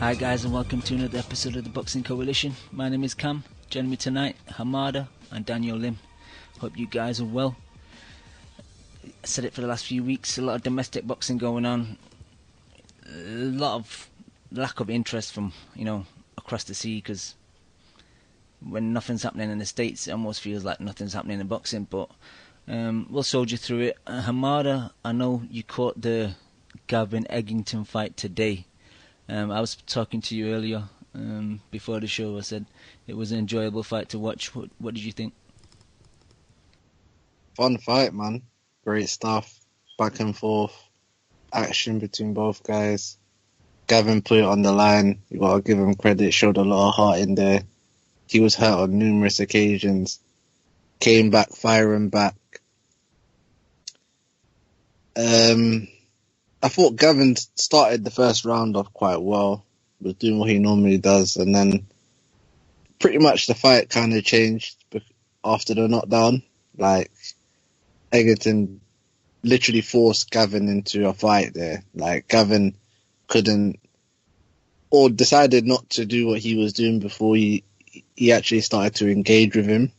Hi guys, and welcome to another episode of the Boxing Coalition. My name is Cam. Joining me tonight, Hamada and Daniel Lim. Hope you guys are well. I said it for the last few weeks, a lot of domestic boxing going on. A lot of lack of interest from, across the sea, because when nothing's happening in the States, it almost feels like nothing's happening in boxing, but we'll soldier through it. Hamada, I know you caught the Gavin Eggington fight today. I was talking to you earlier before the show. I said it was an enjoyable fight to watch. What did you think? Fun fight, man. Great stuff. Back and forth. Action between both guys. Gavin put it on the line. You gotta give him credit. Showed a lot of heart in there. He was hurt on numerous occasions. Came back, firing back. I thought Gavin started the first round off quite well. Was doing what he normally does. And then pretty much the fight kind of changed after the knockdown. Like, Eggington literally forced Gavin into a fight there. Like, Gavin couldn't, or decided not to do what he was doing before he actually started to engage with him.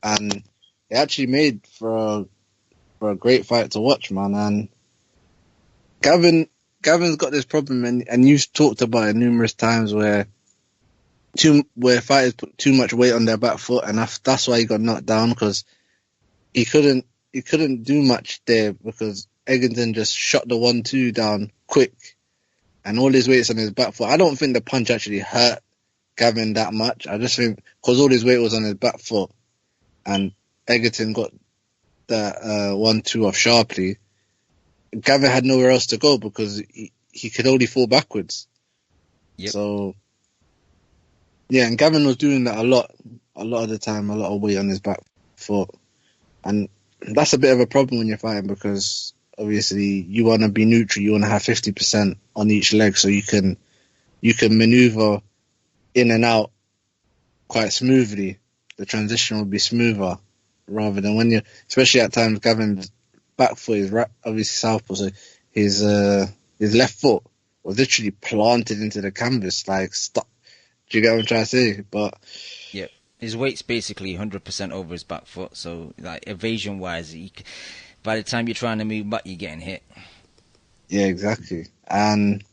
And it actually made for a great fight to watch, man. And Gavin's got this problem, and you've talked about it numerous times, where fighters put too much weight on their back foot, and that's why he got knocked down, because he couldn't do much there, because Eggington just shot the 1-2 down quick, and all his weight's on his back foot. I don't think the punch actually hurt Gavin that much. I just think because all his weight was on his back foot, and Eggington got the 1-2 off sharply, Gavin had nowhere else to go, because he could only fall backwards. Yep. So, yeah, and Gavin was doing that a lot of the time, a lot of weight on his back foot. And that's a bit of a problem when you're fighting, because obviously you want to be neutral, you want to have 50% on each leg, so you can maneuver in and out quite smoothly. The transition will be smoother, rather than when especially at times, Gavin's back foot is obviously southpaw, so his left foot was literally planted into the canvas, like, stop. Do you get what I'm trying to say? But yeah, his weight's basically 100% over his back foot, so like evasion wise, by the time you're trying to move back, you're getting hit. Yeah, exactly. And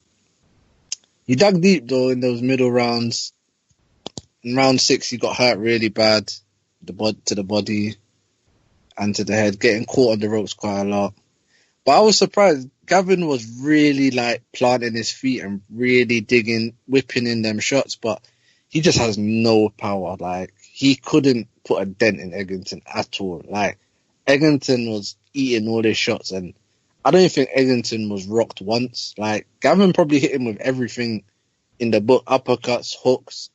he dug deep though in those middle rounds. In round 6, he got hurt really bad, to the body and to the head, getting caught on the ropes quite a lot. But I was surprised. Gavin was really like planting his feet and really digging, whipping in them shots, but he just has no power. Like, he couldn't put a dent in Eggington at all. Like, Eggington was eating all his shots, and I don't even think Eggington was rocked once. Like, Gavin probably hit him with everything in the book: uppercuts, hooks,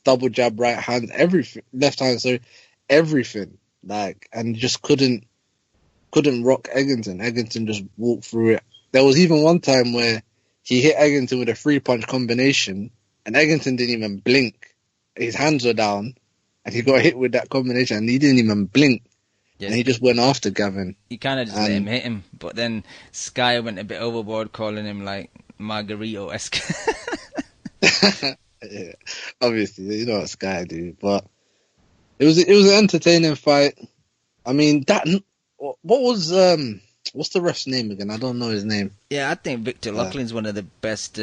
double jab, right hand, everything, left hand, sorry, everything. Like, and just couldn't rock Eggington. Eggington just walked through it. There was even one time where he hit Eggington with a 3-punch combination, and Eggington didn't even blink. His hands were down, and he got hit with that combination, and he didn't even blink. Yes. And he just went after Gavin. He kind of just let him hit him, but then Sky went a bit overboard, calling him like Margarito-esque. Yeah, obviously, you know what Sky do, but it was an entertaining fight. I mean, what was what's the ref's name again? I don't know his name. Yeah, I think Victor Loughlin's one of the best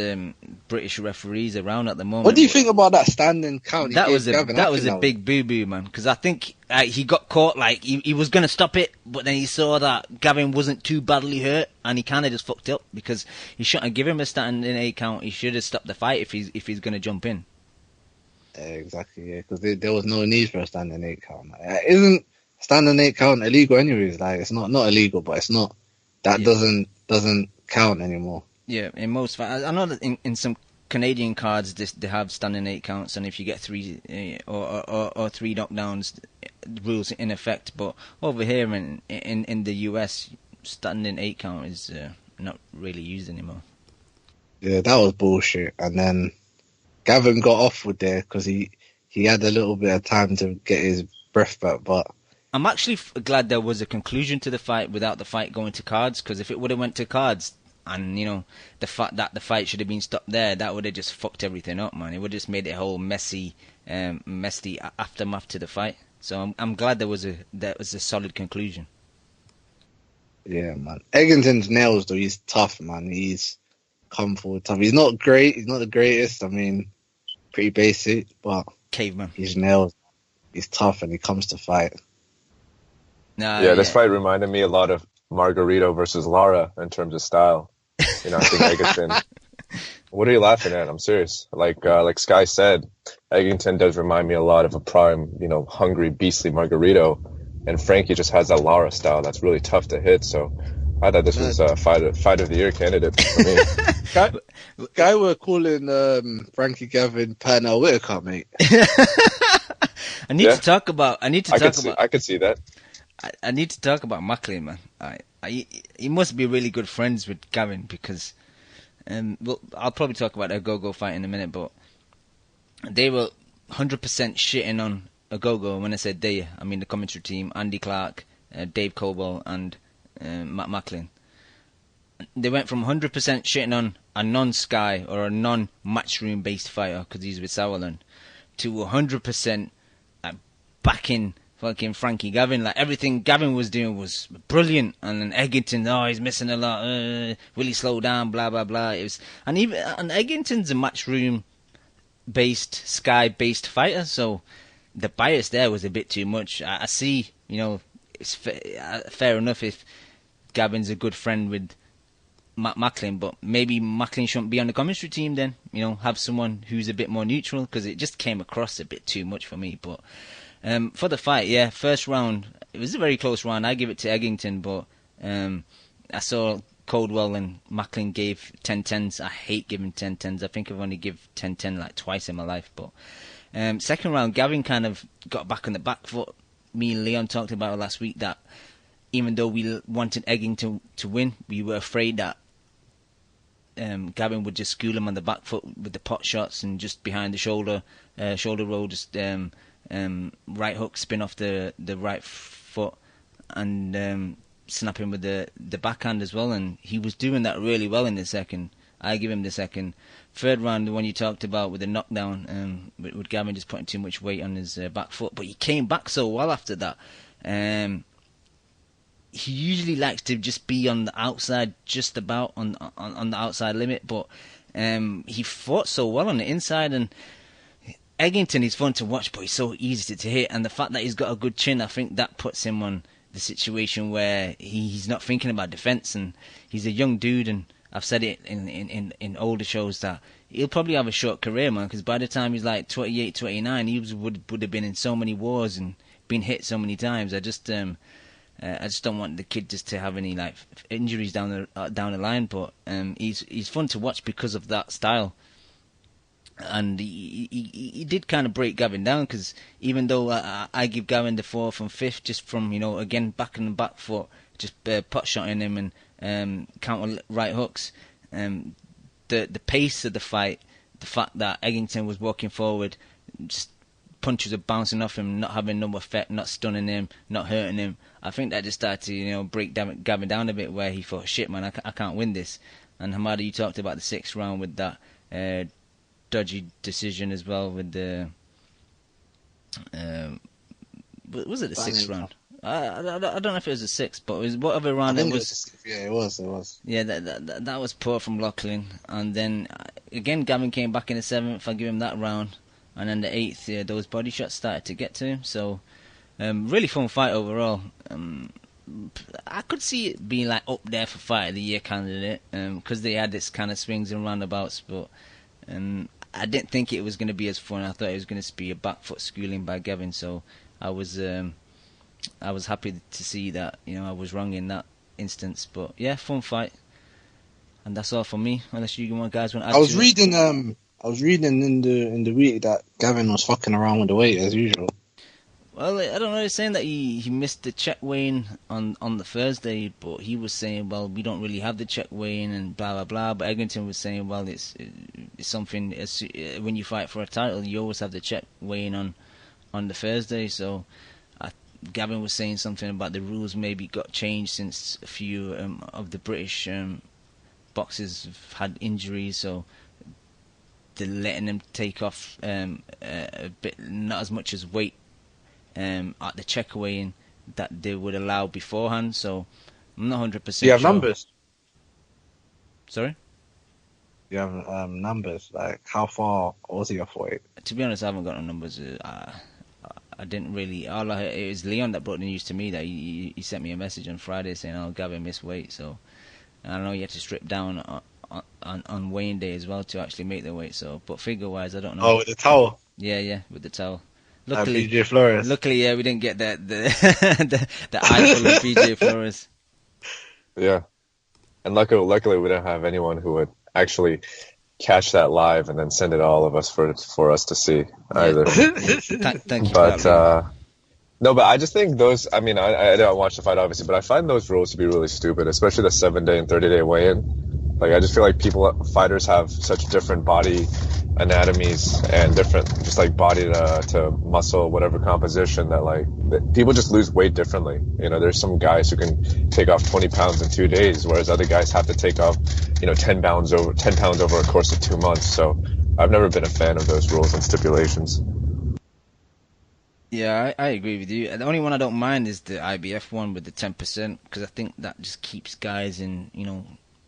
British referees around at the moment. What do you think about that standing count? That was a big boo-boo, man, because I think he got caught, like, he was going to stop it, but then he saw that Gavin wasn't too badly hurt, and he kind of just fucked up, because he shouldn't have given him a standing 8 count. He should have stopped the fight if he's going to jump in. Exactly, yeah, because there was no need for a standing 8 count. Isn't standing 8 count illegal anyways? Like, it's not illegal, but it's not. That doesn't count anymore. Yeah, in most fights, I know that in some Canadian cards they have standing 8 counts, and if you get 3 or 3 knockdowns, rules in effect. But over here in the US, standing 8 count is not really used anymore. Yeah, that was bullshit. And then Gavin got off with there because he had a little bit of time to get his breath back, but I'm actually glad there was a conclusion to the fight without the fight going to cards, because if it would have went to cards, And the fact that the fight should have been stopped there, that would have just fucked everything up, man. It would have just made it a whole messy aftermath to the fight. So I'm glad there was a solid conclusion. Yeah, man. Eggington's nails, though, he's tough, man. He's come forward tough. He's not great. He's not the greatest. I mean, pretty basic, but Caveman. his nails, he's tough, and he comes to fight. This fight reminded me a lot of Margarito versus Lara in terms of style. I think Eggington. What are you laughing at? I'm serious. Like Sky said, Eggington does remind me a lot of a prime, hungry, beastly Margarito, and Frankie just has that Lara style that's really tough to hit. So I thought this was a fight of the year candidate for me. Guy were calling Frankie Gavin Pernell Whitaker, mate. I need to talk about. I could see that. I need to talk about Macklin, man. He must be really good friends with Gavin because, I'll probably talk about the Agogo fight in a minute, but they were 100% shitting on Agogo. When I said they, I mean the commentary team: Andy Clark, Dave Coble, and Matt Macklin. They went from 100% shitting on a non-Sky or a non-matchroom based fighter because he's with Sauerland to 100% backing fucking Frankie Gavin. Like everything Gavin was doing was brilliant, and then Eggington, he's missing a lot. Will he slow down? Blah blah blah. It was, and Eggington's a matchroom based, Sky based fighter, so the bias there was a bit too much. I see, it's fair enough if Gavin's a good friend with Matt Macklin, but maybe Macklin shouldn't be on the commentary team then. Have someone who's a bit more neutral, because it just came across a bit too much for me. But for the fight, first round, it was a very close round. I give it to Eggington, but I saw Coldwell and Macklin gave 10-10s. I hate giving 10-10s. I think I've only give 10-10 like twice in my life. But second round, Gavin kind of got back on the back foot. Me and Leon talked about it last week that even though we wanted Eggington to win, we were afraid that Gavin would just school him on the back foot with the pot shots and just behind the shoulder roll, just right hook, spin off the right foot, and snap him with the backhand as well. And he was doing that really well in the second. I give him the second. Third round, the one you talked about with the knockdown, with Gavin just putting too much weight on his back foot, but he came back so well after that. He usually likes to just be on the outside, just about on the outside limit, but he fought so well on the inside. And Eggington is fun to watch, but he's so easy to hit, and the fact that he's got a good chin, I think that puts him on the situation where he's not thinking about defense, and he's a young dude. And I've said it in older shows that he'll probably have a short career, man, because by the time he's like 28, 29, he would have been in so many wars and been hit so many times. I just don't want the kid just to have any like injuries down the line. But he's fun to watch because of that style. And he did kind of break Gavin down, because even though I give Gavin the fourth and fifth just from again back on the back foot, just pot shotting him and counter right hooks, the pace of the fight, the fact that Eggington was walking forward, just punches were bouncing off him, not having no effect, not stunning him, not hurting him. I think that just started to break Gavin down a bit, where he thought, shit man, I can't win this. And Hamada, you talked about the sixth round with that dodgy decision as well with the was it the sixth round? I don't know if it was the sixth, but it was whatever round it was. It was. Yeah, that was poor from Lachlan. And then again, Gavin came back in the seventh. I give him that round, and then the eighth, those body shots started to get to him. So really fun fight overall. I could see it being like up there for fight of the year candidate, because they had this kind of swings and roundabouts, but I didn't think it was going to be as fun. I thought it was going to be a back foot schooling by Gavin. So I was happy to see that I was wrong in that instance. But yeah, fun fight, and that's all for me. Unless you guys want to add I was to reading it. I was reading in the week that Gavin was fucking around with the weight as usual. Well, I don't know. He's saying that he missed the check weighing on the Thursday, but he was saying, well, we don't really have the check weighing and blah blah blah. But Eggington was saying, well, it's something. When you fight for a title, you always have the check weighing on the Thursday. So Gavin was saying something about the rules maybe got changed since a few of the British boxers have had injuries, so they're letting them take off a bit, not as much as weight at the check weigh-in that they would allow beforehand. So I'm not 100% Do you have sure. numbers? Sorry? Do you have numbers? Like, how far was he off weight? To be honest, I haven't got no numbers. I didn't really. It was Leon that brought the news to me. That he sent me a message on Friday saying, "Oh, Gavin missed weight." So I know you had to strip down on weighing day as well to actually make the weight. So, but figure wise, I don't know. Oh, with the towel. Yeah, with the towel. Luckily, PJ Flores. Luckily, yeah, we didn't get the eyeful of PJ Flores. Yeah, and luckily we don't have anyone who would actually catch that live and then send it to all of us for us to see either. Thank you. But no, but I just think those. I mean, I don't watch the fight obviously, but I find those rules to be really stupid, especially the 7-day and 30-day weigh-in. Like, I just feel like fighters have such different body anatomies and different, just like body to muscle, whatever composition, that like people just lose weight differently. You know, there's some guys who can take off 20 pounds in 2 days, whereas other guys have to take off, 10 pounds over a course of 2 months. So I've never been a fan of those rules and stipulations. Yeah, I agree with you. The only one I don't mind is the IBF one with the 10%, because I think that just keeps guys in,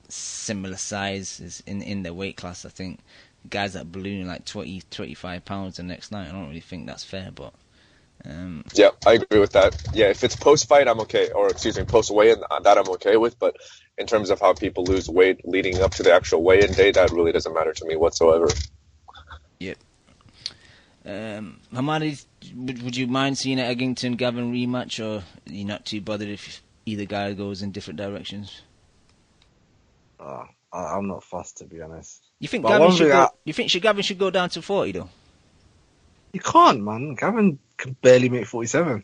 similar sizes in their weight class. I think guys that balloon like 20, 25 pounds the next night, I don't really think that's fair, but... Yeah, I agree with that. Yeah, if it's post-fight, I'm okay. Or, post weigh-in, that I'm okay with. But in terms of how people lose weight leading up to the actual weigh-in day, that really doesn't matter to me whatsoever. Yep. Hamadi, would you mind seeing an Eggington Gavin rematch, or are you not too bothered if either guy goes in different directions? I'm not fussed, to be honest. You think Gavin should go down to 40 though? You can't, man. Gavin can barely make 47.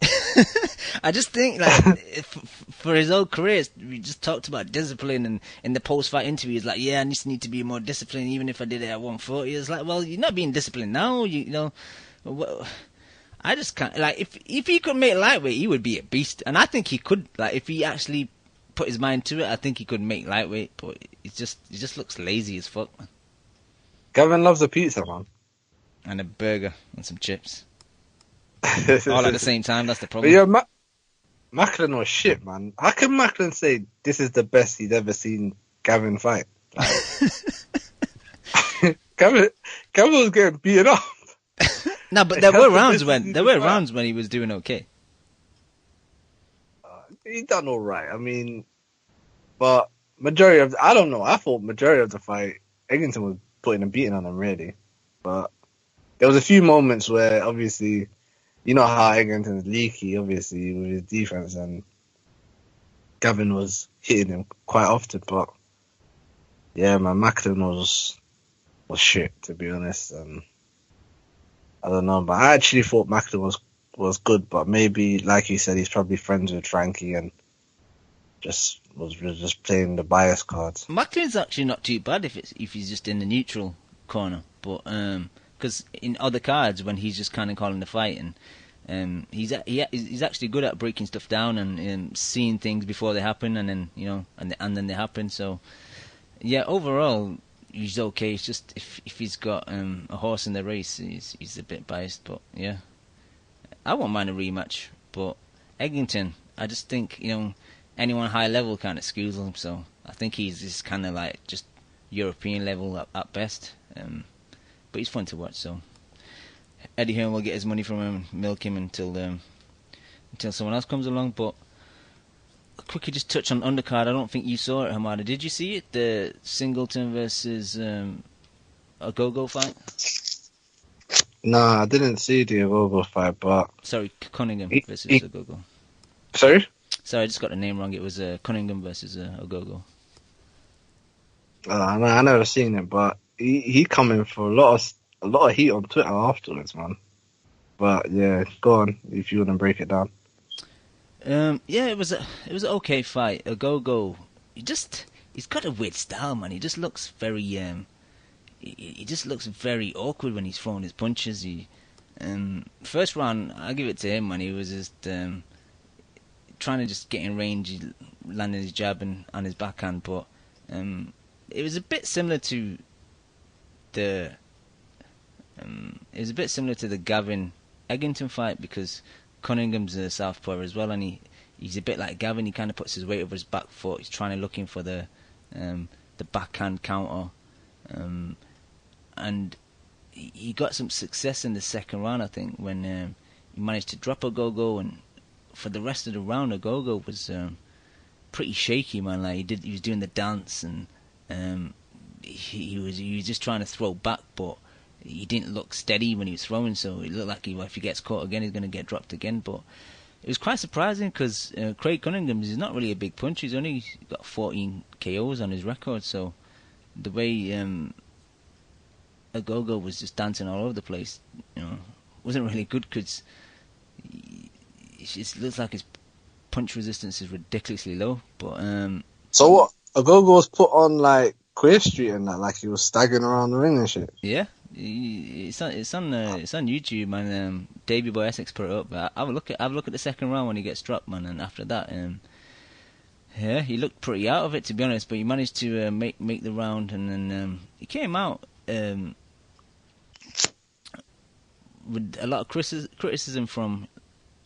I just think, like, for his whole career, we just talked about discipline, and in the post-fight interview, he's like, yeah, I just need to be more disciplined, even if I did it at 140. It's like, well, you're not being disciplined now, I just can't, like, if he could make lightweight, he would be a beast, and I think he could, like, if he actually put his mind to it, I think he could make lightweight, but he just looks lazy as fuck, man. Gavin loves a pizza, man. And a burger and some chips. All at the same time, that's the problem. But yeah, Macklin was shit, man. How can Macklin say this is the best he'd ever seen Gavin fight? Like, Gavin was getting beaten up. No, but there were rounds when he was doing okay. He done all right. I mean, but I don't know. I thought majority of the fight, Eggington was putting a beating on him, really. But there was a few moments where, obviously, you know how Eggington's leaky, obviously, with his defense, and Gavin was hitting him quite often. But yeah, man, Macklin was shit, to be honest. And I don't know, but I actually thought Macklin was good, but maybe, like you said, he's probably friends with Frankie and was just playing the bias cards. Macklin's actually not too bad if he's just in the neutral corner, but because in other cards when he's just kind of calling the fight, and he's actually good at breaking stuff down and seeing things before they happen, and then and then they happen. So yeah, overall he's okay. It's just if he's got a horse in the race, he's a bit biased. But yeah, I won't mind a rematch. But Eggington, I just think anyone high level kind of skews him. So I think he's just kind of like just European level at best. But he's fun to watch. So Eddie Hearn will get his money from him, milk him until someone else comes along. But quickly just touch on Undercard. I don't think you saw it, Hamada. Did you see it? The Singleton versus Agogo fight? Nah, I didn't see the Agogo fight, but... Sorry, Cunningham versus Agogo. Sorry? Sorry, I just got the name wrong. It was Cunningham versus Agogo. I never seen it, but he come in for a lot of heat on Twitter afterwards, man. But yeah, go on if you want to break it down. Yeah, it was an okay fight. Agogo, he's got a weird style, man. He just looks very he just looks very awkward when he's throwing his punches. First round, I'll give it to him, man. He was just trying to just get in range, landing his jab and on his backhand, but it was a bit similar to the Gavin Eggington fight, because Cunningham's a southpaw as well, and he's a bit like Gavin. He kind of puts his weight over his back foot. He's trying to looking for the backhand counter, and he got some success in the second round, I think, when he managed to drop Agogo, and for the rest of the round, Agogo was pretty shaky, man. Like he was doing the dance, and he was just trying to throw back, but he didn't look steady when he was throwing. So it looked like if he gets caught again, he's going to get dropped again. But it was quite surprising because Craig Cunningham is not really a big puncher. He's only got 14 KOs on his record. So the way Agogo was just dancing all over the place, wasn't really good, because it looks like his punch resistance is ridiculously low. But so what? Agogo was put on like Queer Street and that, like he was staggering around the ring and shit. Yeah, it's on YouTube, man. Davey Boy Essex put it up. But have a look at the second round when he gets dropped, man. And after that, yeah, he looked pretty out of it, to be honest. But he managed to make the round, and then he came out with a lot of criticism from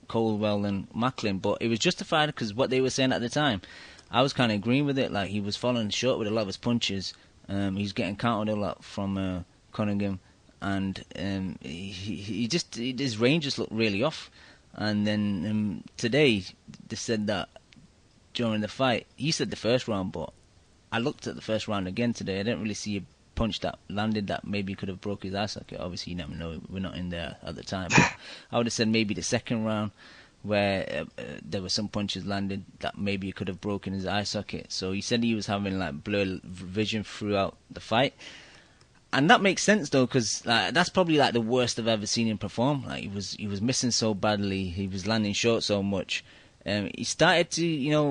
Colwell and Macklin, but it was justified because what they were saying at the time, I was kind of agreeing with it. Like, he was falling short with a lot of his punches. He was getting countered a lot from Cunningham, and his range just looked really off. And then today they said that during the fight, he said the first round, but I looked at the first round again today. I didn't really see a punch that landed that maybe could have broke his eye socket. Obviously, you never know. We're not in there at the time. But I would have said maybe the second round, where there were some punches landed that maybe could have broken his eye socket. So he said he was having like blurred vision throughout the fight, and that makes sense though, because that's probably like the worst I've ever seen him perform. Like, he was missing so badly. He was landing short so much. He started to,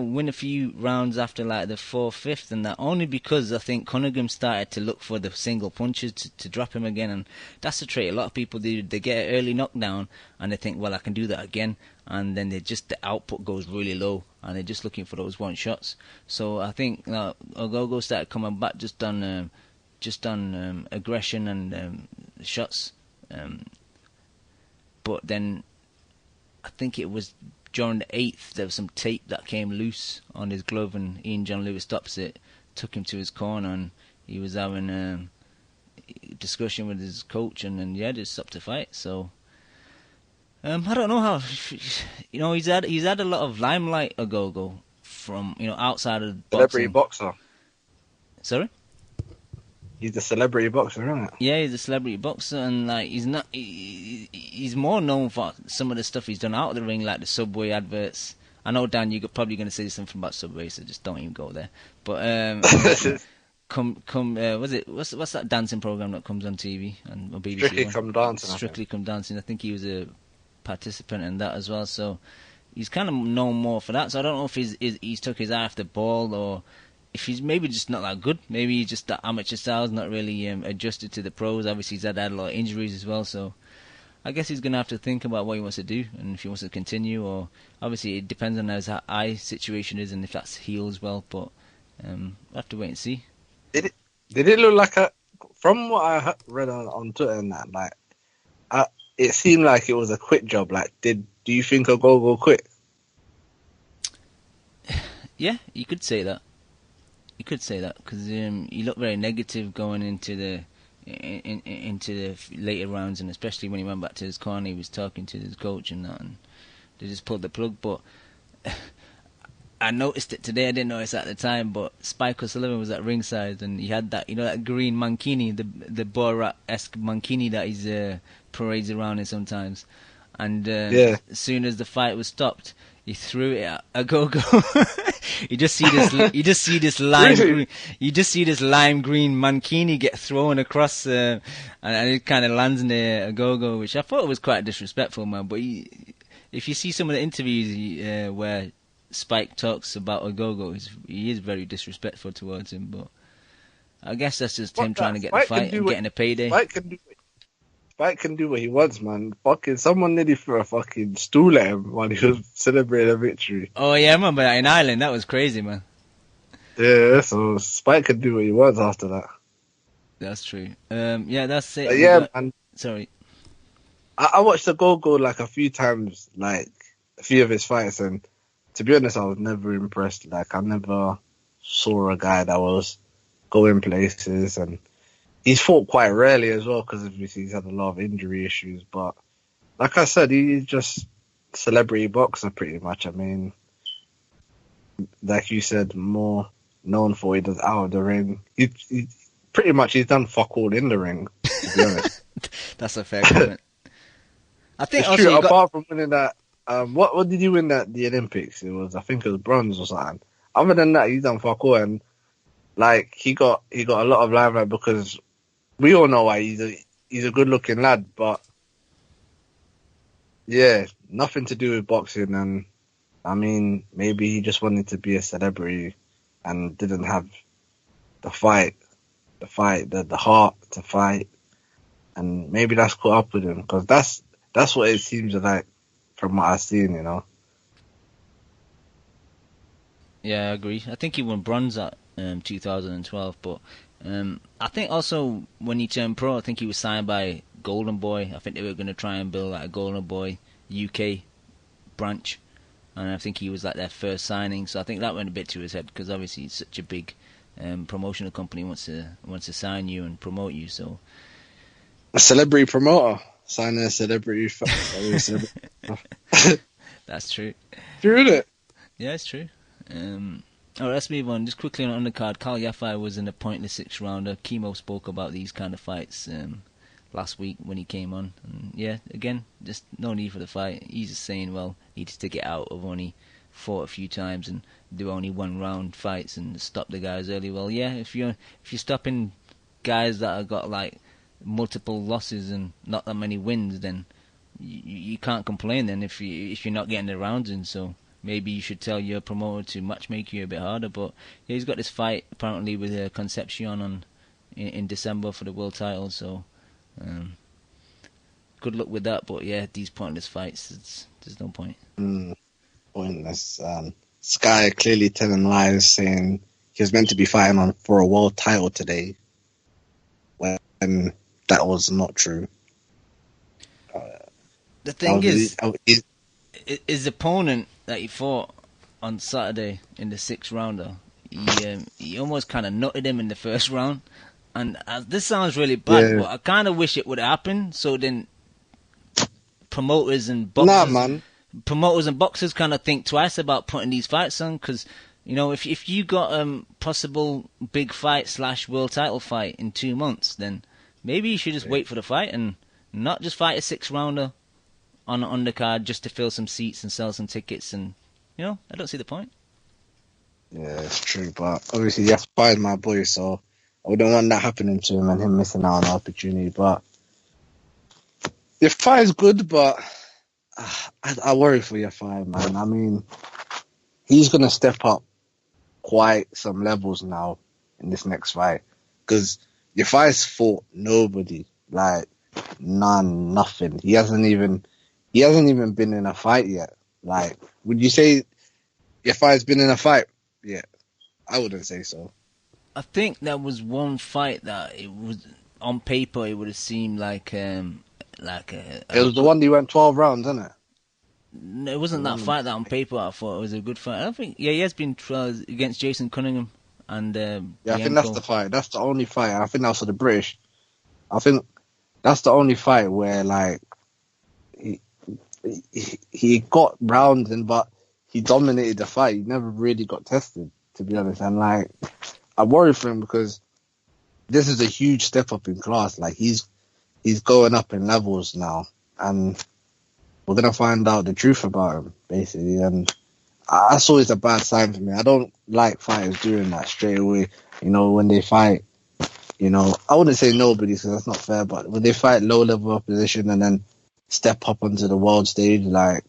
win a few rounds after like the 4th, 5th, and that only because I think Cunningham started to look for the single punches to drop him again, and that's a trait a lot of people do. They get an early knockdown and they think, well, I can do that again, and then the output goes really low, and they're just looking for those one shots. So I think Agogo started coming back just on aggression and shots, but then I think it was during the 8th, there was some tape that came loose on his glove, and Ian John Lewis stops it, took him to his corner, and he was having a discussion with his coach, and then just stopped the fight. So I don't know how, he's had a lot of limelight, Agogo, from outside of boxing. Celebrity boxer. Sorry? He's a celebrity boxer, isn't it? Yeah, he's a celebrity boxer, and like he's more known for some of the stuff he's done out of the ring, like the Subway adverts. I know, Dan, you're probably going to say something about Subway, so just don't even go there. But what's that dancing program that comes on TV and on BBC? Strictly Come Dancing. Strictly Come Dancing. I think he was a participant in that as well, so he's kind of known more for that. So I don't know if he's took his eye off the ball, or if he's maybe just not that good. Maybe he's just that amateur style's not really adjusted to the pros. Obviously, he's had a lot of injuries as well, so I guess he's going to have to think about what he wants to do and if he wants to continue, or obviously it depends on how his eye situation is and if that's healed as well, but we'll have to wait and see. Did it look like from what I read on Twitter and that, like, it seemed like it was a quick job. Like, do you think Agogo quit? Yeah, you could say that. You could say that because he looked very negative going into the later rounds, and especially when he went back to his corner, he was talking to his coach and that, and they just pulled the plug. But I noticed it today. I didn't notice it at the time, but Spike O'Sullivan was at ringside, and he had that, that green mankini, the Borat-esque mankini that he parades around in sometimes. And as soon as the fight was stopped, he threw it at Agogo. You just see this lime green mankini get thrown across, and it kind of lands near Agogo, which I thought was quite disrespectful, man. But if you see some of the interviews where Spike talks about Agogo, he is very disrespectful towards him. But I guess that's just him trying to get the fight and getting a payday. Spike can do what he wants, man. Fucking someone nearly threw a fucking stool at him while he was celebrating a victory. Oh yeah, I remember that in Ireland. That was crazy, man. Yeah, so Spike could do what he wants after that. That's true. Yeah, that's it. Yeah, man. Sorry. I watched Agogo like a few times, like a few of his fights, and to be honest, I was never impressed. Like I never saw a guy that was going places, and he's fought quite rarely as well because obviously he's had a lot of injury issues. But like I said, he's just celebrity boxer pretty much. I mean, like you said, more known for what he does out of the ring. He pretty much he's done fuck all in the ring. To be honest, that's a fair comment. I think it's also true. Apart from winning that, what did you win at the Olympics? I think it was bronze or something. Other than that, he's done fuck all, and like he got a lot of limelight because we all know why he's a good looking lad, but yeah, nothing to do with boxing. And I mean, maybe he just wanted to be a celebrity and didn't have the heart to fight, and maybe that's caught up with him because that's what it seems like from what I've seen, Yeah, I agree. I think he won bronze at 2012, but I think also when he turned pro, I think he was signed by Golden Boy. I think they were going to try and build like a Golden Boy UK branch, and I think he was like their first signing. So I think that went a bit to his head because obviously it's such a big promotional company wants to sign you and promote you. So a celebrity promoter signing a celebrity. That's true. True, isn't it? Yeah, it's true. Alright, let's move on. Just quickly on Undercard, Carl Yafai was in a pointless 6-rounder. Chemo spoke about these kind of fights last week when he came on. And yeah, again, just no need for the fight. He's just saying, well, he needs to get out of only fought a few times and do only 1-round fights and stop the guys early. Well, yeah, if you're stopping guys that have got like multiple losses and not that many wins, then you can't complain. Then if you're not getting the rounds in, so. Maybe you should tell your promoter to matchmake you a bit harder. But yeah, he's got this fight apparently with Concepcion in December for the world title. So good luck with that. But yeah, these pointless fights, there's no point. Pointless. Sky clearly telling lies, saying he was meant to be fighting for a world title today, when that was not true. The thing is, his opponent that he fought on Saturday in the 6-rounder, he almost kind of nutted him in the first round. And this sounds really bad, but I kind of wish it would happen. So then promoters and boxers kind of think twice about putting these fights on, because if you got possible big fight / world title fight in 2 months, then maybe you should just wait for the fight and not just fight a 6-rounder on an undercard just to fill some seats and sell some tickets, and I don't see the point. Yeah, it's true, but obviously Yafai is my boy, so I wouldn't want that happening to him and him missing out on an opportunity. But Yafai is good, but I worry for Yafai, man. I mean, he's gonna step up quite some levels now in this next fight, because Yafai's fought nobody, like nothing. He hasn't even been in a fight yet. Like, would you say Yafai's been in a fight yet? I wouldn't say so. I think there was one fight that it was on paper it would have seemed like it was the one that went 12 rounds, isn't it? No, it wasn't that fight that on paper I thought it was a good fight. I don't think. Yeah, he has been against Jason Cunningham and I think that's the fight. That's the only fight. I think that's for the British. I think that's the only fight where like he got rounds in, but he dominated the fight. He never really got tested, to be honest. And like, I worry for him because this is a huge step up in class. Like he's going up in levels now, and we're gonna find out the truth about him basically. And that's always a bad sign for me. I don't like fighters doing that straight away. When they fight, I wouldn't say nobody because that's not fair, but when they fight low level opposition and then step up onto the world stage, like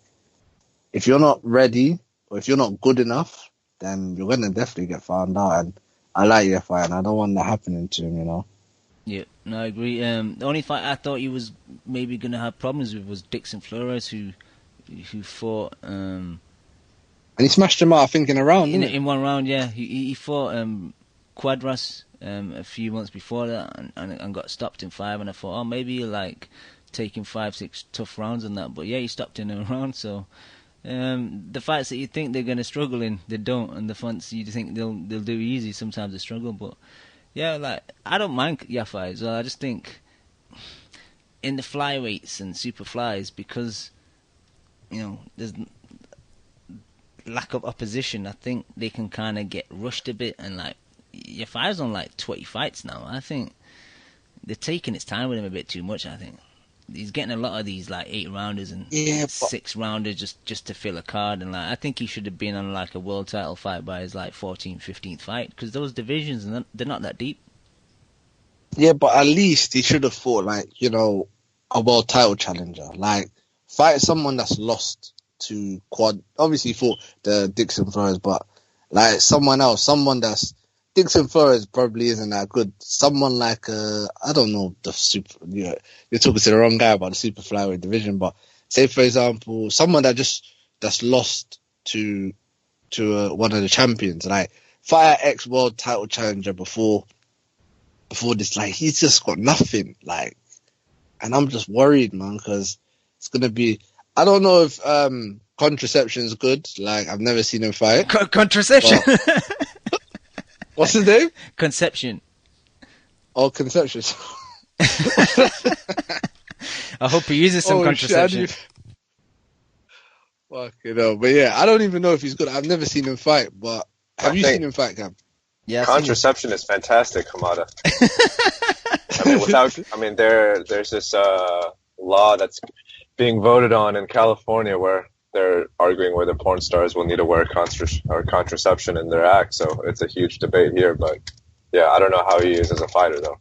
if you're not ready or if you're not good enough, then you're gonna definitely get found out. And I like Yafai, and I don't want that happening to him. Yeah, no, I agree. The only fight I thought he was maybe gonna have problems with was Dixon Flores, who fought And he smashed him out, I think, in a round, didn't he? In one round, yeah. He fought Quadras a few months before that and got stopped in 5, and I thought, oh, maybe he'll like taking 5-6 tough rounds and that, but yeah, he stopped in a round. So the fights that you think they're going to struggle in, they don't, and the fights you think they'll do easy, sometimes they struggle. But yeah, like I don't mind Yafai as well. I just think in the flyweights and super flies, because there's lack of opposition, I think they can kind of get rushed a bit, and like Yafai's on like 20 fights now. I think they're taking its time with him a bit too much. I think he's getting a lot of these like 8-rounders and 6-rounders just to fill a card, and like I think he should have been on like a world title fight by his like 14th, 15th fight, because those divisions they're not that deep. Yeah, but at least he should have fought like a world title challenger, like fight someone that's lost to Quad. Obviously, he fought the Dixon Flores, but like someone else, someone that's Dixon Flores probably isn't that good. Someone like I don't know the super. You're talking to the wrong guy about the super flyweight division, but say for example, someone that's lost to one of the champions, like fight ex world title challenger before this. Like he's just got nothing. Like, and I'm just worried, man, because it's gonna be. I don't know if contraception is good. Like I've never seen him fight. Contraception. What's his name? Conception. Oh, Conception. I hope he uses some contraception. Fucking hell. But yeah, I don't even know if he's good. I've never sate him fight, but have you seen him fight, Gab? Yeah. Contraception is fantastic, Hamada. There's this law that's being voted on in California where they're arguing whether porn stars will need to wear contraception in their act. So it's a huge debate here. But yeah, I don't know how he is as a fighter, though.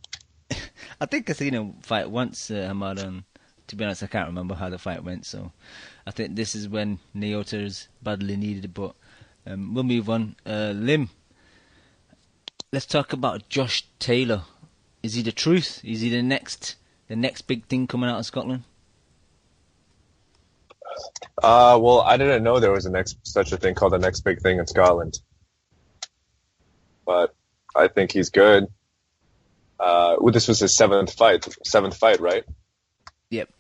I think I've seen him fight once, Hamada, and to be honest, I can't remember how the fight went. So I think this is when Naota is badly needed. But we'll move on. Lim, let's talk about Josh Taylor. Is he the truth? Is he the next big thing coming out of Scotland? Well, I didn't know there was such a thing called the next big thing in Scotland. But I think he's good. This was his seventh fight, right? Yep.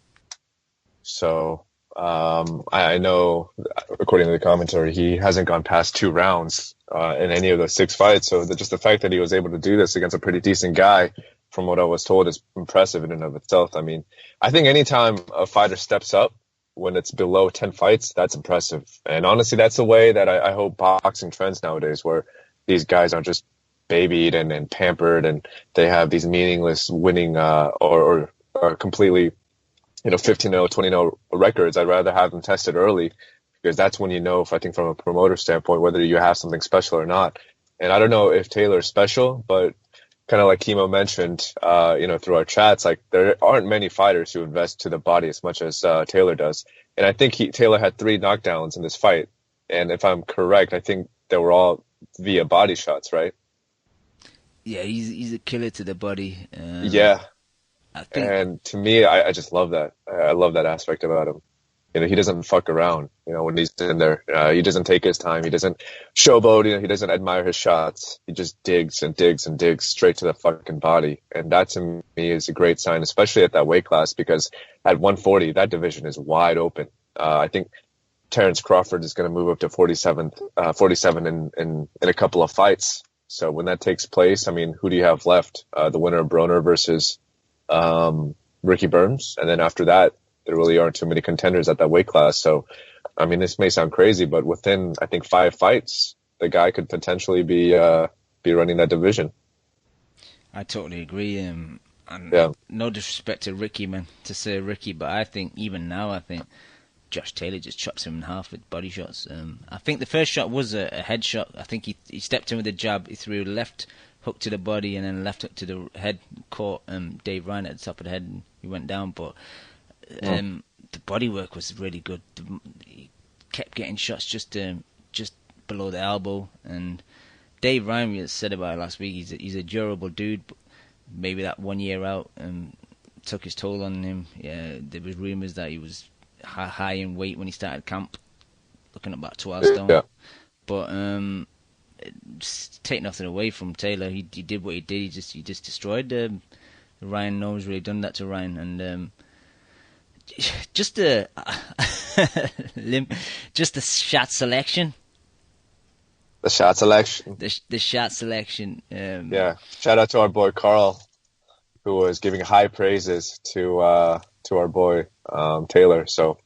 So I know, according to the commentary, he hasn't gone past 2 rounds in any of those 6 fights. So just the fact that he was able to do this against a pretty decent guy, from what I was told, is impressive in and of itself. I mean, I think anytime a fighter steps up, when it's below 10 fights, that's impressive. And honestly, that's the way that I hope boxing trends nowadays, where these guys aren't just babied and pampered, and they have these meaningless winning or completely 15-0, 20-0 records. I'd rather have them tested early, because that's when I think from a promoter standpoint, whether you have something special or not. And I don't know if Taylor's special, but kind of like Kimo mentioned, through our chats, like there aren't many fighters who invest to the body as much as Taylor does. And I think Taylor had 3 knockdowns in this fight. And if I'm correct, I think they were all via body shots, right? Yeah, he's a killer to the body. Yeah. And to me, I just love that. I love that aspect about him. He doesn't fuck around, when he's in there. He doesn't take his time. He doesn't showboat. He doesn't admire his shots. He just digs and digs and digs straight to the fucking body. And that, to me, is a great sign, especially at that weight class, because at 140, that division is wide open. I think Terrence Crawford is going to move up to 47 in a couple of fights. So when that takes place, I mean, who do you have left? The winner of Broner versus Ricky Burns. And then after that, there really aren't too many contenders at that weight class. So, I mean, this may sound crazy, but within, I think, 5 fights, the guy could potentially be running that division. I totally agree. No disrespect to Ricky, man, to say Ricky, but I think even now, Josh Taylor just chops him in half with body shots. I think the first shot was a head shot. I think he stepped in with a jab. He threw left hook to the body and then left hook to the head. Caught Dave Ryan at the top of the head, and he went down. But the body work was really good. He kept getting shots just below the elbow. And Dave Ryan said about it last week. He's a durable dude. But maybe that 1 year out took his toll on him. Yeah, there was rumours that he was high in weight when he started camp. looking at about 12 stone. Yeah. But take nothing away from Taylor. He did what he did. He just destroyed Ryan. No one's really done that to Ryan, and just the shot selection. The shot selection. The shot selection. Yeah. Shout out to our boy Carl, who was giving high praises to our boy Taylor. So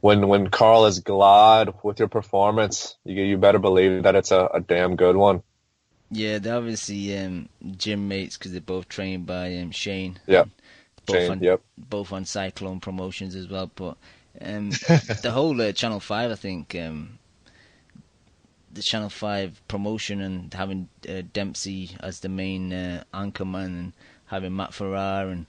when Carl is glad with your performance, you better believe that it's a damn good one. Yeah, they're obviously gym mates because they're both trained by Shane. Yeah. Both on Cyclone Promotions as well. But the whole Channel 5, I think, the Channel 5 promotion and having Dempsey as the main anchorman and having Matt Farrar and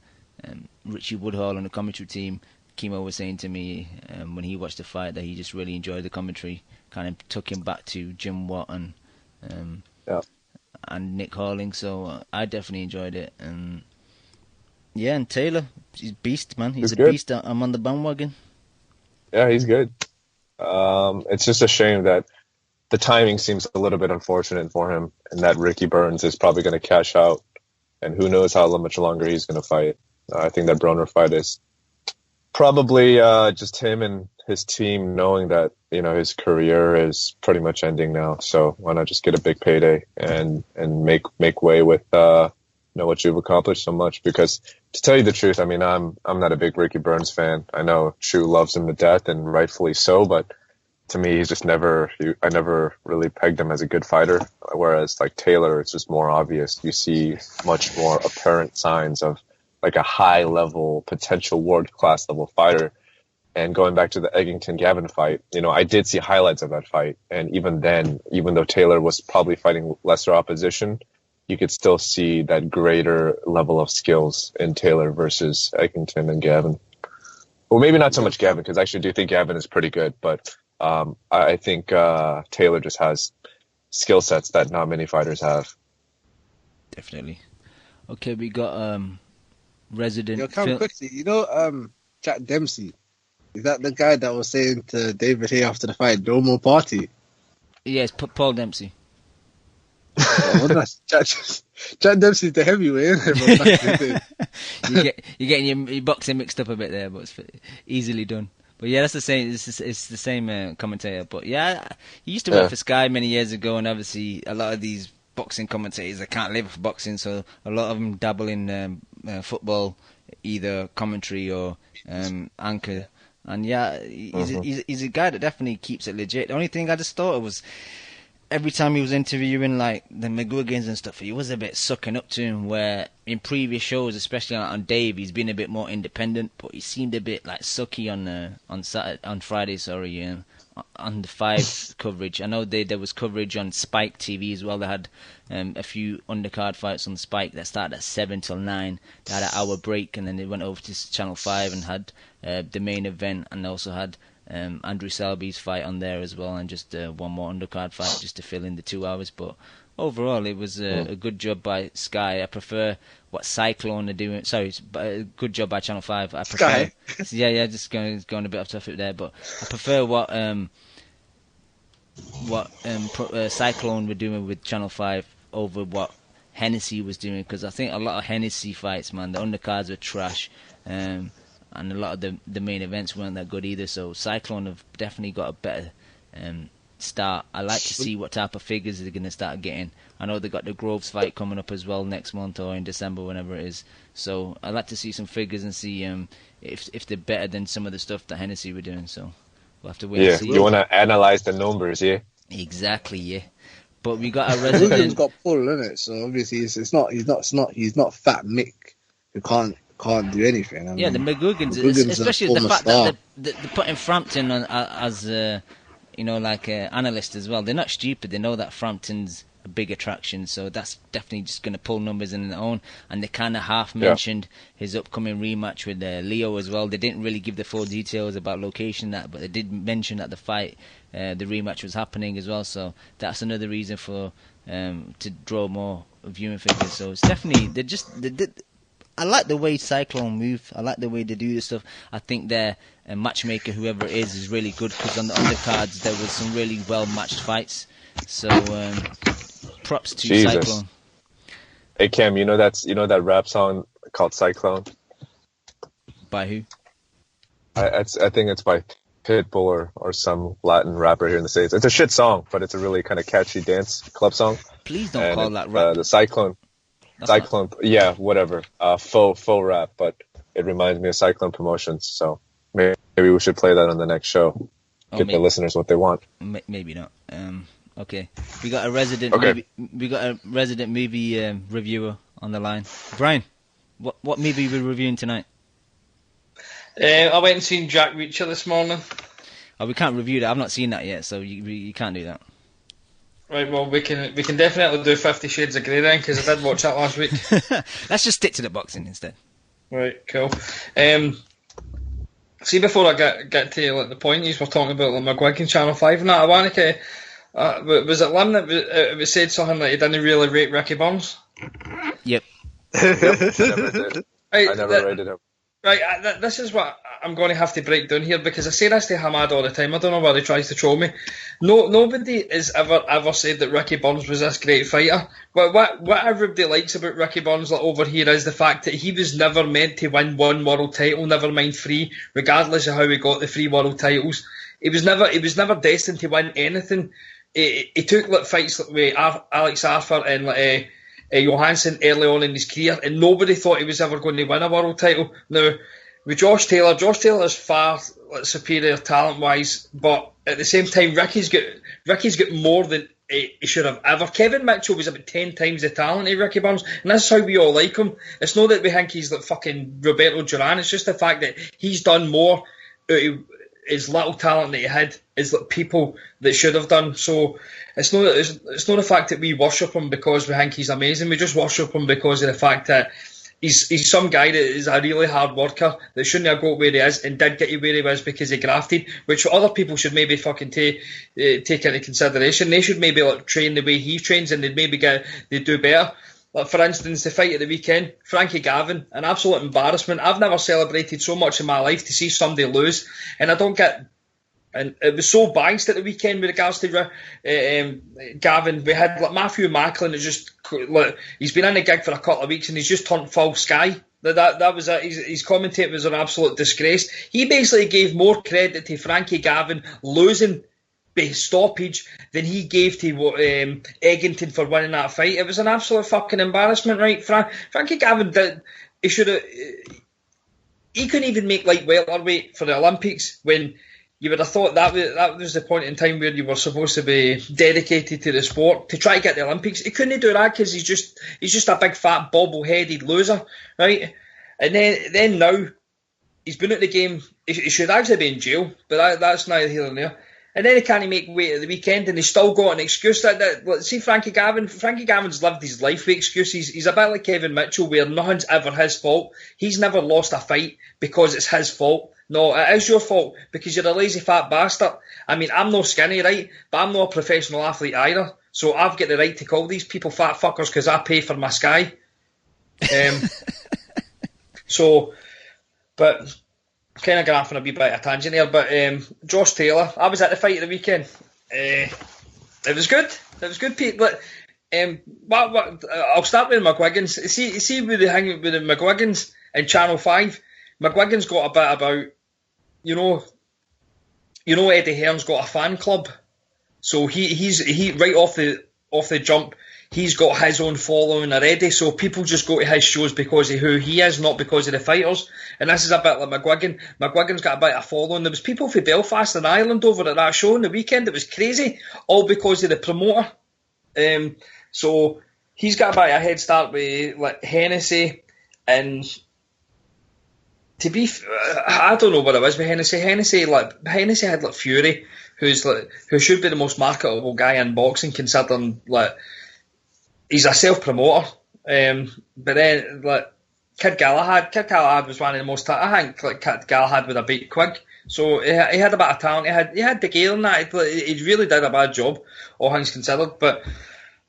Richie Woodhall on the commentary team. Kimo was saying to me when he watched the fight that he just really enjoyed the commentary. Kind of took him back to Jim Watt and Nick Harling. So I definitely enjoyed it. And Taylor, he's a beast, man. He's a beast. I'm on the bandwagon. Yeah, he's good. It's just a shame that the timing seems a little bit unfortunate for him, and that Ricky Burns is probably going to cash out, and who knows how much longer he's going to fight. I think that Broner fight is probably just him and his team knowing that his career is pretty much ending now. So why not just get a big payday and make way with what you've accomplished so much? Because to tell you the truth, I mean, I'm not a big Ricky Burns fan. I know Chu loves him to death, and rightfully so, but to me, he's just I never really pegged him as a good fighter. Whereas like Taylor, it's just more obvious. You see much more apparent signs of like a high level, potential world class level fighter. And going back to the Eggington Gavin fight, I did see highlights of that fight. And even then, even though Taylor was probably fighting lesser opposition, you could still see that greater level of skills in Taylor versus Eggington and Gavin. Well, maybe not so much Gavin, because I actually do think Gavin is pretty good, but I think Taylor just has skill sets that not many fighters have. Definitely. Okay, we got resident. Quickly, Jack Dempsey. Is that the guy that was saying to David Hay after the fight, "No more party"? Yes, Paul Dempsey. Jack Dempsey's the heavyweight, isn't it? You're getting your boxing mixed up a bit there, but it's easily done. But yeah, that's the same. It's the same commentator. But yeah, he used to work for Sky many years ago, and obviously a lot of these boxing commentators, they can't live for boxing, so a lot of them dabble in football, either commentary or anchor. And yeah, he's a guy that definitely keeps it legit. The only thing I just thought was, every time he was interviewing like the McGuigans and stuff, he was a bit sucking up to him, where in previous shows, especially on Dave, he's been a bit more independent, but he seemed a bit like sucky on Friday, on the 5 coverage. I know there was coverage on Spike TV as well. They had a few undercard fights on Spike that started at 7 till 9. They had an hour break, and then they went over to Channel 5 and had the main event, and also had Andrew Selby's fight on there as well, and just one more undercard fight just to fill in the 2 hours. But overall, it was a good job by Sky. I prefer what Cyclone are doing. Sorry, a good job by Channel 5. I prefer Sky. Yeah, just going a bit off topic there, but I prefer what Cyclone were doing with Channel 5 over what Hennessy was doing, because I think a lot of Hennessy fights, man, the undercards were trash. And a lot of the main events weren't that good either. So Cyclone have definitely got a better start. I like to see what type of figures they're going to start getting. I know they got the Groves fight coming up as well next month or in December, whenever it is. So I like to see some figures and see if they're better than some of the stuff that Hennessy were doing. So we'll have to wait and see. You want to analyze the numbers, yeah? Exactly, yeah. But we got a resident. He's got pull, isn't it? So obviously he's not Fat Mick who can't do anything. I mean, the McGuigans, especially the fact that they're putting Frampton on as like an analyst as well. They're not stupid. They know that Frampton's a big attraction, so that's definitely just going to pull numbers in their own. And they kind of half mentioned his upcoming rematch with Leo as well. They didn't really give the full details about location, but they did mention that the fight, the rematch was happening as well. So that's another reason for to draw more viewing figures. So it's definitely I like the way Cyclone move. I like the way they do this stuff. I think their matchmaker, whoever it is really good, because on the undercards there was some really well matched fights. So props to Cyclone. Hey Cam, you know that rap song called Cyclone? By who? I think it's by Pitbull or some Latin rapper here in the States. It's a shit song, but it's a really kind of catchy dance club song. Please don't call that rap. The Cyclone. Yeah, whatever. Faux rap, but it reminds me of Cyclone Promotions. So maybe we should play that on the next show. Get the listeners what they want. Maybe not. Okay, we got a resident. Movie reviewer on the line. Brian, what movie are we reviewing tonight? I went and seen Jack Reacher this morning. Oh, we can't review that. I've not seen that yet, so you can't do that. Right, well, we can definitely do 50 Shades of Grey then, because I did watch that last week. Let's just stick to the boxing instead. Right, cool. See, before I get to the point you were talking about McGuigan Channel 5 and that, I want to... was it Lim that it said something that he didn't really rate Ricky Burns? Yep. I never rated him. Right, this is what I'm going to have to break down here, because I say this to Hamad all the time. I don't know why he tries to troll me. Nobody has ever said that Ricky Burns was this great fighter. But what everybody likes about Ricky Burns over here is the fact that he was never meant to win one world title, never mind 3, regardless of how he got the 3 world titles. He was never destined to win anything. He took fights with Alex Arthur and Johansson early on in his career, and nobody thought he was ever going to win a world title. Now, with Josh Taylor is far superior talent-wise, but at the same time, Ricky's got more than he should have ever. Kevin Mitchell was about 10 times the talent of Ricky Burns, and that's how we all like him. It's not that we think he's like fucking Roberto Duran, it's just the fact that he's done more out of his little talent that he had is like people that should have done. So it's not the fact that we worship him because we think he's amazing. We just worship him because of the fact that he's some guy that is a really hard worker that shouldn't have got where he is and did get to where he was because he grafted, which other people should maybe fucking take into consideration. They should maybe train the way he trains, and they'd do better. Like, for instance, the fight at the weekend, Frankie Gavin, an absolute embarrassment. I've never celebrated so much in my life to see somebody lose, and I don't get... And it was so biased at the weekend with regards to Gavin. We had Matthew Macklin, he's been in the gig for a couple of weeks and he's just turned full sky. That was it. His commentator was an absolute disgrace. He basically gave more credit to Frankie Gavin losing by stoppage than he gave to Eggington for winning that fight. It was an absolute fucking embarrassment, right? Frankie Gavin he couldn't even make light welterweight for the Olympics, when you would have thought that was the point in time where you were supposed to be dedicated to the sport to try to get the Olympics. He couldn't do that because he's just a big fat bobble-headed loser, right? And then now he's been at the game. He should actually be in jail, but that's neither here nor there. And then he can't make weight at the weekend, and he's still got an excuse. See, Frankie Gavin's lived his life with excuses. He's a bit like Kevin Mitchell, where nothing's ever his fault. He's never lost a fight because it's his fault. No, it is your fault because you're a lazy fat bastard. I mean, I'm no skinny, right? But I'm not a professional athlete either. So I've got the right to call these people fat fuckers because I pay for my Sky. But... kind of going off on a wee bit of a tangent there, but Josh Taylor, I was at the fight of the weekend. It was good. It was good, Pete. But I'll start with McGuigan's. See with the McGuigan's and Channel 5, McGuigan's got a bit about, you know Eddie Hearn's got a fan club, so he right off the jump. He's got his own following already, so people just go to his shows because of who he is, not because of the fighters. And this is a bit like McGuigan. McGuigan's got a bit of following. There was people from Belfast and Ireland over at that show on the weekend. It was crazy, all because of the promoter. So he's got a bit of a head start with Hennessy, and to be, I don't know what it was with Hennessy. Hennessy had Fury, who should be the most marketable guy in boxing, considering he's a self-promoter, but then Kid Galahad was one of the most. I think Kid Galahad would have beat Quigg, so he had a bit of talent. He had the gear and that. He really did a bad job, all things considered. But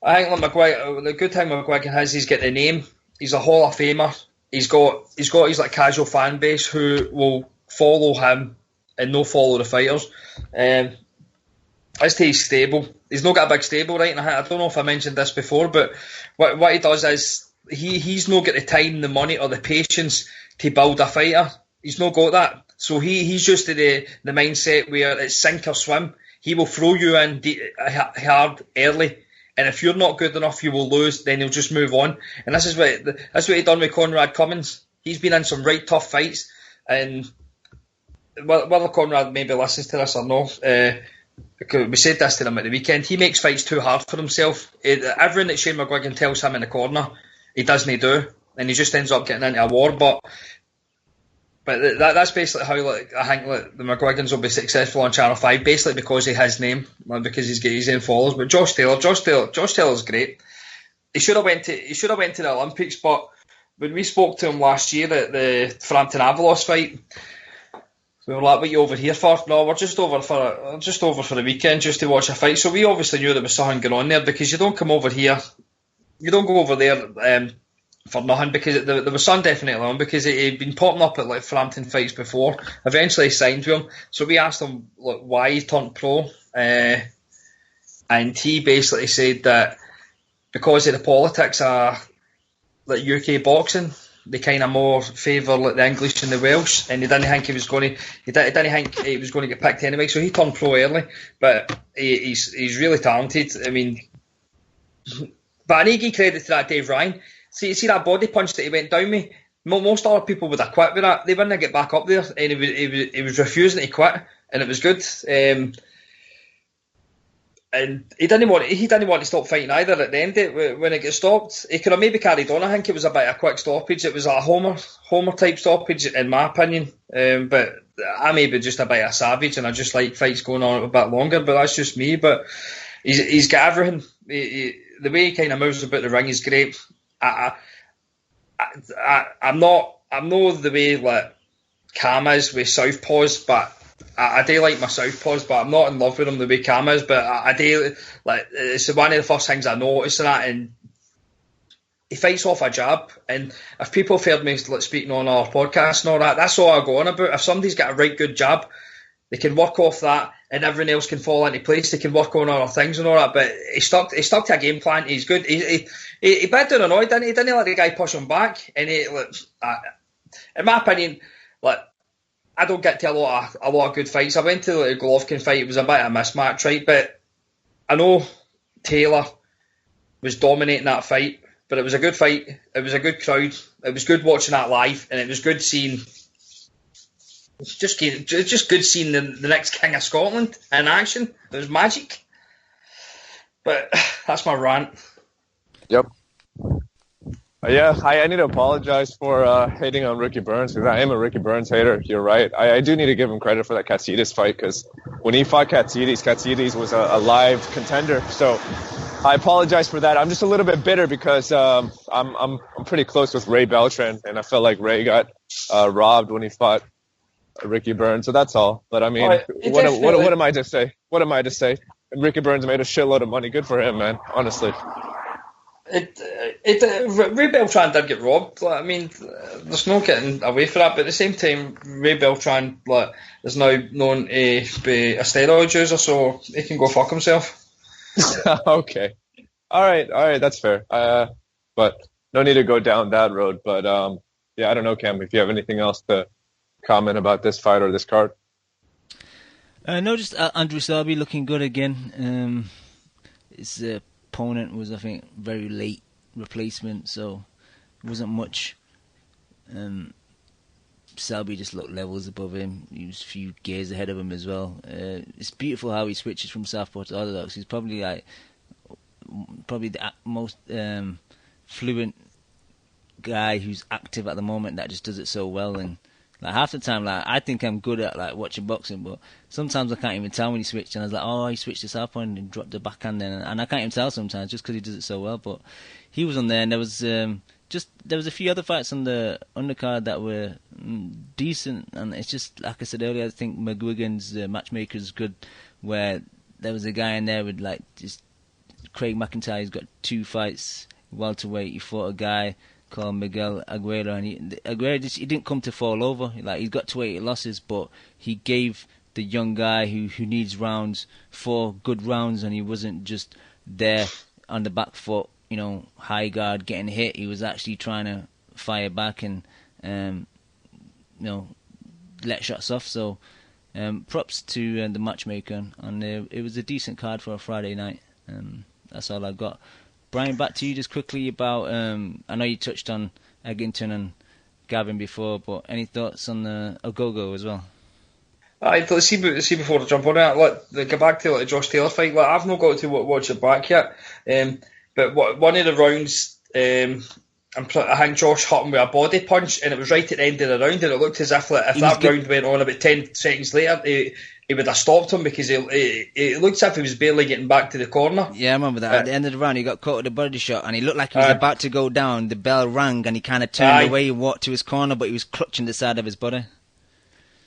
I think the good thing with McGuigan is he's got the name. He's a Hall of Famer. he's got his like casual fan base who will follow him and no follow the fighters. As to his stable, he's not got a big stable, right? And I don't know if I mentioned this before, but what he does is he's not got the time, the money, or the patience to build a fighter. He's not got that. So he's used to the mindset where it's sink or swim. He will throw you in hard early, and if you're not good enough, you will lose. Then he'll just move on. And that's what he done with Conrad Cummins. He's been in some right tough fights, and whether Conrad maybe listens to this or not, because we said this to him at the weekend, he makes fights too hard for himself. Everything that Shane McGuigan tells him in the corner, he doesn't do, and he just ends up getting into a war. But that's basically how I think the McGuigans will be successful on Channel 5, basically because of his name, because he's got his own followers. But Josh Taylor's great. He should have went to the Olympics, but when we spoke to him last year at the Frampton Avalos fight, we were like, "What are you over here for?" No, we're just over for the weekend just to watch a fight. So we obviously knew there was something going on there, because you don't come over here, you don't go over there for nothing, because there was some definitely on, because he'd been popping up at like Frampton fights before. Eventually signed with him, so we asked him why he turned pro, and he basically said that because of the politics of like UK boxing, they kind of more favour like the English and the Welsh, and he didn't think he was going to get picked anyway. So he turned pro early, but he's really talented. I mean, but I need to give credit to that Dave Ryan. See that body punch that he went down with? Most other people would have quit with that. They wouldn't get back up there, and he was refusing to quit, and it was good. And he didn't want to stop fighting either at the end. When it got stopped, he could have maybe carried on. I think it was about a quick stoppage. It was a Homer type stoppage, in my opinion. But I may be just a bit of a savage, and I just like fights going on a bit longer. But that's just me. But he's got everything. The way he kind of moves about the ring is great. I'm not the way like Cam is with southpaws, but I do like my southpaws, but I'm not in love with him the way Cam is. But I do like, it's one of the first things I noticed in that, and he fights off a jab. And if people have heard me like speaking on our podcast and all that, that's all I go on about. If somebody's got a right good jab, they can work off that, and everything else can fall into place. They can work on other things and all that. But he stuck to a game plan. He's good. He bit down annoyed, didn't he? Didn't let the guy push him back. And in my opinion, like, I don't get to a lot of good fights. I went to the Golovkin fight. It was a bit of a mismatch, right? But I know Taylor was dominating that fight, but it was a good fight. It was a good crowd. It was good watching that live, and it was good seeing. It's just good seeing the next King of Scotland in action. It was magic. But that's my rant. Yep. Yeah, I need to apologize for hating on Ricky Burns, because I am a Ricky Burns hater. You're right. I do need to give him credit for that Katsidis fight, because when he fought Katsidis was a live contender. So I apologize for that. I'm just a little bit bitter because I'm pretty close with Ray Beltran, and I felt like Ray got robbed when he fought Ricky Burns. So that's all. But I mean, what am I to say? What am I to say? Ricky Burns made a shitload of money. Good for him, man. Honestly. Ray Beltran did get robbed. Like, I mean, there's no getting away from that. But at the same time, Ray Beltran is now known to be a steroid user, so he can go fuck himself. Okay, all right, that's fair. But no need to go down that road. But yeah, I don't know, Cam, if you have anything else to comment about this fight or this card. No, just Andrew Selby looking good again. His opponent was, I think, very late replacement, so it wasn't much. Selby just looked levels above him. He was a few gears ahead of him as well. It's beautiful how he switches from southpaw to orthodox. He's probably the most fluent guy who's active at the moment that just does it so well. And like half the time, like I think I'm good at like watching boxing, but sometimes I can't even tell when he switched. And I was like, oh, he switched to southpaw and dropped the backhand, and I can't even tell sometimes just because he does it so well. But he was on there, and there was a few other fights on the undercard that were decent. And it's just like I said earlier, I think McGuigan's matchmaker is good. Where there was a guy in there with like just Craig McIntyre's got 2 fights welterweight. He fought a guy called Miguel Aguero, and Aguero he didn't come to fall over. Like, he's got 28 losses, but he gave the young guy who needs rounds 4 good rounds, and he wasn't just there on the back foot, high guard getting hit. He was actually trying to fire back and let shots off. So props to the matchmaker, and it was a decent card for a Friday night. That's all I got. Brian, back to you just quickly about, I know you touched on Eggington and Gavin before, but any thoughts on the Agogo as well? Let's see before I jump on it. Go back to the Josh Taylor fight. I've not got to watch it back yet, but one of the rounds, I think Josh hit him with a body punch, and it was right at the end of the round, and it looked as if round went on about 10 seconds later, he would have stopped him, because it looked as if he was barely getting back to the corner. Yeah, I remember that. At the end of the round, he got caught with a body shot, and he looked like he was about to go down. The bell rang, and he kind of turned away, he walked to his corner, but he was clutching the side of his body.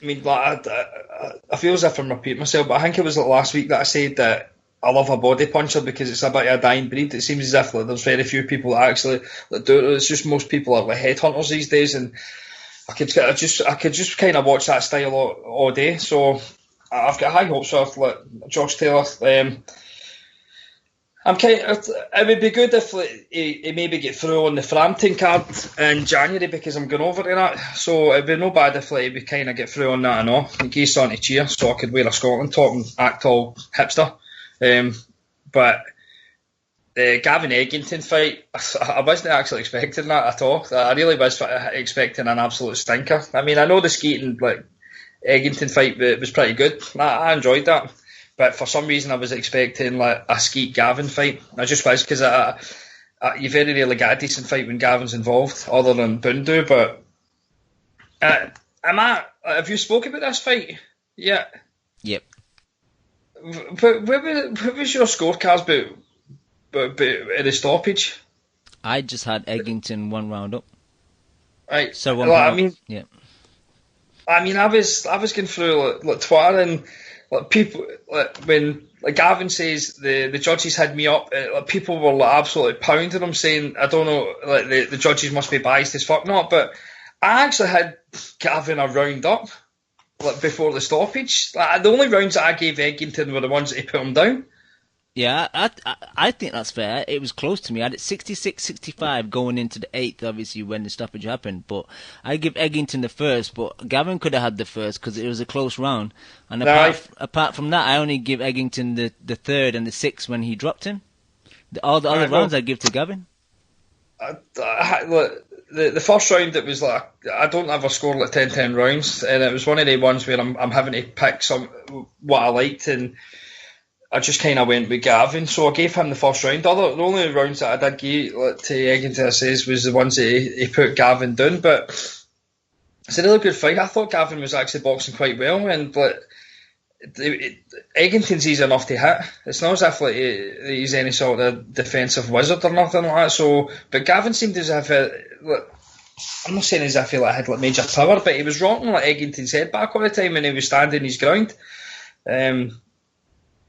I mean, I feel as if I'm repeating myself, but I think it was last week that I said that I love a body puncher because it's a bit of a dying breed. It seems as if there's very few people that actually do it. It's just most people are headhunters these days, and I could just kind of watch that style all day. So I've got high hopes for Josh Taylor. It would be good if he maybe get through on the Frampton card in January, because I'm going over to that. So it'd be no bad if he would kind of get through on that and all. In case on to cheer, so I could wear a Scotland top and act all hipster. But the Gavin Eggington fight, I wasn't actually expecting that at all. I really was expecting an absolute stinker. I mean, I know the skating Eggington fight was pretty good. I enjoyed that. But for some reason, I was expecting a Skeet Gavin fight. I just was, because you very rarely get a decent fight when Gavin's involved, other than Bundu. But have you spoken about this fight yet? Yep. But what was your scorecards about the stoppage? I just had Eggington 1 round up. Right. So 1 round. Yeah. I mean, I was going through Twitter, and people, when Gavin says the judges had me up, people were absolutely pounding him, saying, I don't know, the judges must be biased as fuck. Not, but I actually had Gavin a round up before the stoppage. The only rounds that I gave Eggington were the ones that he put him down. Yeah, I think that's fair. It was close to me. I had it 66-65 going into the 8th, obviously, when the stoppage happened. But I give Eggington the first, but Gavin could have had the first because it was a close round. And apart from that, I only give Eggington the 3rd and the 6th when he dropped him. All the other rounds I give to Gavin. The first round, it was I don't ever score 10-10 rounds, and it was one of the ones where I'm having to pick what I liked, and I just kind of went with Gavin, so I gave him the first round. The only rounds that I did give to Eggington, I says, was the ones that he put Gavin down. But it's a really good fight. I thought Gavin was actually boxing quite well, and Eggington's easy enough to hit. It's not as if he's any sort of defensive wizard or nothing like that. So, but Gavin seemed as if I'm not saying as if he had major power, but he was rocking Eggington's head back all the time, and he was standing his ground.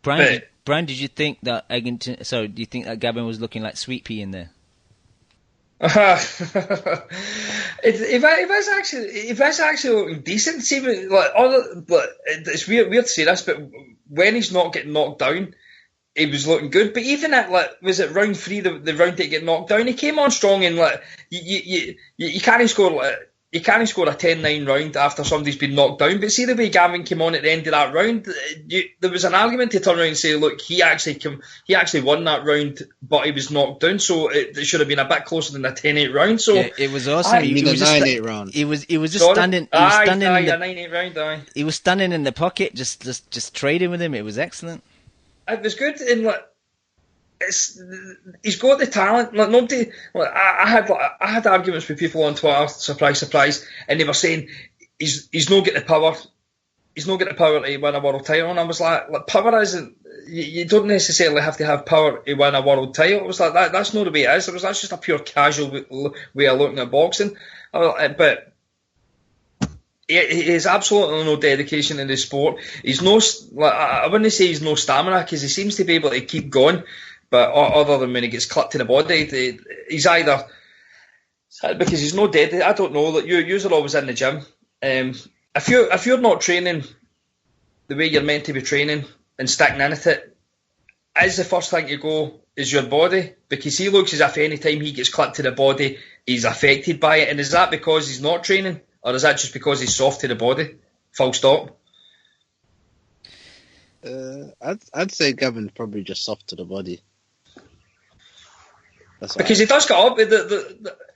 Brian, did you think that Eggington? Sorry, do you think that Gavin was looking like Sweet Pea in there? It was actually looking decent. See, it's weird to say this, but when he's not getting knocked down, he was looking good. But even at was it round 3, the round that he get knocked down, he came on strong, and you can't score. You can't score a 10-9 round after somebody's been knocked down. But see the way Gavin came on at the end of that round, there was an argument to turn around and say, look, he actually won that round, but he was knocked down, so it should have been a bit closer than a 10-8 round. So yeah, it was awesome. He was a 9-8 round. He was just standing. He was standing in the 9-8 round. He was standing in the pocket, just trading with him. It was excellent. It was good, and he's got the talent. Nobody. I had arguments with people on Twitter. Surprise, and they were saying he's not got the power. He's not got the power to win a world title. And I was like power isn't. You don't necessarily have to have power to win a world title. It was like that. That's not the way it is. That's just a pure casual way of looking at boxing. But he has absolutely no dedication in the sport. He's no. I wouldn't say he's no stamina, because he seems to be able to keep going. But other than when he gets clipped in the body, he's either Because he's no dead. I don't know. Like you're always in the gym. If you're not training the way you're meant to be training and sticking in it, is the first thing to go is your body, because he looks as if any time he gets clipped to the body, he's affected by it. And is that because he's not training, or is that just because he's soft to the body? Full stop. I'd say Gavin's probably just soft to the body. Because he does get up.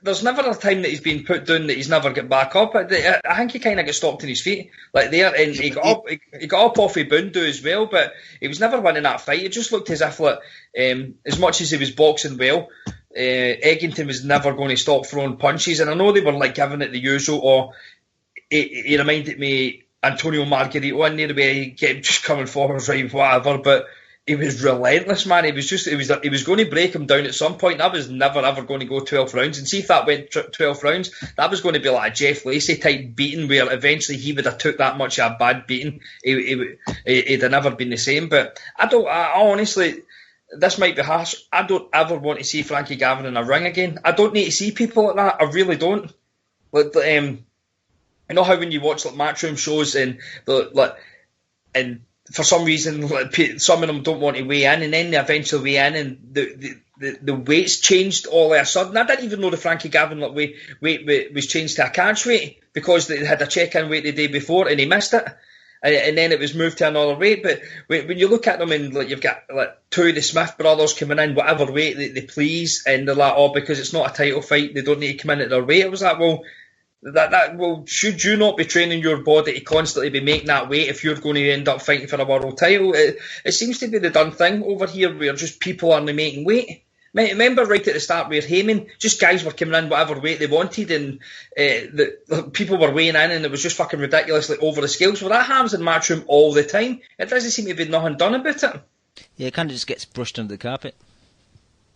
There's never a time that he's been put down that he's never get back up. I think he kind of got stopped on his feet, like there, and he got up. He got up off of Bundu as well, but he was never winning that fight. It just looked as if, like, as much as he was boxing well, Eggington was never going to stop throwing punches. And I know they were like giving it the usual, or he reminded me Antonio Margarito in there, the way he kept just coming forward, right, whatever, but. He was relentless, man. He was going to break him down at some point. That was never ever going to go 12 rounds. And see if that went 12 rounds, that was going to be like a Jeff Lacey type beating, where eventually he would have took that much of a bad beating. He'd have never been the same. But I honestly, this might be harsh. I don't ever want to see Frankie Gavin in a ring again. I don't need to see people like that. I really don't. Like, you know how when you watch like Matchroom shows and for some reason, some of them don't want to weigh in, and then they eventually weigh in, and the weight's changed all of a sudden. I didn't even know the Frankie Gavin weight was changed to a catch weight, because they had a check-in weight the day before and he missed it, and then it was moved to another weight. But when you look at them, and like you've got like two of the Smith brothers coming in whatever weight they please, and they're like, oh, because it's not a title fight, they don't need to come in at their weight. I was like, well. Well, should you not be training your body to constantly be making that weight if you're going to end up fighting for a world title? It seems to be the done thing over here, where just people aren't making weight. Remember right at the start where Heyman, just guys were coming in whatever weight they wanted, and the people were weighing in, and it was just fucking ridiculously over the scales. Well, that happens in Matchroom all the time. It doesn't seem to be nothing done about it. Yeah, it kind of just gets brushed under the carpet.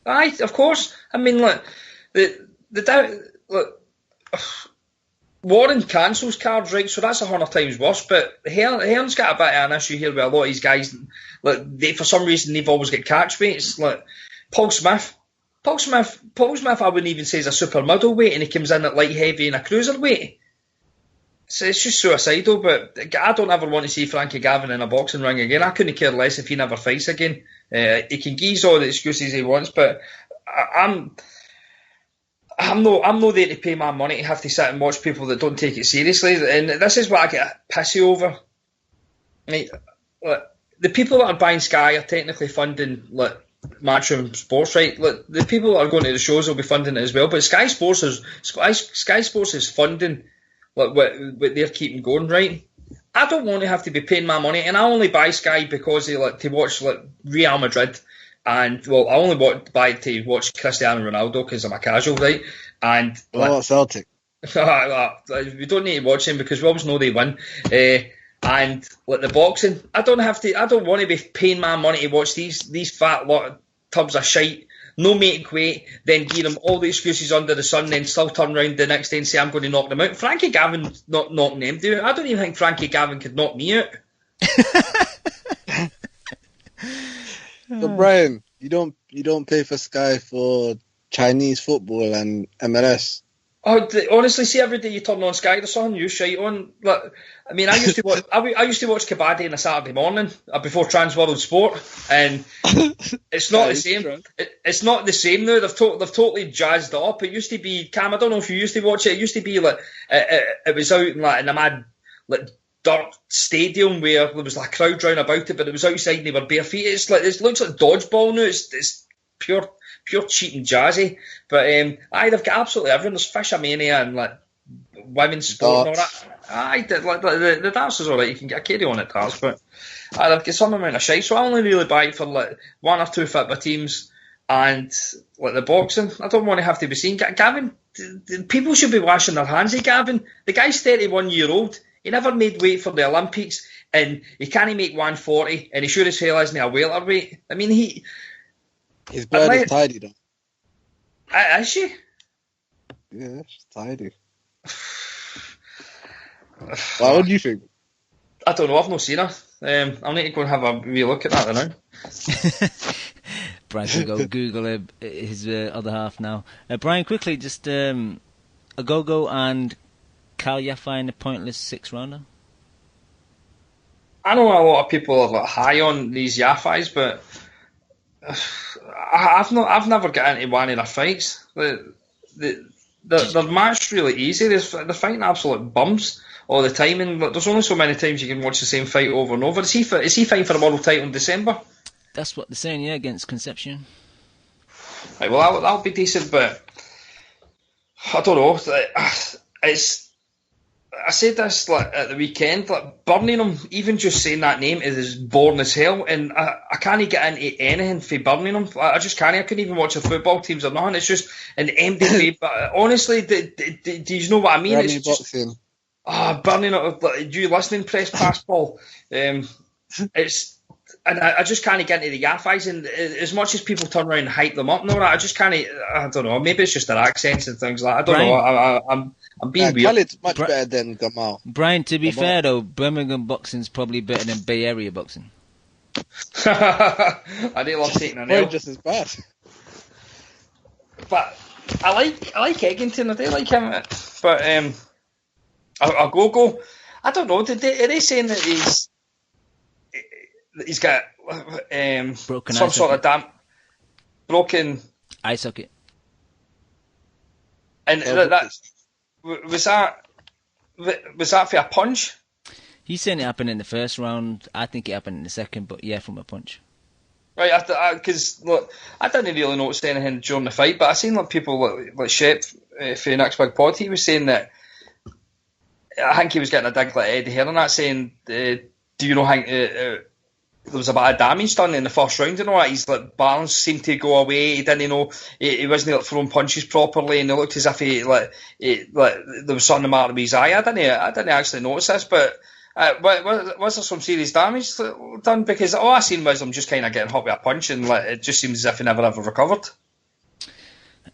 Aye, of course. I mean, look, Warren cancels cards, right? So that's 100 times worse. But Hearn's got a bit of an issue here with a lot of these guys. Like, for some reason, they've always got catch weights. Like Paul Smith, I wouldn't even say is a super middleweight, and he comes in at light heavy and a cruiserweight. So it's just suicidal. But I don't ever want to see Frankie Gavin in a boxing ring again. I couldn't care less if he never fights again. He can geese all the excuses he wants, but I'm not there to pay my money to have to sit and watch people that don't take it seriously. And this is what I get pissy over. Like, the people that are buying Sky are technically funding Matchroom Sports, right? The people that are going to the shows will be funding it as well. But Sky Sports is funding what they're keeping going, right? I don't want to have to be paying my money, and I only buy Sky because they to watch Real Madrid. And, well, I only buy it to watch Cristiano Ronaldo because I'm a casual, right? And Celtic. We don't need to watch them because we always know they win. And the boxing, I don't want to be paying my money to watch these fat tubs of shite, no making weight, then give them all the excuses under the sun, then still turn around the next day and say I'm going to knock them out. Frankie Gavin's not knocking them down. I don't even think Frankie Gavin could knock me out. So Brian, you don't pay for Sky for Chinese football and MLS? Oh, honestly, see, every day you turn on Sky, there's something new shite on. I mean, I used to watch Kabaddi on a Saturday morning before Transworld Sport, and it's not the same. It's not the same now. They've totally jazzed it up. It used to be, Cam, I don't know if you used to watch it. It used to be it was out in a mad dirt stadium where there was a crowd round about it, but it was outside and they were bare feet. It looks like dodgeball now. It's pure cheap and jazzy. But they've got absolutely everything. There's Fishermania and women's sport and all that. The darts is alright. You can get a carry on at darts, but they've got some amount of shite. So I only really buy it for one or two football teams and the boxing. I don't want to have to be seen. Gavin, people should be washing their hands of Gavin. The guy's 31-year-old. He never made weight for the Olympics, and he can't make 140, and he sure as hell isn't a welterweight. I mean, his bird is tidy, though. Is she? Yeah, she's tidy. Well, what do you think? I don't know. I've not seen her. I'll need to go and have a wee look at that now. Brian can go Google his other half now. Brian, quickly, just Agogo and Cal Yafai in a pointless 6-rounder? I know a lot of people are like high on these Yafais, but I've never got into one of their fights. They're matched really easy. They're fighting absolute bums all the time, and there's only so many times you can watch the same fight over and over. Is he fighting for a world title in December? That's what they're saying, yeah, against Concepcion. Right, well, that'll be decent, but I don't know. I said this at the weekend, Birmingham, even just saying that name is boring as hell, and I can't get into anything for Birmingham. I just can't. I couldn't even watch the football teams or nothing. It's just an empty. But honestly, do you know what I mean? It's just Birmingham. You listening, press pass ball. And I just can't get into the Yafais, and as much as people turn around and hype them up, I just can't. I don't know. Maybe it's just their accents and things like that. I don't know. I'm being weird. Khaled's much better than Gamal. Brian, to be fair though, Birmingham boxing's probably better than Bay Area boxing. I do love taking an L. Just as bad. But I like Eggington. I do like him. But Agogo, I don't know. Are they saying that he's got broken some sort of broken eye socket? And was that for a punch? He's saying it happened in the first round. I think it happened in the second, but yeah, from a punch. Right, because look, I didn't really notice anything during the fight, but I seen people like Shep for the next big pod. He was saying that I think he was getting a dig like Eddie Hearn and that, saying, "Do you know how?" There was a bit of damage done in the first round, his balance seemed to go away. He didn't know he wasn't throwing punches properly, and it looked as if there was something the matter with his eye. I didn't actually notice this, but was there some serious damage done? Because all I seen was him just kind of getting hit with a punch, and it just seems as if he never ever recovered.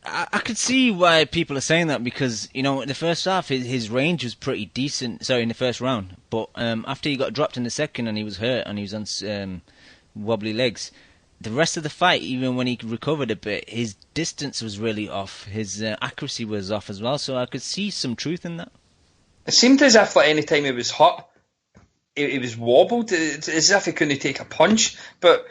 I could see why people are saying that, because in the first half his range was pretty decent. Sorry, in the first round, but after he got dropped in the second and he was hurt and he was on wobbly legs, the rest of the fight, even when he recovered a bit, his distance was really off. His accuracy was off as well. So I could see some truth in that. It seemed as if any time he was hot, he was wobbled, as if he couldn't take a punch, but.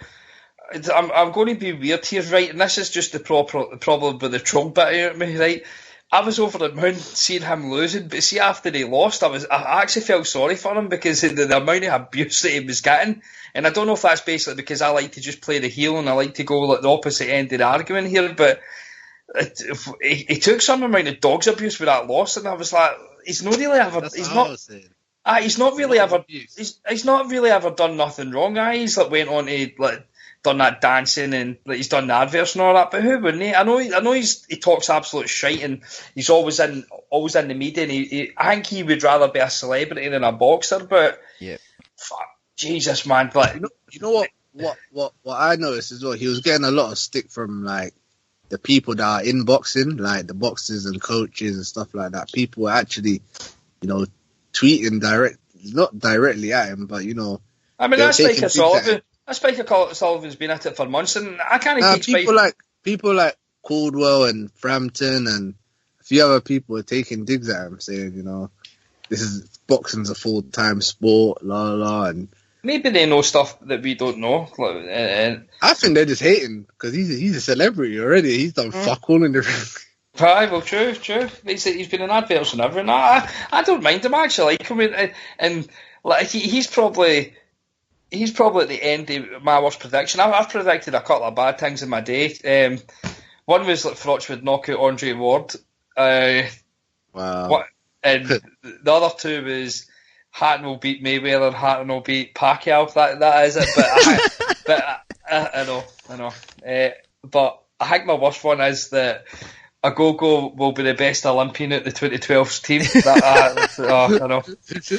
I'm going to be weird here, right? And this is just the problem with the troll bit out of me, right? I was over the moon seeing him losing, but see, after he lost, I actually felt sorry for him because the amount of abuse that he was getting. And I don't know if that's basically because I like to just play the heel and I like to go the opposite end of the argument here, but he took some amount of dog's abuse with that loss, and I was like, he's not really ever. He's not really ever done nothing wrong. He's went on to done that dancing and he's done the adverts and all that, but who wouldn't he? I know he talks absolute shite and he's always in the media, and I think he would rather be a celebrity than a boxer, but yeah, fuck, Jesus man, but you know what I noticed as well, he was getting a lot of stick from the people that are in boxing, like the boxers and coaches and stuff like that. People were actually tweeting not directly at him, but I mean, that's like a Sullivan. That's Spiker Sullivan's been at it for months, and I can't take people like Caldwell and Frampton and a few other people are taking digs at him, saying, this is boxing's a full-time sport, la la la, and maybe they know stuff that we don't know. I think they're just hating because he's a celebrity already. He's done fuck all in the ring. Right, well, true. He's been in adverts and everything. I don't mind him, actually. Like him, and he's probably at the end of my worst prediction. I've predicted a couple of bad things in my day. One was Froch would knock out Andre Ward. Wow. And the other two was Hatton will beat Mayweather and Hatton will beat Pacquiao. That is it. But I know. But I think my worst one is that Agogo will be the best Olympian at the 2012 team. I know.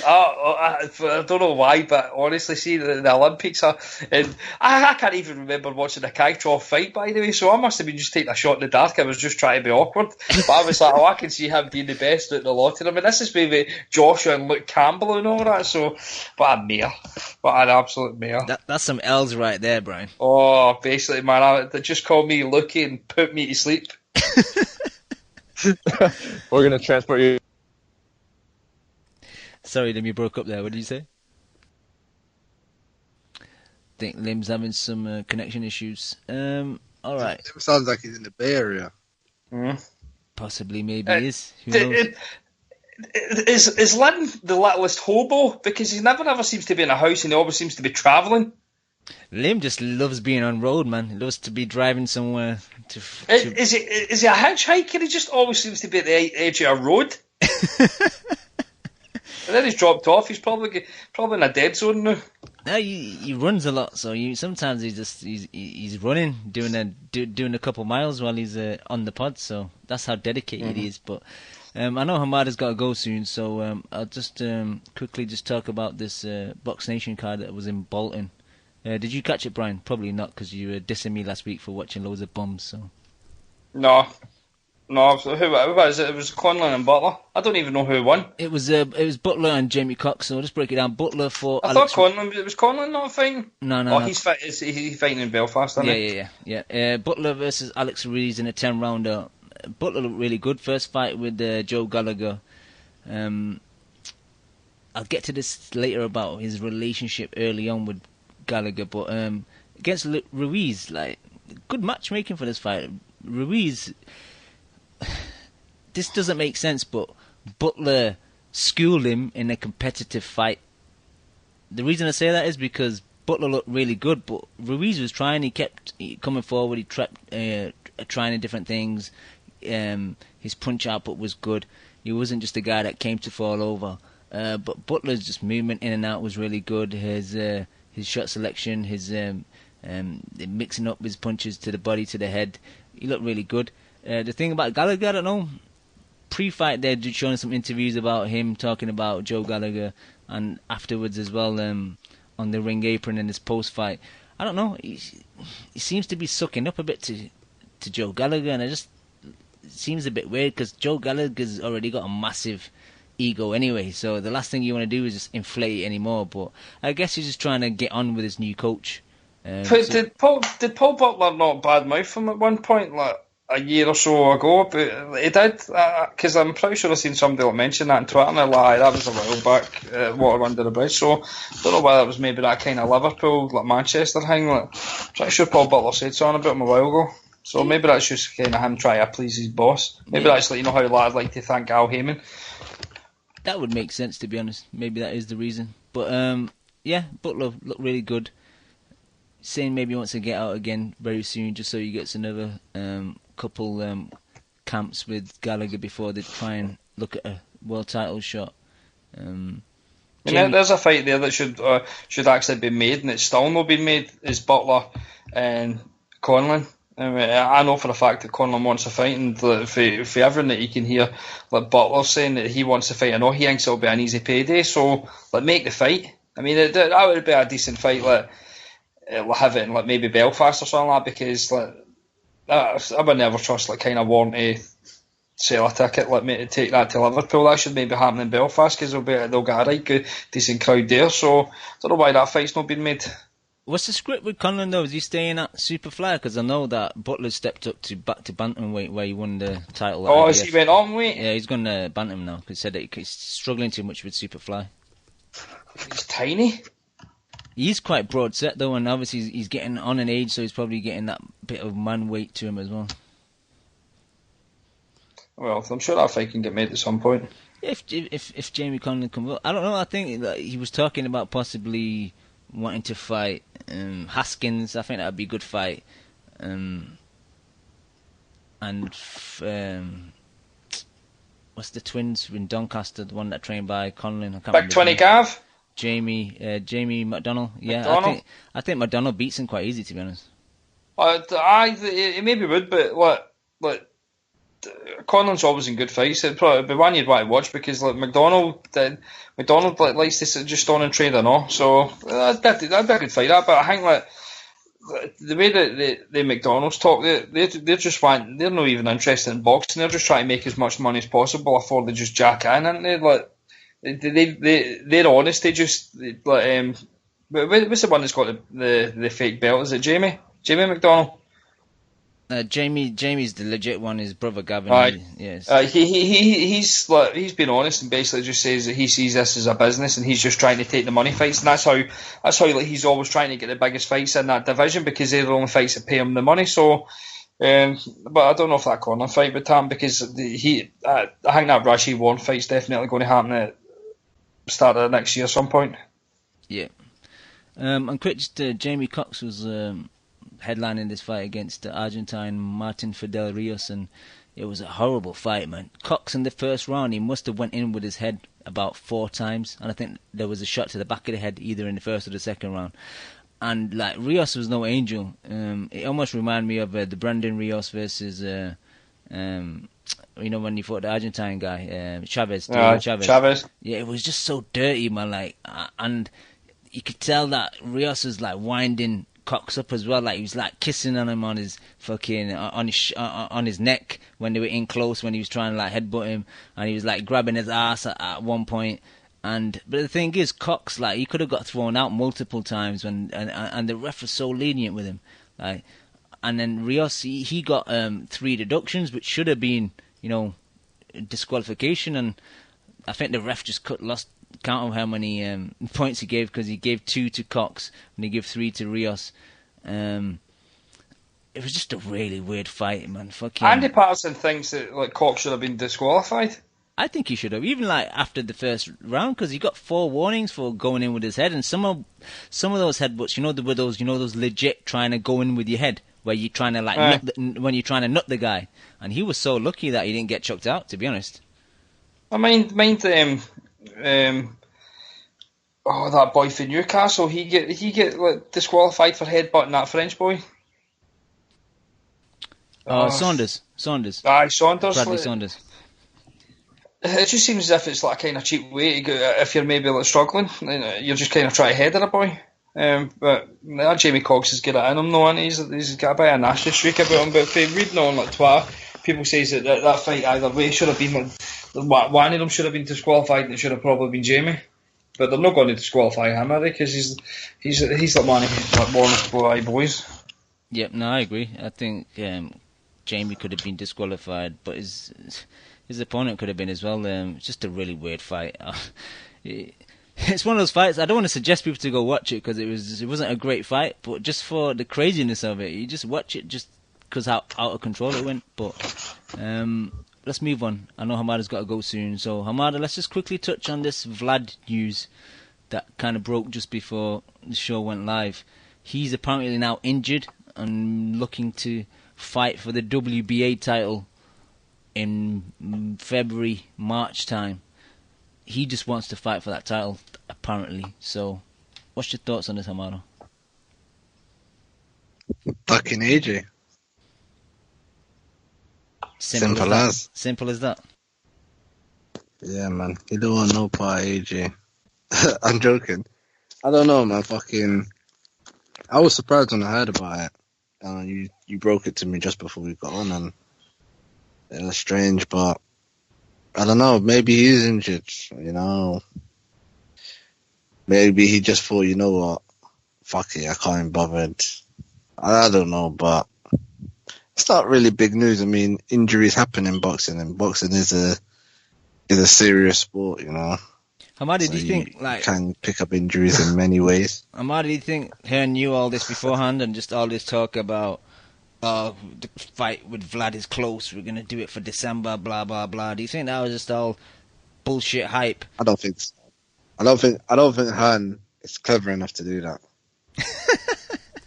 I don't know why, but honestly, see, the Olympics are... And I can't even remember watching the Kaitro fight, by the way, so I must have been just taking a shot in the dark. I was just trying to be awkward. But I was like, I can see him being the best at the lot of them. And this is maybe Joshua and Luke Campbell and all that, so... What a mare. What an absolute mare. That's some L's right there, Brian. Oh, basically, man, they just called me Lukey and put me to sleep. We're gonna transport you. Sorry, Lim, you broke up there. What did you say? I think Lim's having some connection issues. All right. It sounds like he's in the Bay Area. Possibly, maybe he is. Who knows? Is Lim the littlest hobo? Because he never ever seems to be in a house and he always seems to be travelling. Lim just loves being on road, man. He loves to be driving somewhere. Is he a hitchhiker? He just always seems to be at the edge of a road. And then he's dropped off. He's probably in a dead zone now. No, he runs a lot, so sometimes he's running, doing a couple miles while he's on the pod. So that's how dedicated he is. But I know Hamada's got to go soon, so I'll just quickly just talk about this Box Nation card that was in Bolton. Did you catch it, Brian? Probably not, because you were dissing me last week for watching loads of bums. So no. Who was it? It was Conlon and Butler. I don't even know who won. It was Butler and Jamie Cox. So I'll just break it down. Butler for I thought Conlon. It was Conlon not fighting. No. Oh, he's fighting in Belfast, isn't he? Yeah. Butler versus Alex Ruiz in a 10-rounder. Butler looked really good. First fight with Joe Gallagher. I'll get to this later about his relationship early on with Gallagher, but against Ruiz, like, good matchmaking for this fight. Ruiz. This doesn't make sense, but Butler schooled him in a competitive fight. The reason I say that is because Butler looked really good, but Ruiz was trying. He kept coming forward. He kept trying different things. His punch output was good. He wasn't just a guy that came to fall over. But Butler's just movement in and out was really good. His shot selection, his mixing up his punches to the body, to the head, he looked really good. The thing about Gallagher, I don't know. Pre-fight, they're showing some interviews about him talking about Joe Gallagher, and afterwards as well on the ring apron in his post-fight. I don't know. He seems to be sucking up a bit to Joe Gallagher, and it seems a bit weird because Joe Gallagher's already got a massive ego anyway. So the last thing you want to do is just inflate it anymore. But I guess he's just trying to get on with his new coach. Did Paul Butler not badmouth him at one point, like a year or so ago? But he did, because I'm pretty sure I've seen somebody mention that on Twitter, and that was a while back, water under the bridge. So I don't know whether it was maybe that kind of Liverpool, like Manchester thing. Like, I'm pretty sure Paul Butler said something about him a while ago. So maybe that's just kind of him trying to please his boss. Maybe that's like, how I'd like to thank Al Heyman. That would make sense, to be honest. Maybe that is the reason. But Butler looked really good. Saying maybe he wants to get out again very soon, just so he gets another couple camps with Gallagher before they try and look at a world title shot. There's a fight there that should actually be made, and it's still not been made. Is Butler and Conlon. I know for a fact that Conlon wants to fight, and for everything that you can hear, like Butler saying that he wants to fight, I know he thinks it'll be an easy payday. So make the fight. I mean, that would be a decent fight. Have it in maybe Belfast or something like that, because I would never trust kind of Warren to sell a ticket, to take that to Liverpool. That should maybe happen in Belfast, because they'll get a right good decent crowd there. So I don't know why that fight's not been made. What's the script with Conlon though? Is he staying at Superfly? Because I know that Butler stepped up back to bantamweight where he won the title. Oh, has he went on weight? Yeah, he's going to bantam now, because he said that he's struggling too much with Superfly. He's tiny. He's quite broad set though, and obviously he's getting on in age, so he's probably getting that bit of man weight to him as well. Well, I'm sure that fight can get made at some point. If Jamie Conlon comes up, I don't know. I think that he was talking about possibly wanting to fight Haskins. I think that would be a good fight. What's the twins in Doncaster? The one that trained by Conlon. I can't Back 20 Gav. Jamie McDonnell. Yeah, McDonnell? I think McDonnell beats him quite easy, to be honest. It maybe would, but Conlon's always in good fights. It'd probably be one you'd want to watch, because McDonnell likes to sit just on and train and all. So that'd be a good fight. But I think the way that the McDonald's talk, they're not even interested in boxing. They're just trying to make as much money as possible before they just jack in, aren't they? They're honest. They just what's the one that's got the fake belt? Is it Jamie McDonnell? Jamie's the legit one. His brother Gavin. Right. Yes. He's been honest and basically just says that he sees this as a business and he's just trying to take the money fights, and that's how like he's always trying to get the biggest fights in that division because they're the only fights that pay him the money. So, but I don't know if that corner fight would happen because I think that Rashid Warren fight's definitely going to happen at the start of next year at some point. Yeah. And quick, just Jamie Cox was headlining this fight against the Argentine Martin Fidel Rios, and it was a horrible fight, man. Cox in the first round, he must have went in with his head about 4 times, and I think there was a shot to the back of the head either in the first or the second round. And like Rios was no angel. It almost reminded me of the Brandon Rios versus when he fought the Argentine guy, Chavez. Chavez. Yeah, it was just so dirty, man. Like, and you could tell that Rios was like winding Cox up as well, like he was like kissing on him on his fucking on his neck when they were in close, when he was trying to like headbutt him, and he was like grabbing his ass at one point. But the thing is, Cox, like, he could have got thrown out multiple times and the ref was so lenient with him, like. And then Rios, he got 3 deductions, which should have been, disqualification, and I think the ref just lost count of how many points he gave, because he gave 2 to Cox and he gave 3 to Rios. It was just a really weird fight, man. Fucking Andy Patterson thinks that like Cox should have been disqualified. I think he should have, even like after the first round, because he got 4 warnings for going in with his head, and some of those headbutts, were those legit trying to go in with your head, where you're trying to like when you're trying to nut the guy, and he was so lucky that he didn't get chucked out, to be honest. I mind that boy for Newcastle, he get like, disqualified for headbutting that French boy. Saunders. Aye, Saunders. Bradley Saunders. It just seems as if it's like a kind of cheap way to go if you're maybe like struggling. You're just kind of trying to head at a boy. But that Jamie Cox is good at him, though, and he's got a bit of a nasty streak about him. But if reading on like Twitter, people say that fight either way should have been one of them should have been disqualified, and it should have probably been Jamie. But they're not going to disqualify him, are they? Because he's like one of the boys. Yep, no, I agree. I think Jamie could have been disqualified, but his opponent could have been as well. It's just a really weird fight. It's one of those fights, I don't want to suggest people to go watch it because it wasn't a great fight, but just for the craziness of it, you just watch it just because how out of control it went. But let's move on. I know Hamada's got to go soon, so Hamada, let's just quickly touch on this Vlad news that kind of broke just before the show went live. He's apparently now injured and looking to fight for the WBA title in February, March time. He just wants to fight for that title, apparently. So, what's your thoughts on this, Hamada? Fucking AJ. Simple as. Simple as that. Yeah, man. You don't want no part of AJ. I'm joking. I don't know, man. I was surprised when I heard about it. You broke it to me just before we got on, and it was strange, but I don't know. Maybe he's injured, Maybe he just thought, you know what? Fuck it, I can't be bothered. I don't know, but it's not really big news. I mean, injuries happen in boxing, and boxing is a serious sport, Hamada, do you think you can pick up injuries in many ways? Hamada, do you think Hearn knew all this beforehand and just all this talk about the fight with Vlad is close, we're going to do it for December, blah, blah, blah. Do you think that was just all bullshit hype? I don't think so. I don't think Hearn is clever enough to do that.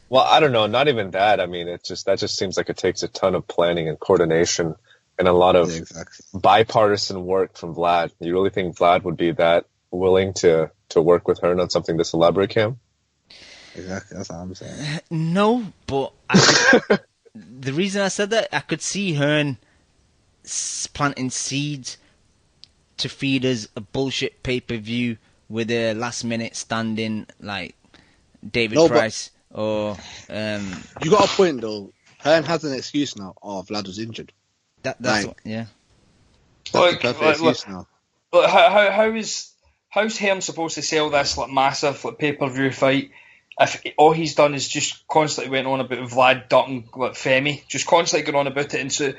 Well, I don't know. Not even that. I mean, that just seems like it takes a ton of planning and coordination and a lot of bipartisan work from Vlad. You really think Vlad would be that willing to work with Hearn on something this elaborate, Cam? Exactly. That's what I'm saying. No, but the reason I said that, I could see Hearn planting seeds to feed us a bullshit pay-per-view with a last-minute stand-in like David Price or... You got a point, though. Hearn has an excuse now. Oh, Vlad was injured. That's what, yeah. That's the perfect excuse now. How's Hearn supposed to sell this like massive like pay-per-view fight if all he's done is just constantly went on about Vlad ducking like Femi, just constantly going on about it, and so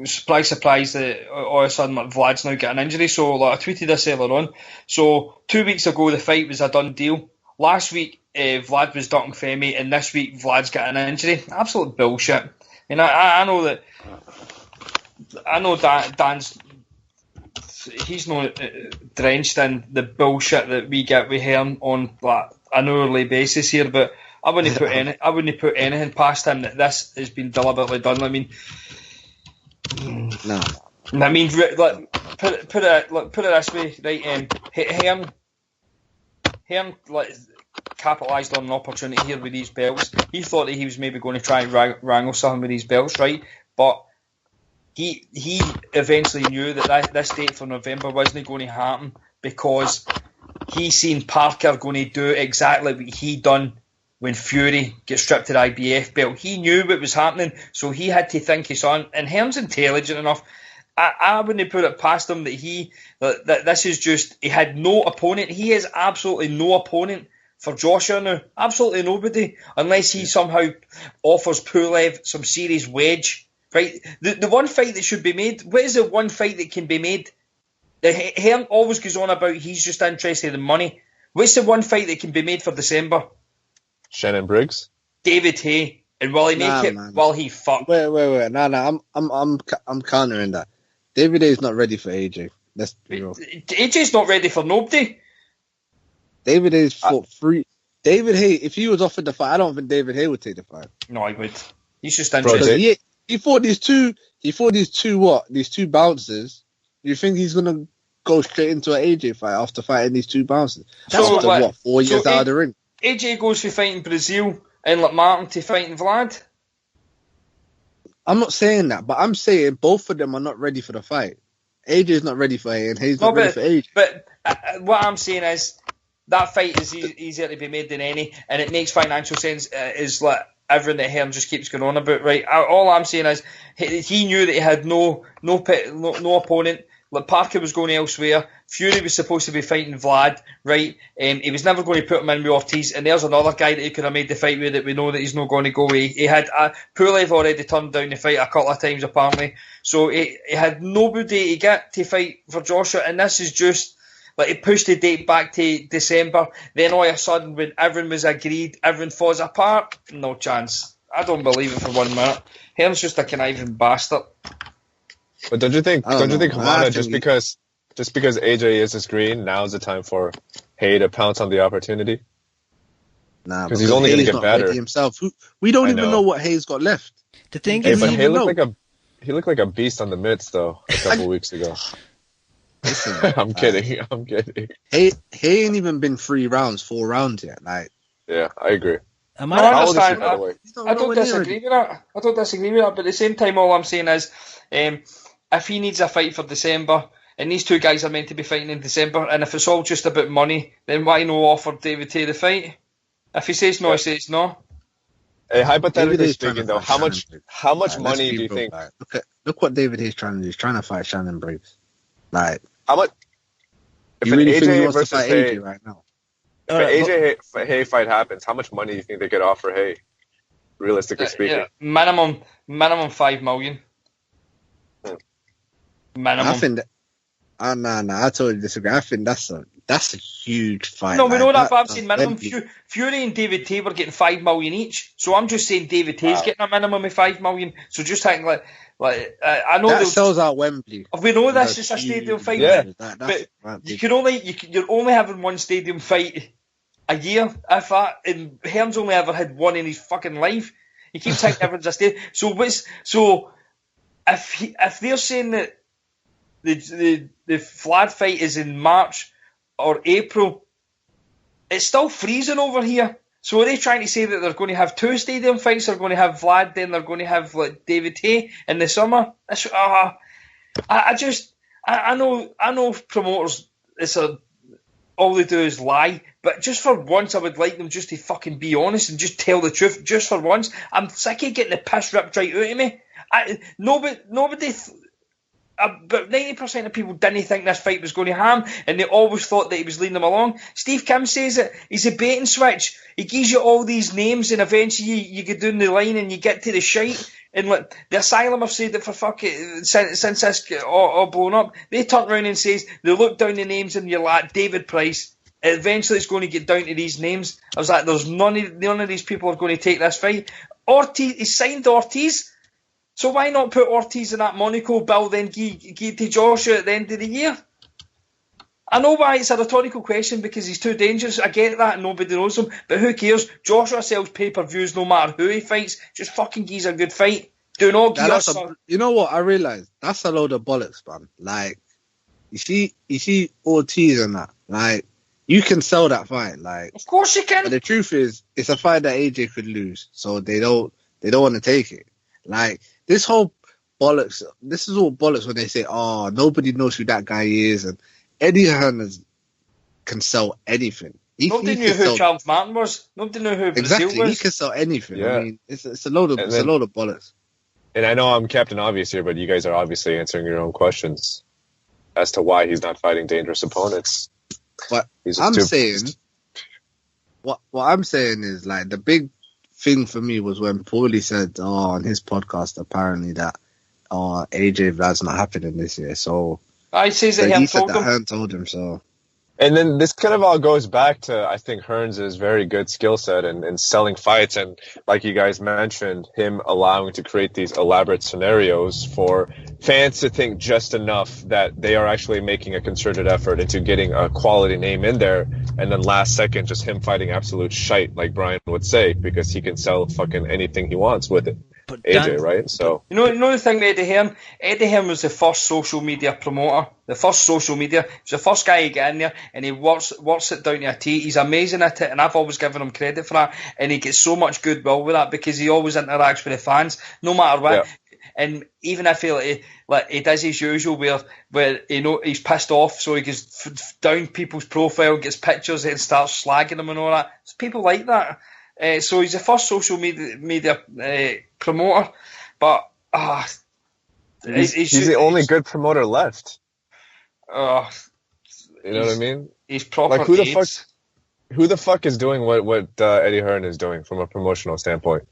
surprise that all of a sudden like, Vlad's now got an injury. So like I tweeted this earlier on. So 2 weeks ago the fight was a done deal. Last week Vlad was ducking Femi, and this week Vlad's got an injury. Absolute bullshit. And I know that. I know that Dan's. He's not drenched in the bullshit that we get with him on like an hourly basis here, but I wouldn't put anything past him that this has been deliberately done. I mean, no. I mean, like, put it this way, right? Hearn like capitalised on an opportunity here with these belts. He thought that he was maybe going to try and wrangle something with these belts, right? But he eventually knew that this date for November wasn't going to happen because he seen Parker going to do exactly what he done when Fury gets stripped of the IBF belt. He knew what was happening, so he had to think his son. And Hearn's intelligent enough. I wouldn't put it past him that this is just, he had no opponent. He has absolutely no opponent for Joshua now. Absolutely nobody, unless he somehow offers Pulev some serious wedge. Right, the one fight that should be made. What is the one fight that can be made? Hearn always goes on about he's just interested in money. What's the one fight that can be made for December? Shannon Briggs, David Haye, and will he make it? Man. Will he fuck? Wait. No. I'm countering that. David Haye's not ready for AJ. Let's be real. AJ's not ready for nobody. David Haye's fought free. David Haye, if he was offered the fight, I don't think David Haye would take the fight. No, I would. He's just interested. He fought these two bouncers. You think he's gonna go straight into an AJ fight after fighting these two bouncers? That's 4 years out of the ring. AJ goes for fighting Brazil and like Martin to fighting Vlad. I'm not saying that, but I'm saying both of them are not ready for the fight. AJ's not ready for Haye, and Haye's not ready for AJ. But what I'm saying is that fight is easier to be made than any, and it makes financial sense. Is like. Everything that Hearn just keeps going on about, right? All I'm saying is he knew that he had no opponent. Like Parker was going elsewhere. Fury was supposed to be fighting Vlad, right? He was never going to put him in with Ortiz, and there's another guy that he could have made the fight with that we know that he's not going to go with. He had Pulev already turned down the fight a couple of times apparently, so he had nobody to get to fight for Joshua, and this is just. Like, he pushed the date back to December. Then all of a sudden, when everyone was agreed, everyone falls apart. No chance. I don't believe it for 1 minute. Hearn's just a conniving bastard. But don't you think, Hamada, just because AJ is his green, now's the time for Haye to pounce on the opportunity? Nah, because he's only going to get better himself. We don't even know what Haye's got left. The thing is, Haye looked like a beast on the mitts though a couple weeks ago. Listen, I'm kidding. Haye ain't even been 4 rounds yet. Like, yeah, I agree. I don't disagree with that. But at the same time, all I'm saying is, if he needs a fight for December, and these two guys are meant to be fighting in December, and if it's all just about money, then why no offer David Haye the fight? If he says no, he says no. Hey, hypothetically speaking, though, how much money do you think? Look what David Haye's trying to do. He's trying to fight Shannon Briggs. Like, how much? If an AJ versus Haye right now, if an AJ Haye fight happens, how much money do you think they could offer Haye? Realistically speaking, minimum $5 million. Minimum. I think that. I totally disagree. I think that's a huge fight. No, we know that, but I'm saying minimum. Fury and David Haye were getting $5 million each, so I'm just saying David Haye's getting a minimum of $5 million. So just think I know that sells out Wembley. We know this is a stadium fight, but you're only having one stadium fight a year. If that, and Hearn's only ever had one in his fucking life. He keeps saying everyone's a stadium. So if they're saying that the Vlad fight is in March or April, it's still freezing over here. So are they trying to say that they're going to have 2 stadium fights? They're going to have Vlad, then they're going to have like David Haye in the summer. I know promoters. All they do is lie. But just for once, I would like them just to fucking be honest and just tell the truth. Just for once, I'm sick of getting the piss ripped right out of me. Nobody. But 90% of people didn't think this fight was going to happen, and they always thought that he was leading them along. Steve Kim says it. He's a bait and switch. He gives you all these names, and eventually you get down the line and you get to the shite. And like the Asylum have said it for since this all blown up. They turn around and says they look down the names and you're like David Price. Eventually, it's going to get down to these names. I was like, there's none of these people are going to take this fight. Ortiz, he signed Ortiz. So why not put Ortiz in that Monaco bill, then give to Joshua at the end of the year? I know why it's a rhetorical question because he's too dangerous. I get that and nobody knows him, but who cares? Joshua sells pay-per-views no matter who he fights. Just fucking gives a good fight. Do not give us... You know what? I realised that's a load of bollocks, man. Like, you see Ortiz and that. Like, you can sell that fight. Like, of course you can. But the truth is, it's a fight that AJ could lose, so they don't want to take it. Like, this whole bollocks, this is all bollocks when they say, oh, nobody knows who that guy is, and Eddie Hearn can sell anything. Nobody knew who Charles Martin was. Nobody knew who Brazil was. He can sell anything. Yeah. I mean, it's a load of bollocks. And I know I'm Captain Obvious here, but you guys are obviously answering your own questions as to why he's not fighting dangerous opponents. What I'm saying is, like, the big thing for me was when Paulie said on his podcast apparently that AJ Vlad's not happening this year. So he says that Hearn told him so. And then this kind of all goes back to, I think, Hearns' very good skill set in selling fights. And like you guys mentioned, him allowing to create these elaborate scenarios for fans to think just enough that they are actually making a concerted effort into getting a quality name in there. And then last second, just him fighting absolute shite, like Brian would say, because he can sell fucking anything he wants with it. But AJ, right? So you know the thing with Eddie Hearn? Eddie Hearn was the first social media promoter. The first social media. He was the first guy to get in there, and he works it down to a T. He's amazing at it, and I've always given him credit for that. And he gets so much goodwill with that because he always interacts with the fans, no matter what. Yeah. And even if he does his usual where he's pissed off, so he goes down people's profile, gets pictures, and starts slagging them and all that. It's people like that. So he's the first social media promoter, but he's the only good promoter left. You know what I mean? He's proper. Like who the fuck is doing what Eddie Hearn is doing from a promotional standpoint?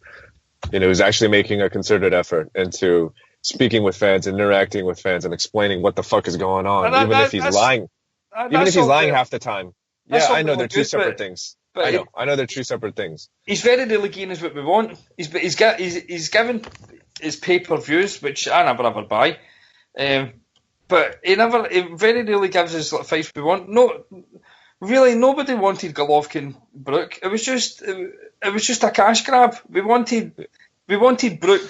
You know, he's actually making a concerted effort into speaking with fans, interacting with fans, and explaining what the fuck is going on, even if he's lying. Even if he's lying half the time. Yeah, I know they're two separate things. But I know they're two separate things. He's very rarely giving us what we want. He's given his pay-per-views, which I never buy. But he very rarely gives us fights we want. No, really, nobody wanted Golovkin Brook. It was just a cash grab. We wanted Brook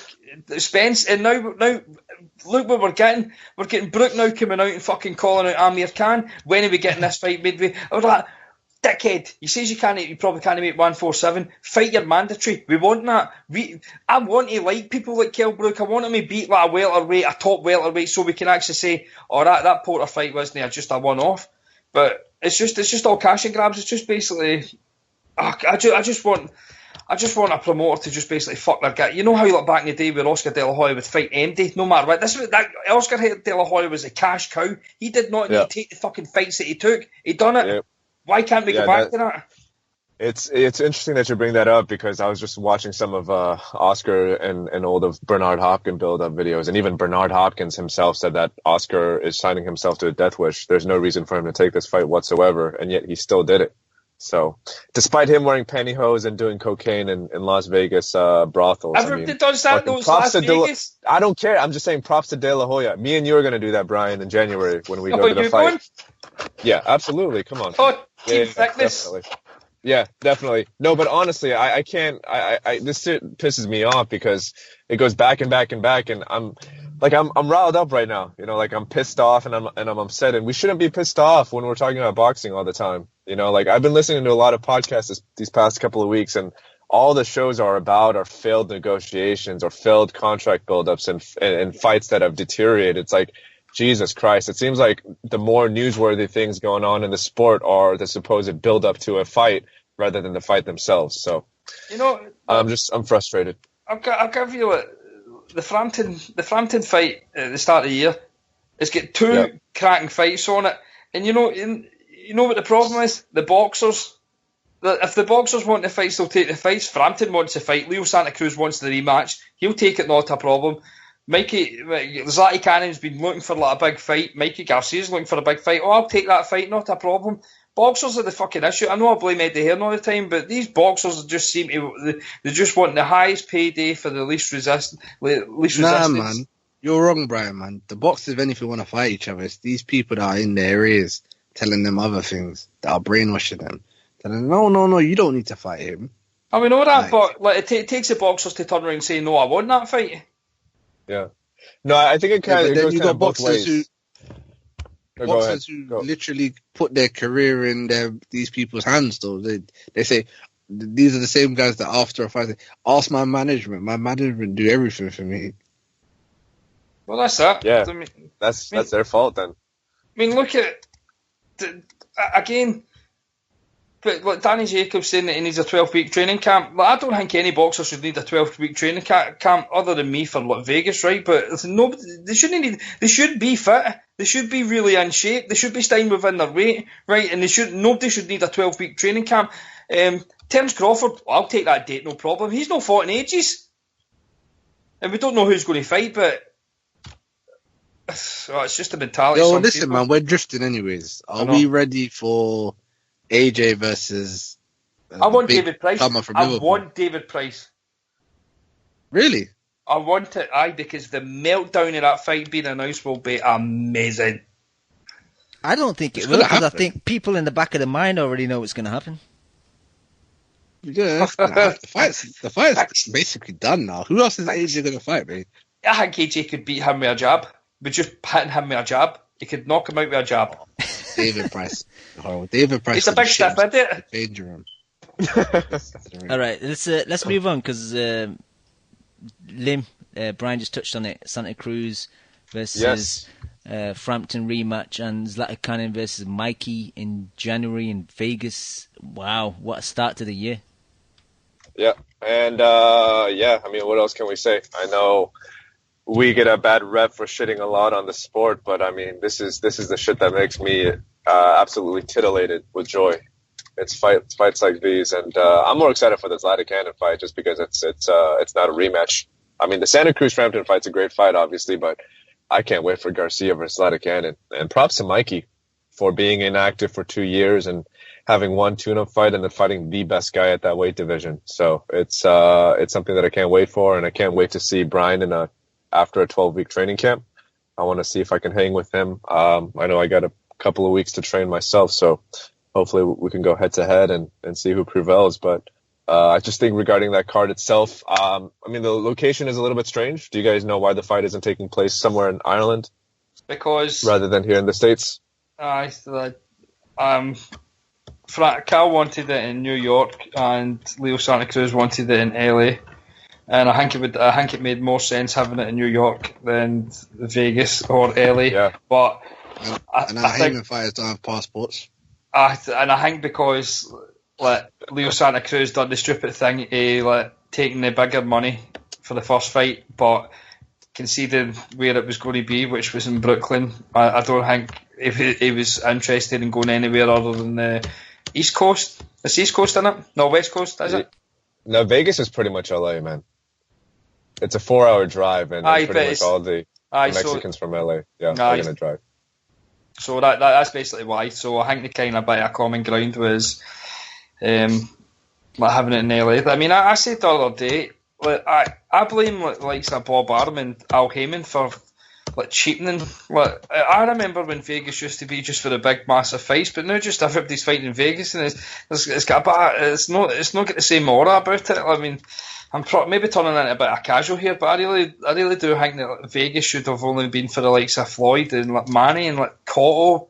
Spence, and now look what we're getting. We're getting Brook now coming out and fucking calling out Amir Khan. When are we getting this fight midway? I was like, dickhead, he says you probably can't make 147. Fight your mandatory. We want that. I want to like people like Kell Brook. I want him to beat like a top welterweight, so we can actually say, that Porter fight wasn't just a one-off. But it's just all cash and grabs. It's just basically, I just want a promoter to just basically fuck their guy. You know how you look back in the day where Oscar De La Hoya would fight MD, no matter what. Oscar De La Hoya was a cash cow. He did not need to take the fucking fights that he took. He done it. Yep. Why can't we go back to that? It's interesting that you bring that up because I was just watching some of Oscar and all of Bernard Hopkins build-up videos, and even Bernard Hopkins himself said that Oscar is signing himself to a death wish. There's no reason for him to take this fight whatsoever, and yet he still did it. So, despite him wearing pantyhose and doing cocaine in Las Vegas brothels, everybody does that. Those Las Vegas. I don't care. I'm just saying, props to De La Hoya. Me and you are going to do that, Brian, in January when we go to the fight. Going? Yeah, absolutely. Come on. Oh, team thickness. Definitely. Yeah, definitely. No, but honestly, I can't. This pisses me off because it goes back and back and back, and I'm riled up right now. You know, like I'm pissed off and I'm upset, and we shouldn't be pissed off when we're talking about boxing all the time. You know, like I've been listening to a lot of podcasts these past couple of weeks, and all the shows are about are failed negotiations or failed contract buildups and fights that have deteriorated. It's like, Jesus Christ. It seems like the more newsworthy things going on in the sport are the supposed build-up to a fight rather than the fight themselves. So, you know, I'm frustrated. I'll give you the Frampton fight at the start of the year. It's got two cracking fights on it, and you know what the problem is? The boxers. If the boxers want the fights, they'll take the fights. Frampton wants to fight. Leo Santa Cruz wants the rematch. He'll take it, not a problem. Zlatan Cannon's been looking for like a big fight. Mikey Garcia's looking for a big fight. Oh, I'll take that fight, not a problem. Boxers are the fucking issue. I know I blame Eddie Hearn all the time, but these boxers just seem to, they just want the highest payday for the least resistance. Nah, man. You're wrong, Brian, man. The boxers, if anything, want to fight each other. It's these people that are in their ears telling them other things, that are brainwashing them. Telling them, no, you don't need to fight him. I mean, all that, but it takes the boxers to turn around and say, no, I want that fight. Yeah. No, I think it kind of goes kind of both ways. Boxers who literally put their career in these people's hands, though. They say, these are the same guys that after a fight say, ask my management. My management do everything for me. Well, that's that. Yeah, that's their fault then. I mean, look at again. But like Danny Jacobs saying that he needs a 12-week training camp. Like, I don't think any boxer should need a 12-week training camp other than me for like Vegas, right? But they shouldn't need. They should be fit. They should be really in shape. They should be staying within their weight, right? And nobody should need a 12-week training camp. Terence Crawford, I'll take that date, no problem. He's not fought in ages, and we don't know who's going to fight, but it's just a mentality. Yo, listen, man, we're drifting anyways. Are we ready for AJ versus? I want David Price. I want David Price. Really? I want it, because the meltdown of that fight being announced will be amazing. I don't think it will, because I think people in the back of the mind already know what's going to happen. Yeah, the fight's basically done now. Who else is AJ going to fight, mate? I think AJ could beat him with a jab. But just hitting him with a jab, he could knock him out with a jab. David Price. Oh, David Price. It's a big step, isn't it? Danger him. All right, let's move on, because Brian just touched on it. Santa Cruz versus Frampton rematch, and Zlatan Cannon versus Mikey in January in Vegas. Wow, what a start to the year. Yeah, and I mean, what else can we say? I know we get a bad rep for shitting a lot on the sport, but I mean, this is the shit that makes me absolutely titillated with joy. It's fights like these, and I'm more excited for the Zlatan Cannon fight just because it's not a rematch. I mean, the Santa Cruz Frampton fight's a great fight, obviously, but I can't wait for Garcia versus Zlatan Cannon. And props to Mikey for being inactive for 2 years and having one tune-up fight and then fighting the best guy at that weight division. So it's something that I can't wait for, and I can't wait to see Brian after a 12-week training camp. I want to see if I can hang with him. I know I got a couple of weeks to train myself, so hopefully we can go head-to-head and see who prevails. But I just think regarding that card itself, I mean, the location is a little bit strange. Do you guys know why the fight isn't taking place somewhere in Ireland? Because rather than here in the States? Cal wanted it in New York and Leo Santa Cruz wanted it in LA. And I think it made more sense having it in New York than Vegas or LA. Yeah. But I think fighters don't have passports. I think because Leo Santa Cruz done the stupid thing, taking the bigger money for the first fight, but conceding where it was going to be, which was in Brooklyn. I don't think if he was interested in going anywhere other than the East Coast. It's East Coast, isn't it? No, West Coast, is it? No, Vegas is pretty much LA, man. It's a 4-hour drive, and it's pretty much all the Mexicans from LA. Yeah, they're going to drive. So that's basically why. So I think the kind of bit of common ground was having it in LA. I mean, I said the other day, I blame like Bob Arum and Al Heyman for cheapening. I remember when Vegas used to be just for the big massive fights, but now just everybody's fighting in Vegas, and it's not got the same aura about it. I mean, I'm maybe turning into a bit of casual here, but I really do think that Vegas should have only been for the likes of Floyd and Manny and Cotto,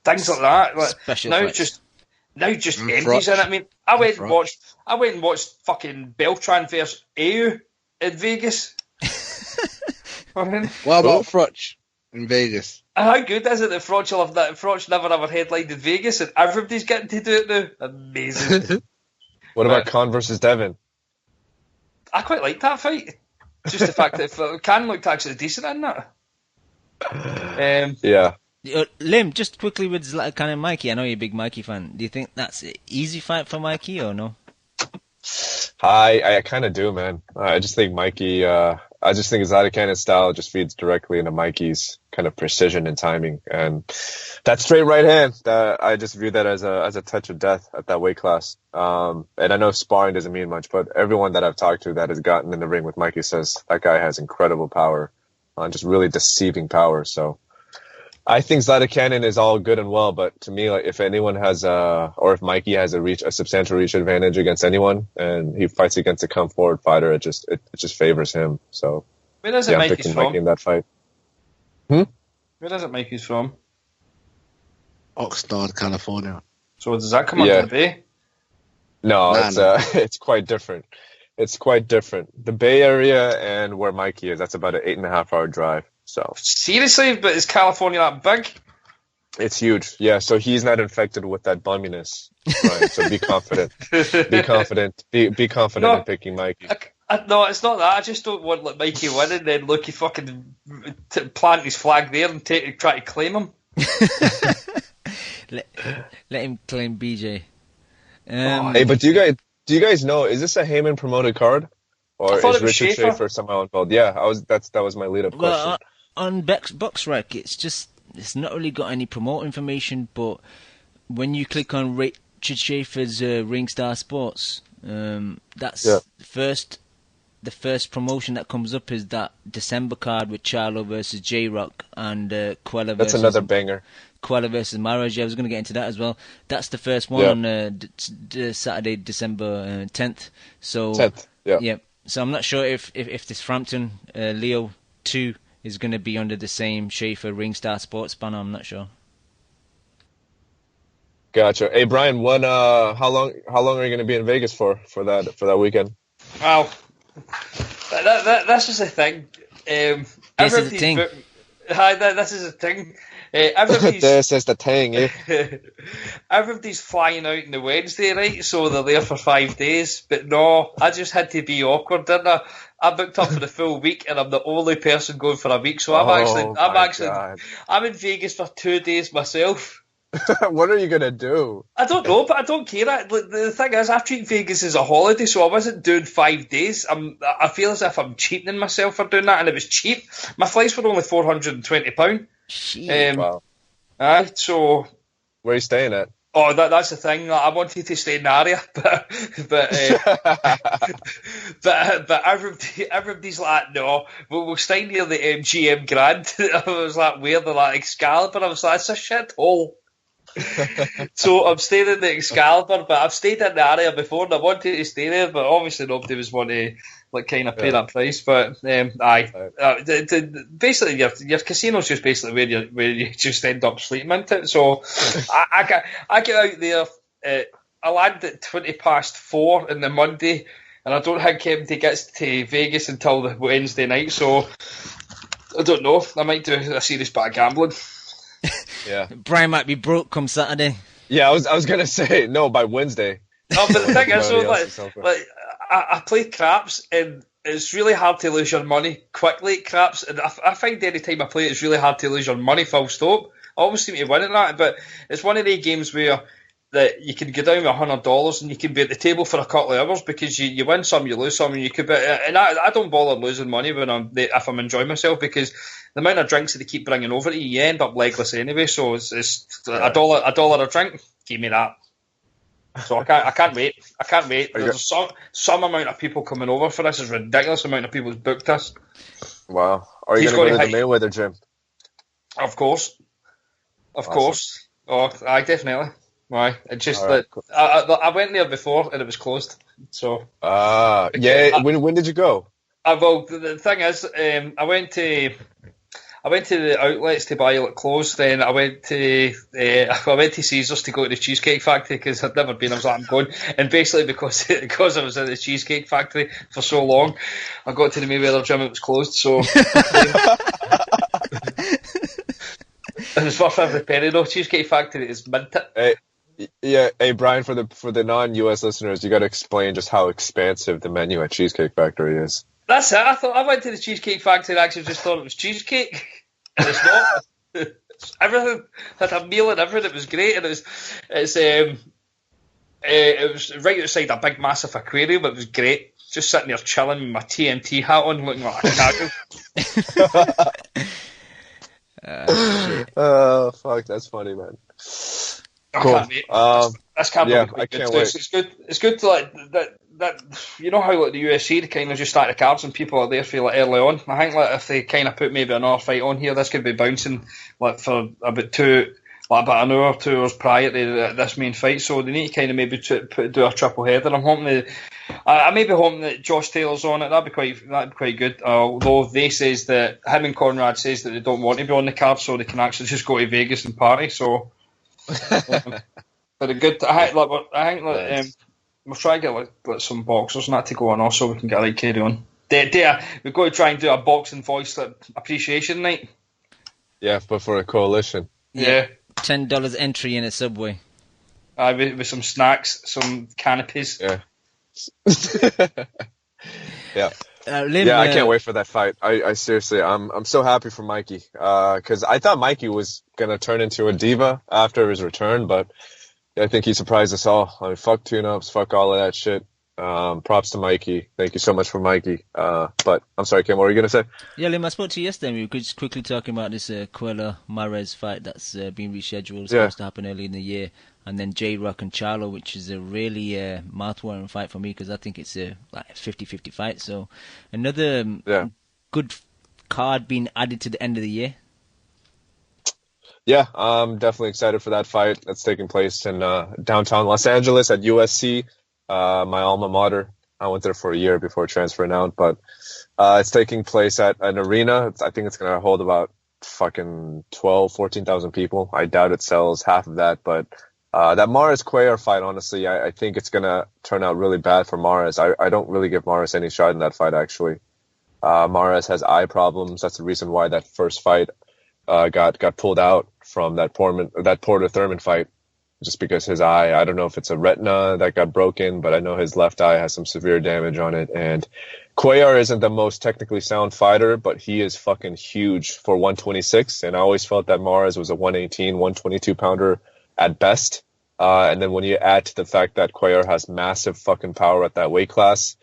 things like that. Special now fights. just empties in it. I mean, I went and watched fucking Beltran versus AU in Vegas. What about Frotch in Vegas? How good is it that Frotch never ever headlined in Vegas and everybody's getting to do it now? Amazing. What about Khan versus Devin? I quite liked that fight. Just the fact that Khan looked actually decent in that. Yeah. Lim, just quickly with Zlatan and Mikey. I know you're a big Mikey fan. Do you think that's an easy fight for Mikey or no? I kind of do, man. I just think Mikey. I just think his Zlatan style just feeds directly into Mikey's kind of precision and timing, and that straight right hand. I just view that as a touch of death at that weight class. And I know sparring doesn't mean much, but everyone that I've talked to that has gotten in the ring with Mikey says that guy has incredible power, just really deceiving power. So I think Zlatan is all good and well, but to me, like, if anyone has or if Mikey has a substantial reach advantage against anyone, and he fights against a come forward fighter, it just favors him. So where is it I'm picking Mikey in that fight. Where is it Mikey's from? Oxnard, California. So does that come under the Bay? No, it's quite different. It's quite different. The Bay Area and where Mikey is, that's about an 8.5 hour drive. So seriously, but is California that big? It's huge. Yeah, so he's not infected with that bumminess. Right. So be confident. Be confident. Be confident in picking Mikey. No, it's not that. I just don't want Mikey win and then Lucky fucking plant his flag there and try to claim him. let him claim BJ. Hey, but do you guys know, is this a Heyman promoted card? Or is Richard Schaefer somehow involved? Yeah, that was my lead-up question. On BoxRec, it's not really got any promote information, but when you click on Richard Schaefer's Ringstar Sports, that's the first promotion that comes up is that December card with Charlo versus J-Rock and Quella versus... That's another banger. Quella versus Maraj. I was going to get into that as well. That's the first one on Saturday, December 10th. So 10th, yeah. So I'm not sure if this Frampton Leo 2 is going to be under the same Schaefer Ringstar Sports banner. I'm not sure. Gotcha. Hey Brian, how long are you going to be in Vegas for that weekend? Wow, this is the thing. This is the thing. This is the thing. This is the thing. Everybody's flying out on the Wednesday, right? So they're there for 5 days. But no, I just had to be awkward, didn't I? I booked up for the full week, and I'm the only person going for a week. So I'm in Vegas for 2 days myself. What are you gonna do? I don't know, but I don't care. The thing is, I treat Vegas as a holiday, so I wasn't doing 5 days. I feel as if I'm cheating myself for doing that, and it was cheap. My flights were only £420. Wow. So where are you staying at? Oh, that's the thing. I wanted to stay in the area, but everybody's like, no, we'll stay near the MGM Grand. I was like, where? They're like, Excalibur. I was like, it's a shithole. So I'm staying in the Excalibur, but I've stayed in the area before and I wanted to stay there, but obviously nobody was wanting to kind of pay that price. But basically your casino's just basically where you just end up sleeping into it. So I get out there. I land at 4:20 in the Monday, and I don't think anybody gets to Vegas until the Wednesday night. So I don't know. I might do a serious bit of gambling. Yeah, Brian might be broke come Saturday. Yeah, I was gonna say no by Wednesday. No, but the thing is, so I play craps, and it's really hard to lose your money quickly at craps. And I find any time I play it, it's really hard to lose your money. Full stop. I always seem to win at that, but it's one of the games where that you can go down with $100 and you can be at the table for a couple of hours because you win some, you lose some, and you could be. And I don't bother losing money if I'm enjoying myself, because the amount of drinks that they keep bringing over to you, you end up legless anyway. So it's $1 a drink. Give me that. So I can't wait. I can't wait. There's some amount of people coming over for this. It's a ridiculous amount of people who's booked this. Wow. Are you going to go to the Mayweather gym? Of course. Awesome. Course. Oh, I definitely. Why? It's just that cool. I went there before and it was closed. So. Yeah. When did you go? Well, the thing is, I went to the outlets to buy it clothes. Then I went to Caesars to go to the Cheesecake Factory because I'd never been. I was like, I'm going, and basically because I was at the Cheesecake Factory for so long, I got to the Mayweather gym. It was closed. So. And it's worth every penny though. Cheesecake Factory is minted. Hey Brian, for the non-US listeners, you got to explain just how expansive the menu at Cheesecake Factory is. That's it. I went to the Cheesecake Factory and actually just thought it was cheesecake. It's not. It's everything. Had a meal and everything. It was great, and it was right outside a big, massive aquarium. It was great. Just sitting there chilling with my TNT hat on, looking like a caggle. Oh, fuck, that's funny, man. Cool. This can't be quite I good. can't wait. It's good to like that. You know how like the UFC, they kind of just start the cards and people are there for like early on. I think like if they kind of put maybe another fight on here, this could be bouncing like for about about an hour, 2 hours prior to this main fight. So they need to kind of maybe do a triple header. I'm hoping I may be hoping that Josh Taylor's on it. That'd be quite good. Although they says that him and Conrad says that they don't want to be on the card, so they can actually just go to Vegas and party. So, but a good. I think we'll try to get like some boxers and that to go on also. We can get like carry on. We've got to try and do a boxing voice appreciation night. Yeah, but for a coalition. Yeah. $10 entry in a Subway. With some snacks, some canopies. Yeah. Lim, I can't wait for that fight. I seriously, I'm so happy for Mikey, because I thought Mikey was gonna turn into a diva after his return, but I think he surprised us all. I mean, fuck tune-ups, fuck all of that shit. Props to Mikey. Thank you so much for Mikey. But I'm sorry, Kim, what were you gonna say? Yeah, Lim, I spoke to you yesterday. We were just quickly talking about this Cuellar Mares fight that's been rescheduled. It's supposed to happen early in the year. And then J-Rock and Charlo, which is a really mouth-watering fight for me because I think it's a 50-50 fight. So another good card being added to the end of the year. Yeah, I'm definitely excited for that fight. That's taking place in downtown Los Angeles at USC, my alma mater. I went there for a year before transferring out, but it's taking place at an arena. I think it's going to hold about fucking 14,000 people. I doubt it sells half of that, but that Mares-Cuellar fight, honestly, I think it's going to turn out really bad for Mares. I don't really give Mares any shot in that fight, actually. Mares has eye problems. That's the reason why that first fight got pulled out from that Porter-Thurman fight, just because his eye, I don't know if it's a retina that got broken, but I know his left eye has some severe damage on it. And Cuellar isn't the most technically sound fighter, but he is fucking huge for 126. And I always felt that Mares was a 118, 122 pounder at best. And then when you add to the fact that Cuellar has massive fucking power at that weight class,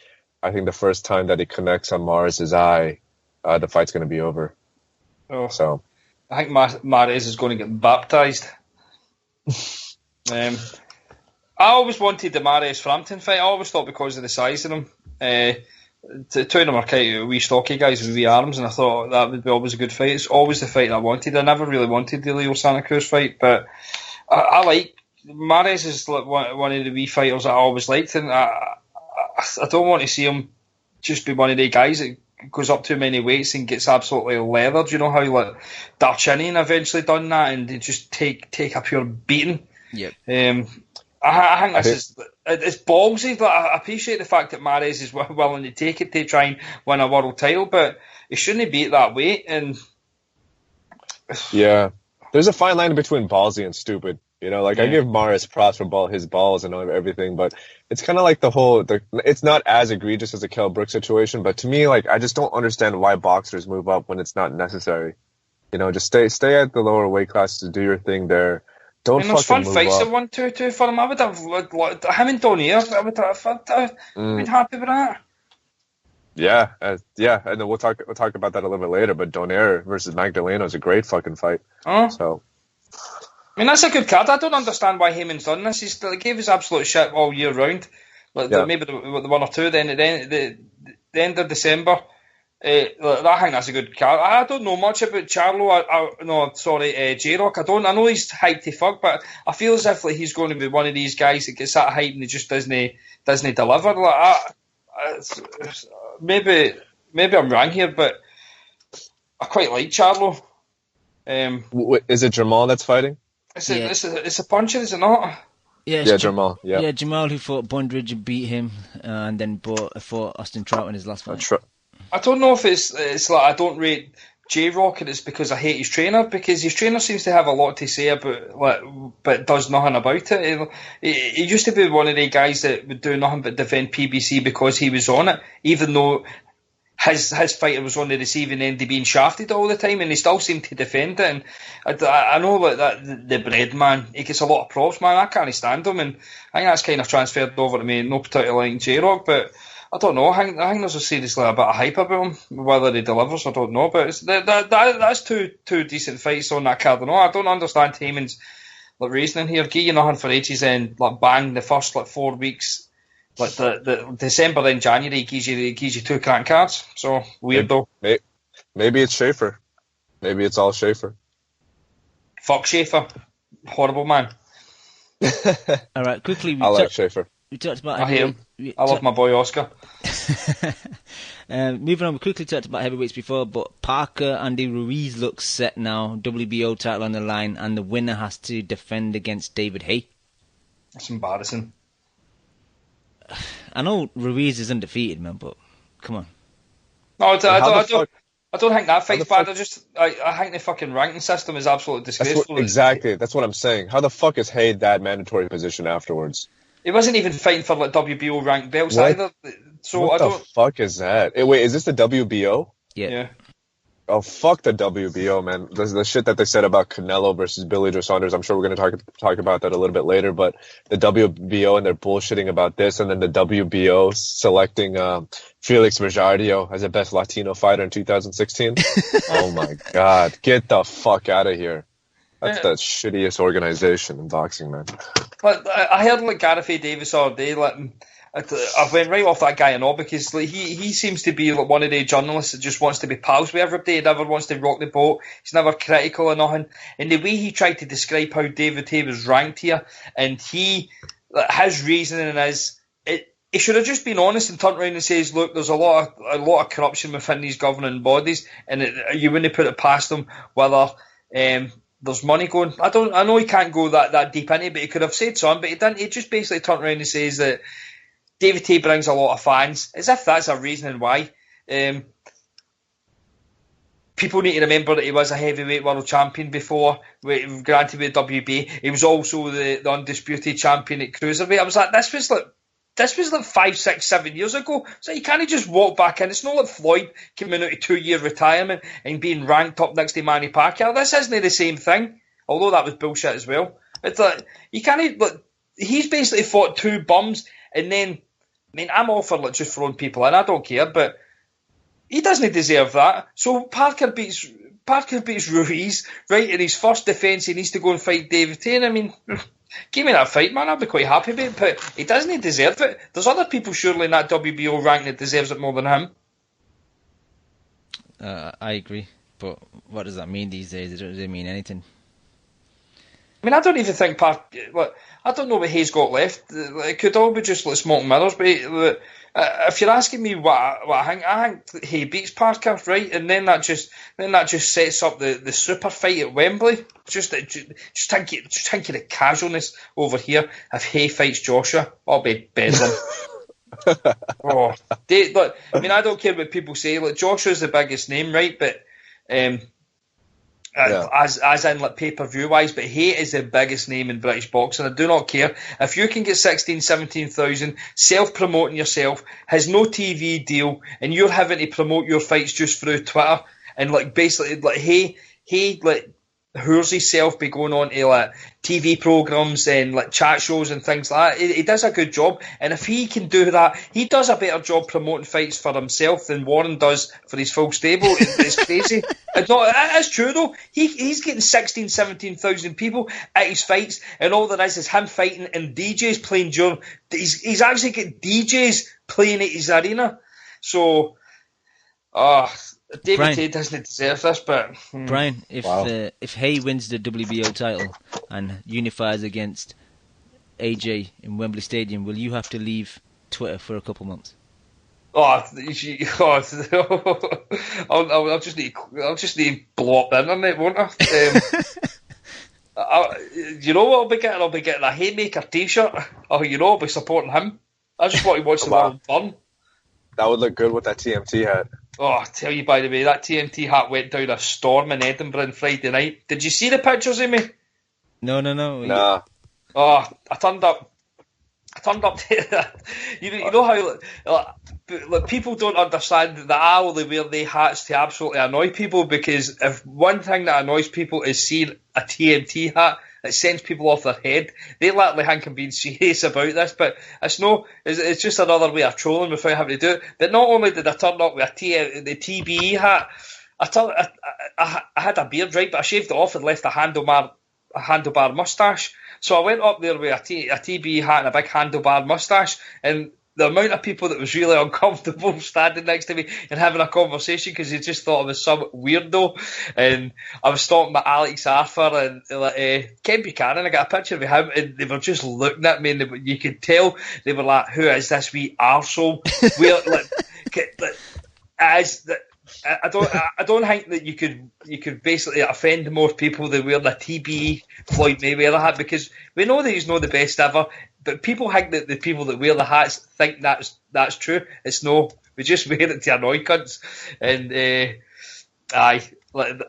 I think the first time that he connects on Mares' eye, the fight's going to be over. Oh. So I think Mares is going to get baptized. I always wanted the Mares-Frampton fight. I always thought because of the size of them. Two of them are kind of wee stocky guys with wee arms, and I thought that would be always a good fight. It's always the fight I wanted. I never really wanted the Leo Santa Cruz fight, but I like Mares is like one of the wee fighters I always liked, and I don't want to see him just be one of the guys that goes up too many weights and gets absolutely leathered. You know how like Darchinian eventually done that, and they just take a pure beating. Yep. I think it's ballsy. But I appreciate the fact that Mares is willing to take it to try and win a world title, but he shouldn't be at that weight. And yeah, there's a fine line between ballsy and stupid. You know, like I give Mares props for his balls and everything, but it's kind of like it's not as egregious as the Kell Brook situation. But to me, like I just don't understand why boxers move up when it's not necessary. You know, just stay at the lower weight classes to do your thing there. Don't fucking move up. There's fun fights at 122 for him. I would have him and Donaire. I would have been happy with that. Yeah, and then we'll talk about that a little bit later. But Donaire versus Magdaleno is a great fucking fight. Oh. So, I mean, that's a good card. I don't understand why Heyman's done this. He gave us absolute shit all year round. Maybe the one or two. Then at the end of December. I think that's a good card. I don't know much about Charlo. J-Rock. I know he's hyped to fuck, but I feel as if like he's going to be one of these guys that gets that hype and he just doesn't deliver. Maybe I'm wrong here, but I quite like Charlo. Is it Jamal that's fighting? It's a puncher, is it not? Yeah, Jamal. Yeah, Jamal who fought Bondridge and beat him, and then fought Austin Trout in his last fight. I don't know if it's like I don't rate J-Rock and it's because I hate his trainer, because his trainer seems to have a lot to say about but does nothing about it. He used to be one of the guys that would do nothing but defend PBC because he was on it, even though his fighter was on the receiving end of being shafted all the time, and he still seemed to defend it. And I know that the bread man, he gets a lot of props, man. I can't stand him, and I think that's kind of transferred over to me. No particular like J-Rock, but I don't know. I think there's a seriously a bit of hype about him. Whether he delivers, I don't know. But that's two decent fights on that card. No, I don't understand Heyman's reasoning here. Give you nothing for ages, and bang, the first 4 weeks. The December and January gives you 2 crank cards. So weird though. Maybe it's Schaefer. Maybe it's all Schaefer. Fuck Schaefer. Horrible man. All right, quickly. I like Schaefer. We talked about. I hate him. I love my boy Oscar. Moving on, we quickly talked about heavyweights before, but Parker Andy Ruiz looks set now. WBO title on the line, and the winner has to defend against David Haye. That's embarrassing. I know Ruiz is undefeated, man, but come on. No, I don't think that fight's bad. I think the fucking ranking system is absolutely disgraceful. Exactly, that's what I'm saying. How the fuck is Haye that mandatory position afterwards? He wasn't even fighting for WBO ranked belts either. So what the fuck is that? Wait, is this the WBO? Yeah. Oh, fuck the WBO, man. The shit that they said about Canelo versus Billy Joe Saunders, I'm sure we're going to talk about that a little bit later, but the WBO and they're bullshitting about this, and then the WBO selecting Felix Verjardio as the best Latino fighter in 2016. Oh my God. Get the fuck out of here. That's the shittiest organization in boxing, man. But I heard Gareth A. Davis all day, I went right off that guy and all, because he seems to be one of the journalists that just wants to be pals with everybody. He never wants to rock the boat. He's never critical or nothing. And the way he tried to describe how David Haye was ranked here, and his reasoning is, he should have just been honest and turned around and says, look, there's a lot of corruption within these governing bodies, and you wouldn't put it past them whether there's money going. I know he can't go that deep into it, but he could have said something, but he didn't. He just basically turned around and says that David Haye brings a lot of fans, as if that's a reasoning why. People need to remember that he was a heavyweight world champion before, granted with WB. He was also the undisputed champion at cruiserweight. I was like, this was 5, 6, 7 years ago. So you can't just walk back in. It's not like Floyd coming out of 2-year retirement and being ranked up next to Manny Pacquiao. This isn't the same thing, although that was bullshit as well. It's like, you can't, he's basically fought 2 bums, and then, I'm all for just throwing people in, I don't care, but he doesn't deserve that. So Parker beats Ruiz, right, in his first defence. He needs to go and fight David Haye. Give me that fight, man. I'll be quite happy with it, but he doesn't deserve it. There's other people surely in that WBO rank that deserves it more than him. I agree, but what does that mean these days? It doesn't really mean anything. I don't even think I don't know what Hayes got left. It could all be just smoke and mirrors. But if you're asking me what I think Hay beats Parker, right, and then that just sets up the super fight at Wembley. Just think of the casualness over here. If Hay fights Joshua, I'll be bedlam. I don't care what people say. Joshua's the biggest name, right? But as in pay-per-view wise, but Hay is the biggest name in British boxing. I do not care if you can get 16, 17,000 self-promoting yourself, has no TV deal, and you're having to promote your fights just through Twitter, and basically Hay who's himself be going on to TV programs and chat shows and things like that. He does a good job, and if he can do that, he does a better job promoting fights for himself than Warren does for his full stable. It's crazy. It's true though. He's getting 16, 17,000 people at his fights, and all there is him fighting and DJs playing during. He's actually getting DJs playing at his arena. So, David Haye doesn't deserve this, but Brian, if Haye wins the WBO title and unifies against AJ in Wembley Stadium, will you have to leave Twitter for a couple months? I'll just need to blow up the internet, won't I? You know what I'll be getting? I'll be getting a Haymaker T-shirt. I'll be supporting him. I just want to watch the world burn. That would look good with that TMT hat. I tell you, by the way, that TMT hat went down a storm in Edinburgh on Friday night. Did you see the pictures of me? No. Nah. I turned up I turned up to you know how like, people don't understand that I only wear the hats to absolutely annoy people, because if one thing that annoys people is seeing a TNT hat, it sends people off their head. They literally think I'm being serious about this, but it's just another way of trolling without having to do it. But not only did I turn up with the TBE hat, I had a beard, right, but I shaved it off and left a handlebar mustache. So I went up there with a TBE hat and a big handlebar mustache, and the amount of people that was really uncomfortable standing next to me and having a conversation because they just thought I was some weirdo. And I was talking about Alex Arthur and Ken Buchanan. I got a picture of him, and they were just looking at me, and you could tell they were like, "Who is this wee arsehole?" I don't think that you could basically offend more people than wearing a TBE Floyd Mayweather hat, because we know that he's not the best ever, but people think that the people that wear the hats think that's true. It's no, we just wear it to annoy cunts. And like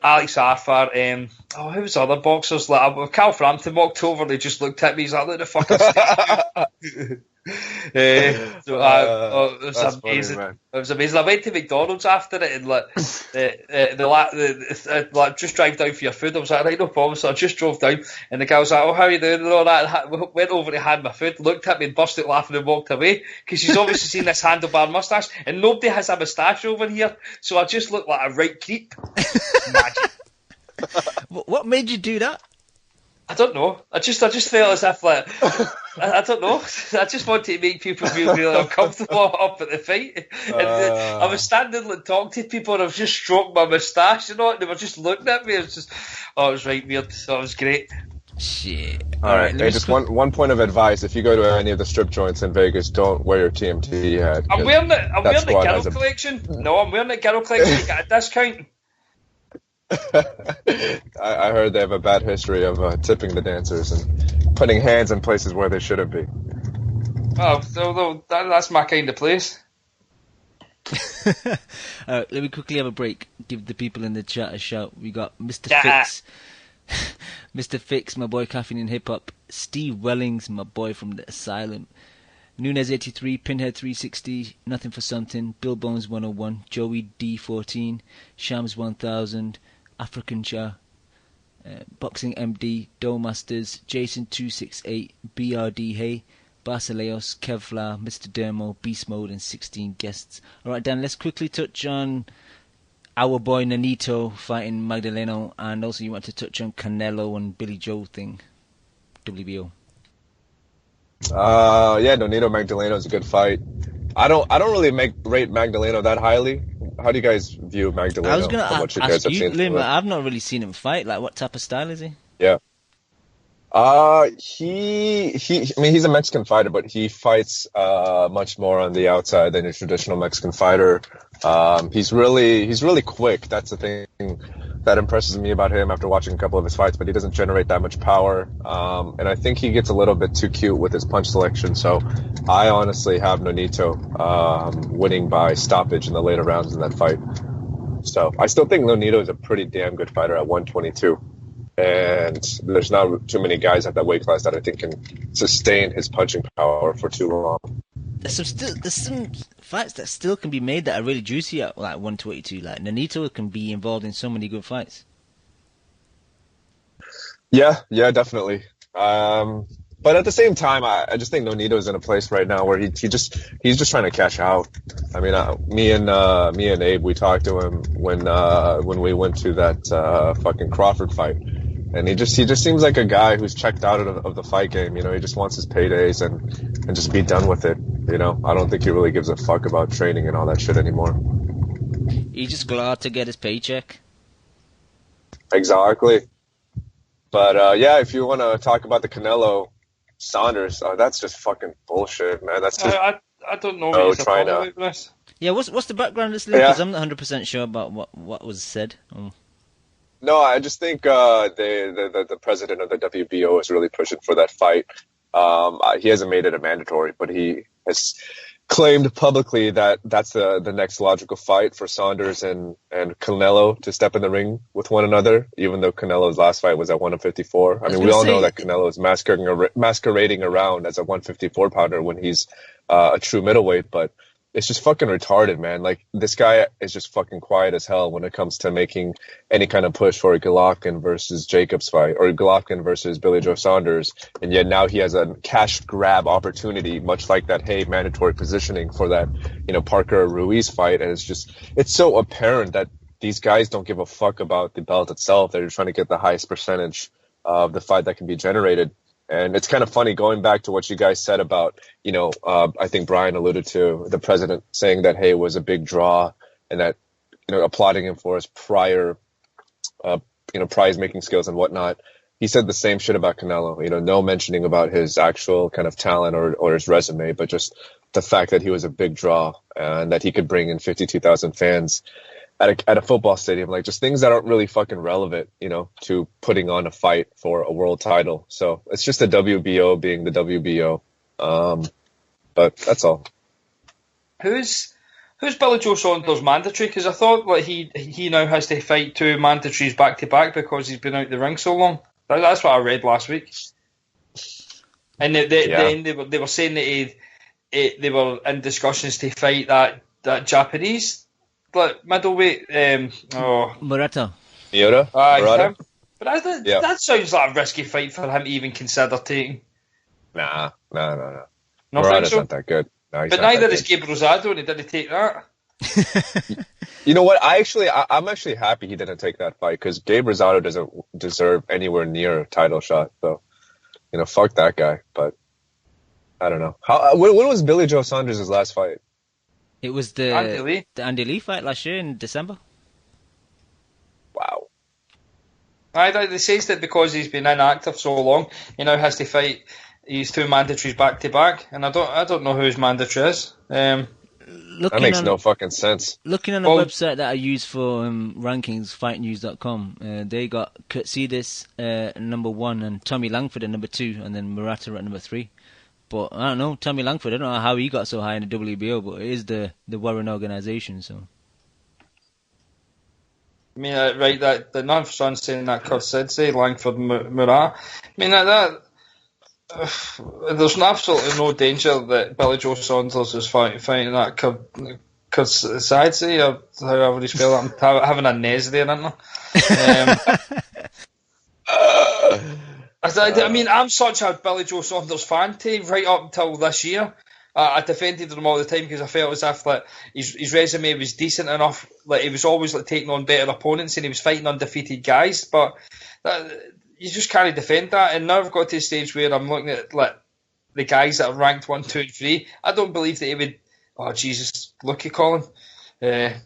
Alex Arthur, who was the other boxers? Like Carl Frampton walked over, and they just looked at me. He's like, "Look the fucking." It was amazing. Funny, it was amazing. I went to McDonald's after it, and like just drive down for your food. I was like, right, no problem. So I just drove down, and the guy was like, "Oh, how are you doing?" And all that. Went over to hand my food, looked at me, and burst out laughing and walked away, because she's obviously seen this handlebar mustache, and nobody has a moustache over here, so I just looked like a right creep. Magic. What made you do that? I don't know. I just felt as if, like, I don't know. I just wanted to make people feel really uncomfortable up at the fight. And I was standing and talking to people, and I was just stroking my moustache, and they were just looking at me. It was just, it was right weird. So it was great. Shit. All right. Hey, just one point of advice: if you go to any of the strip joints in Vegas, don't wear your TMT hat. I'm wearing the Girl Collection. No, I'm wearing the Girl Collection. You get a discount. I heard they have a bad history of tipping the dancers and putting hands in places where they shouldn't be. Oh, that's my kind of place. Let me quickly have a break. Give the people in the chat a shout. We got Mr. Fix, Mr. Fix, my boy Caffeine in Hip Hop. Steve Wellings, my boy from the Asylum. Nunez 83, Pinhead 360, Nothing for Something, Bill Bones 101, Joey D14, Shams 1000. African Shah, Boxing MD, Doe Masters, Jason 268, BRD Hay, Basileos, Kevlar, Mr. Dermo, Beast Mode, and 16 guests. Alright, Dan, let's quickly touch on our boy Nonito fighting Magdaleno, and also you want to touch on Canelo and Billy Joe thing, WBO. Yeah, Nonito Magdaleno is a good fight. I don't really rate Magdaleno that highly. How do you guys view Magdaleno? I was going to ask you, Lim, I've not really seen him fight. Like, what type of style is he? Yeah. He's a Mexican fighter, but he fights much more on the outside than a traditional Mexican fighter. He's really quick. That's the thing that impresses me about him after watching a couple of his fights, but he doesn't generate that much power. And I think he gets a little bit too cute with his punch selection. So I honestly have Nonito winning by stoppage in the later rounds in that fight. So I still think Nonito is a pretty damn good fighter at 122. And there's not too many guys at that weight class that I think can sustain his punching power for too long. There's some fights that still can be made that are really juicy at like 122. Like Nonito can be involved in so many good fights. Yeah, definitely. But at the same time, I just think Nonito's in a place right now where he's just trying to cash out. I mean, me and Abe, we talked to him when we went to that fucking Crawford fight. And he just seems like a guy who's checked out of the fight game. You know, he just wants his paydays and just be done with it. You know, I don't think he really gives a fuck about training and all that shit anymore. He's just glad to get his paycheck. Exactly. But yeah, if you want to talk about the Canelo Saunders, that's just fucking bullshit, man. That's just I don't know what trying to. About this. Yeah, what's the background of this? Because I'm not 100% sure about what was said. No, I just think the president of the WBO is really pushing for that fight. He hasn't made it a mandatory, but he has claimed publicly that that's the next logical fight for Saunders and Canelo to step in the ring with one another, even though Canelo's last fight was at 154. I mean, we all know that Canelo is masquerading around as a 154 pounder when he's a true middleweight, but it's just fucking retarded, man. Like, this guy is just fucking quiet as hell when it comes to making any kind of push for a Golovkin versus Jacobs fight or Golovkin versus Billy Joe Saunders. And yet now he has a cash grab opportunity, much like that, mandatory positioning for that, Parker Ruiz fight. And it's so apparent that these guys don't give a fuck about the belt itself. They're trying to get the highest percentage of the fight that can be generated. And it's kind of funny going back to what you guys said about, I think Brian alluded to the president saying that Hay was a big draw and that, applauding him for his prior, prize making skills and whatnot. He said the same shit about Canelo, no mentioning about his actual kind of talent or his resume, but just the fact that he was a big draw and that he could bring in 52,000 fans at a football stadium, like just things that aren't really fucking relevant, to putting on a fight for a world title. So it's just the WBO being the WBO. But that's all. Who's Billy Joe Saunders mandatory? Because I thought like he now has to fight 2 mandatories back to back because he's been out the ring so long. That's what I read last week. And they were saying that they were in discussions to fight that Japanese. But middleweight, Murata. Murata? But that sounds like a risky fight for him to even consider taking. Nah. No, Murata's so? not that good. No, but neither is Gabe Rosado, and he didn't take that. You know what? I'm actually happy he didn't take that fight because Gabe Rosado doesn't deserve anywhere near a title shot. So, fuck that guy. But I don't know. When was Billy Joe Saunders' last fight? It was the Andy Lee fight last year in December. Wow. They say that because he's been inactive so long, he now has to fight these 2 mandatories back to back, and I don't know who his mandatory is. That makes no fucking sense. Looking on the website that I use for rankings, fightnews.com, they got Kurtzidis number 1 and Tommy Langford at number 2, and then Murata at number 3. But I don't know, Tommy Langford, I don't know how he got so high in the WBO, but it is the Warren organisation, so. I mean, right, that the non-son saying that Kurt said, say Langford Murata. I mean, there's absolutely no danger that Billy Joe Saunders is fighting that Kurt Sidesay, or however you spell it. I'm having a nez there, aren't I? I mean, I'm such a Billy Joe Saunders fan right up until this year. I defended him all the time because I felt as if like his resume was decent enough. Like he was always like taking on better opponents and he was fighting undefeated guys. But you just can't defend that. And now I've got to the stage where I'm looking at like the guys that are ranked 1, 2, and 3. I don't believe that he would. Oh Jesus, lucky Colin. He's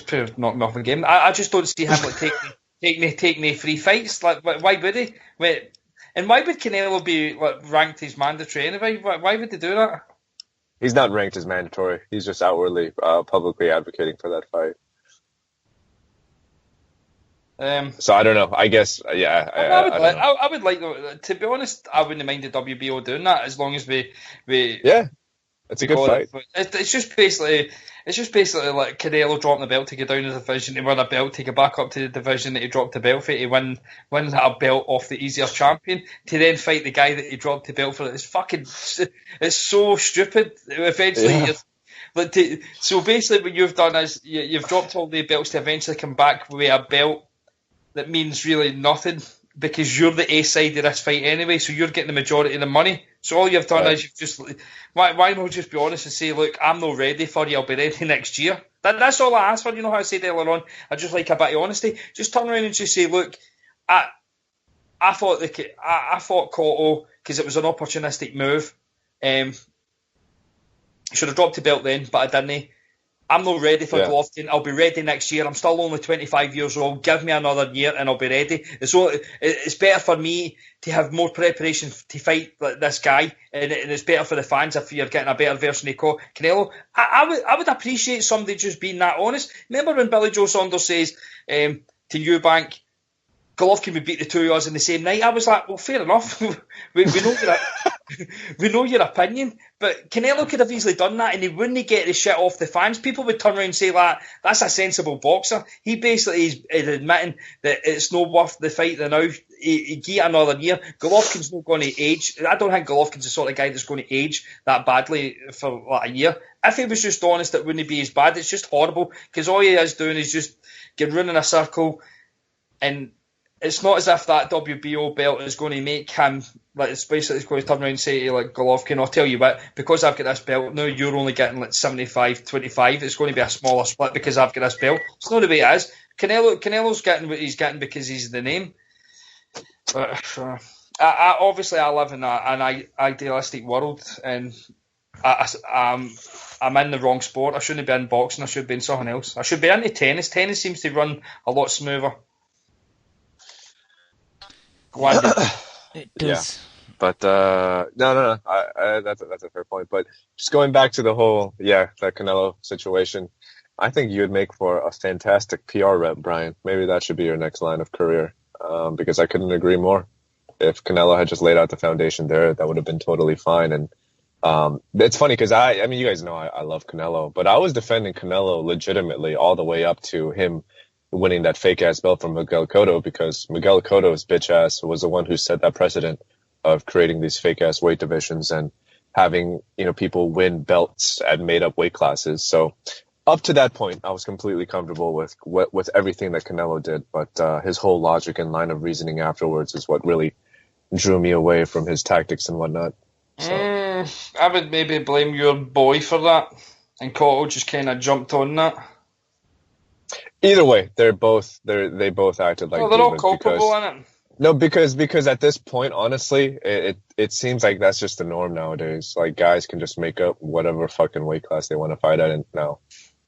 pretty knocked me off the game. I just don't see him like taking 3 fights. Like, why would he? And why would Canelo be like, ranked as mandatory anyway? Why would they do that? He's not ranked as mandatory. He's just outwardly, publicly advocating for that fight. So I don't know. I guess, yeah. I would like to be honest. I wouldn't mind the WBO doing that as long as we yeah. It's a good fight. It's just basically like Canelo dropping the belt to get down the division, to win a belt, to get back up to the division that he dropped the belt for, to win a belt off the easier champion, to then fight the guy that he dropped the belt for. It's so stupid. Eventually, so basically what you've done is you've dropped all the belts to eventually come back with a belt that means really nothing, because you're the A side of this fight anyway, so you're getting the majority of the money. So all you've done is you've just... Why not just be honest and say, look, I'm not ready for you, I'll be ready next year. That's all I asked for, you know how I said earlier on? I just like a bit of honesty. Just turn around and just say, look, I fought Cotto because it was an opportunistic move. Should have dropped the belt then, but I didn't. I'm not ready for Golovkin. I'll be ready next year. I'm still only 25 years old. Give me another year and I'll be ready. So it's better for me to have more preparation to fight like this guy, and it's better for the fans if you're getting a better version of Canelo. I would appreciate somebody just being that honest. Remember when Billy Joe Saunders says to Eubank, Golovkin would beat the 2 of us in the same night? I was like, well, fair enough. we know that. we know your opinion, but Canelo could have easily done that and he wouldn't get the shit off the fans. People would turn around and say, like, that's a sensible boxer. He basically is admitting that it's not worth the fight now. He get another year. Golovkin's not going to age. I don't think Golovkin's the sort of guy that's going to age that badly for like a year. If he was just honest, it wouldn't be as bad. It's just horrible because all he is doing is just getting run in a circle, and it's not as if that WBO belt is going to make him, like, it's basically going to turn around and say to, like, Golovkin, I'll tell you what, because I've got this belt now, you're only getting like 75-25. It's going to be a smaller split because I've got this belt. It's not the way it is. Canelo's getting what he's getting because he's the name. But obviously I live in an idealistic world, and I'm in the wrong sport. I shouldn't be in boxing. I should be in something else. I should be into tennis. Tennis seems to run a lot smoother. It does. Yeah. But no. That's a fair point. But just going back to the whole, that Canelo situation, I think you would make for a fantastic PR rep, Brian. Maybe that should be your next line of career, because I couldn't agree more. If Canelo had just laid out the foundation there, that would have been totally fine. And it's funny because I mean, you guys know I love Canelo, but I was defending Canelo legitimately all the way up to him winning that fake ass belt from Miguel Cotto, because Miguel Cotto's bitch ass was the one who set that precedent of creating these fake ass weight divisions and having, people win belts at made up weight classes. So up to that point, I was completely comfortable with everything that Canelo did, but his whole logic and line of reasoning afterwards is what really drew me away from his tactics and whatnot. So. I would maybe blame your boy for that, and Cotto just kind of jumped on that. Either way, they both acted like they're all culpable in it. No, because at this point, honestly, it seems like that's just the norm nowadays. Like, guys can just make up whatever fucking weight class they want to fight at now,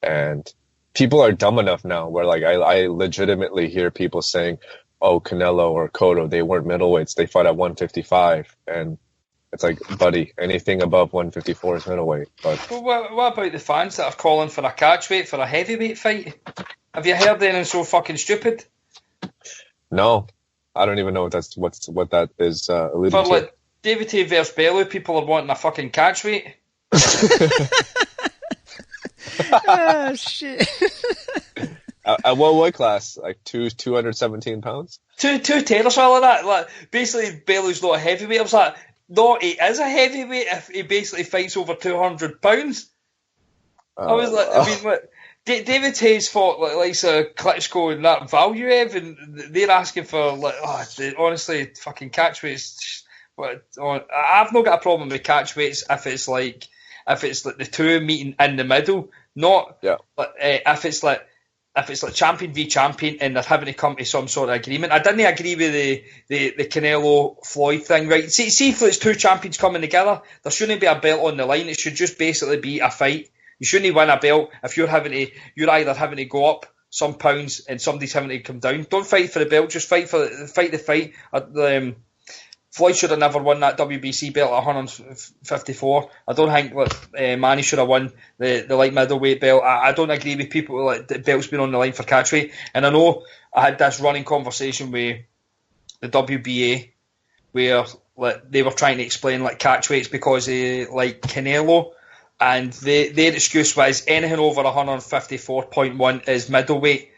and people are dumb enough now where, like, I legitimately hear people saying, "Oh, Canelo or Cotto, they weren't middleweights; they fought at 155," and it's like, buddy, anything above 154 is middleweight. But what about the fans that are calling for a catchweight for a heavyweight fight? Have you heard anything so fucking stupid? No, I don't even know what that is alluding for, to. Like, David T versus Bellew, people are wanting a fucking catchweight. Oh shit! At what weight class? Like 217 pounds? 210 or something like that. Like, basically, Bellew's not a heavyweight. I was like, no, he is a heavyweight if he basically fights over 200 pounds. I was like, I mean, like, David Hayes fought like Klitschko and that Valiev, and they're asking for, like, honestly, fucking catchweights. I've not got a problem with catchweights if it's like the two meeting in the middle, not if it's like champion v champion and they're having to come to some sort of agreement. I didn't agree with the Canelo Floyd thing, right? See if it's two champions coming together, there shouldn't be a belt on the line. It should just basically be a fight. You shouldn't win a belt if you're either having to go up some pounds and somebody's having to come down. Don't fight for the belt, just fight the fight. Floyd should have never won that WBC belt at 154. I don't think Manny should have won the light middleweight belt. I don't agree with people like the belt's been on the line for catchweight. And I know I had this running conversation with the WBA where, like, they were trying to explain, like, catchweights because like Canelo, and their excuse was anything over 154.1 is middleweight.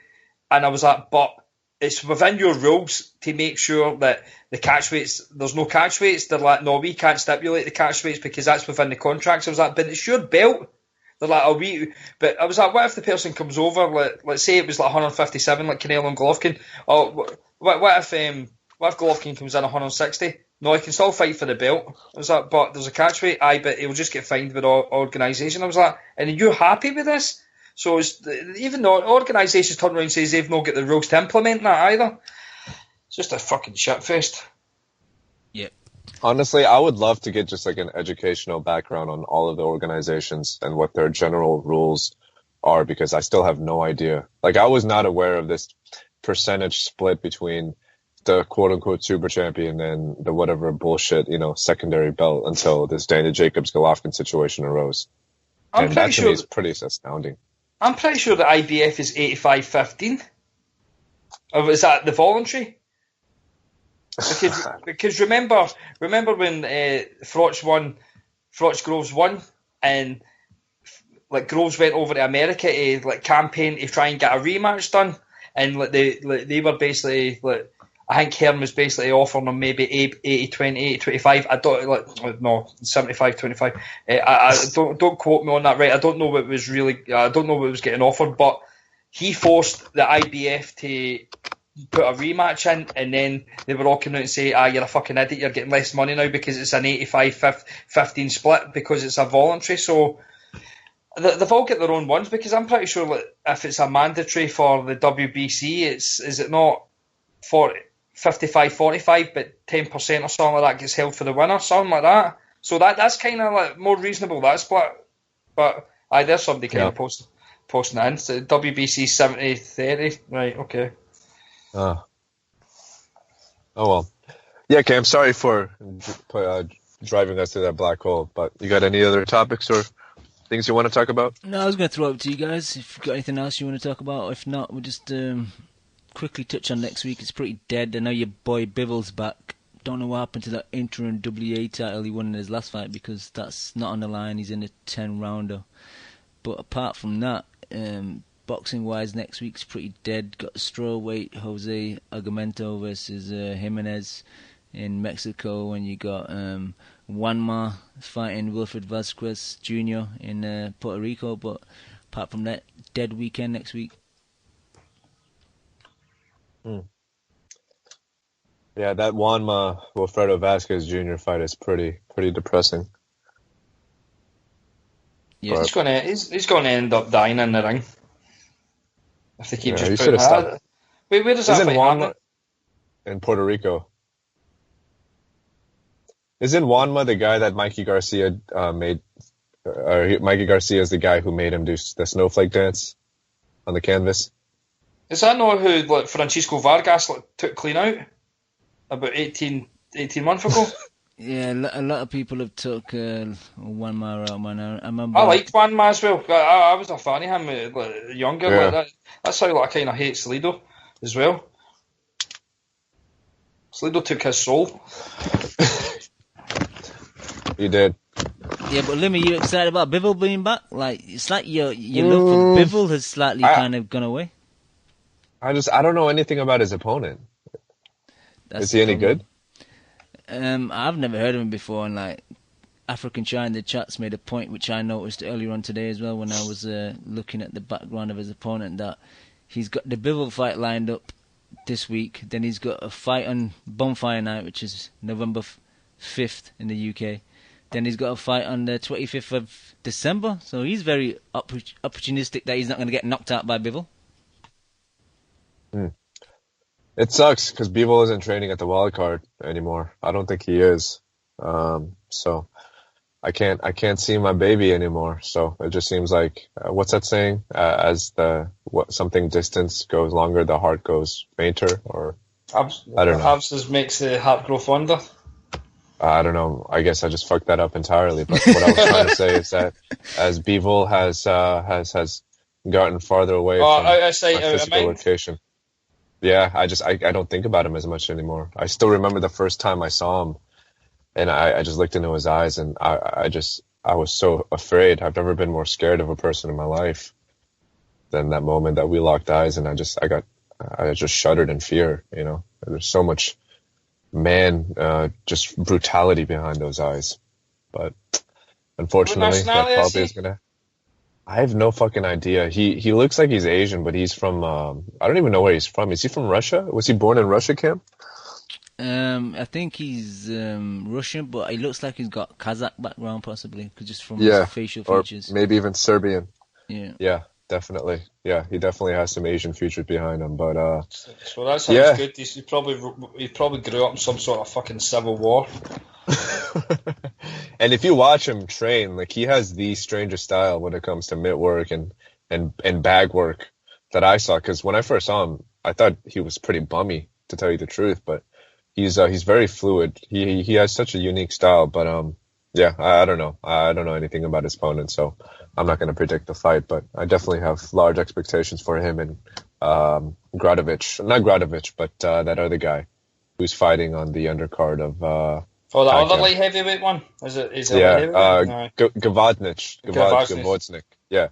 And I was like, but it's within your rules to make sure that the catchweights, there's no catchweights. They're like, no, we can't stipulate the catchweights because that's within the contracts. I was like, but it's your belt. They're like, but I was like, what if the person comes over, like, let's say it was like 157, like Canelo and Golovkin. Or what if Golovkin comes in 160? No, he can still fight for the belt. I was like, but there's a catchweight. But he'll just get fined with organisation. I was like, and are you happy with this? So even though organisations turn around and says they've not got the rules to implement that either. It's just a fucking shitfest. Yep. Honestly, I would love to get just like an educational background on all of the organizations and what their general rules are, because I still have no idea. Like, I was not aware of this percentage split between the quote-unquote super champion and the whatever bullshit, secondary belt until this Danny Jacobs-Golovkin situation arose. And that to me is pretty astounding. I'm pretty sure the IBF is 85-15. Or is that the voluntary? Because remember when Froch Groves won, and like Groves went over to America to like campaign to try and get a rematch done, and they were basically like, I think Hearn was basically offering him maybe 80-20, 80-25. I don't like no 75-25. I don't quote me on that, right? I don't know what was getting offered, but he forced the IBF to put a rematch in, and then they were all coming out and say, you're a fucking idiot, you're getting less money now because it's an 85-15 split because it's a voluntary. So they've all got their own ones, because I'm pretty sure that if it's a mandatory for the WBC, is it not 55-45, but 10% or something like that gets held for the winner, something like that. So that's kind of like more reasonable, that split. But there's somebody kind of posting that in. So WBC 70-30, right? Okay. Oh well. Yeah, Cam. Sorry for driving us to that black hole. But you got any other topics or things you want to talk about? No, I was going to throw it to you guys. If you've got anything else you want to talk about, if not, we'll just quickly touch on next week. It's pretty dead. I know your boy Bivol's back. Don't know what happened to that interim WA title he won in his last fight, because that's not on the line. He's in a 10-rounder. But apart from that, boxing-wise, next week's pretty dead. Got strawweight Jose Argumento versus Jimenez in Mexico, and you got Juanma fighting Wilfred Vasquez Jr. in Puerto Rico. But apart from that, dead weekend next week. Yeah, that Juanma Wilfredo Vasquez Jr. fight is pretty depressing. Yeah, he's going to end up dying in the ring if they keep just putting that. Wait, where does that fight happen? In Puerto Rico. Isn't Juanma the guy that Mikey Garcia made? Mikey Garcia is the guy who made him do the snowflake dance on the canvas. Is that not who like Francisco Vargas took clean out about 18 months ago? Yeah, a lot of people have took Juanma out, man. I remember. I liked Juanma as well. I was a fan of him younger. Yeah. Like that. That's how I kind of hate Slido as well. Slido took his soul. He did. Yeah, but Limmy, you excited about Bivol being back? Like, it's like your love for Bivol has slightly kind of gone away. I don't know anything about his opponent. Is he any good? I've never heard of him before, and like African Chai in the chats made a point which I noticed earlier on today as well when I was looking at the background of his opponent, that he's got the Bivol fight lined up this week. Then he's got a fight on Bonfire Night, which is November 5th in the UK. Then he's got a fight on the 25th of December. So he's very opportunistic that he's not going to get knocked out by Bivol. It sucks because Bivol isn't training at the wild card anymore. I don't think he is. So I can't see my baby anymore. So it just seems like what's that saying? As something distance goes longer, the heart goes fainter. Or I don't know. Absence makes the heart grow fonder. I don't know. I guess I just fucked that up entirely. But what I was trying to say is that as Bivol has gotten farther away from my physical location. Yeah, I don't think about him as much anymore. I still remember the first time I saw him, and I just looked into his eyes, and I was so afraid. I've never been more scared of a person in my life than that moment that we locked eyes, and I just shuddered in fear. You know, there's so much just brutality behind those eyes. But unfortunately, that probably is gonna. I have no fucking idea. He looks like he's Asian, but he's from I don't even know where he's from. Is he from Russia? Was he born in Russia, Cam? I think he's Russian, but he looks like he's got Kazakh background, possibly, just from his facial features. Or maybe even Serbian. Yeah, definitely. Yeah, he definitely has some Asian features behind him. But so that sounds good. He probably grew up in some sort of fucking civil war. And if you watch him train, like, he has the strangest style when it comes to mitt work and bag work that I saw. Because when I first saw him, I thought he was pretty bummy, to tell you the truth. But he's very fluid. He has such a unique style. But I don't know. I don't know anything about his opponent, so I'm not going to predict the fight. But I definitely have large expectations for him and Gradovic. Not Gradovic, but that other guy. who's fighting on the undercard of. For the other light heavyweight one, is it? Gavotnik. Yeah.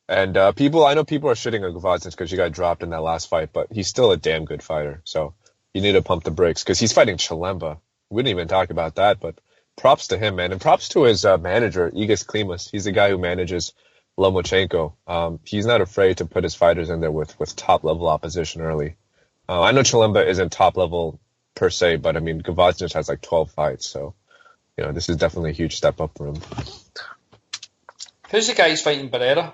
And I know people are shitting on Gavotnik because he got dropped in that last fight, but he's still a damn good fighter. So you need to pump the brakes because he's fighting Chilemba. We didn't even talk about that, but props to him, man. And props to his manager, Igis Klimas. He's the guy who manages Lomachenko. He's not afraid to put his fighters in there with top-level opposition early. I know Chilemba isn't top-level per se, but I mean, Gavotnik has like 12 fights, so this is definitely a huge step up for him. Who's the guy who's fighting Barrera?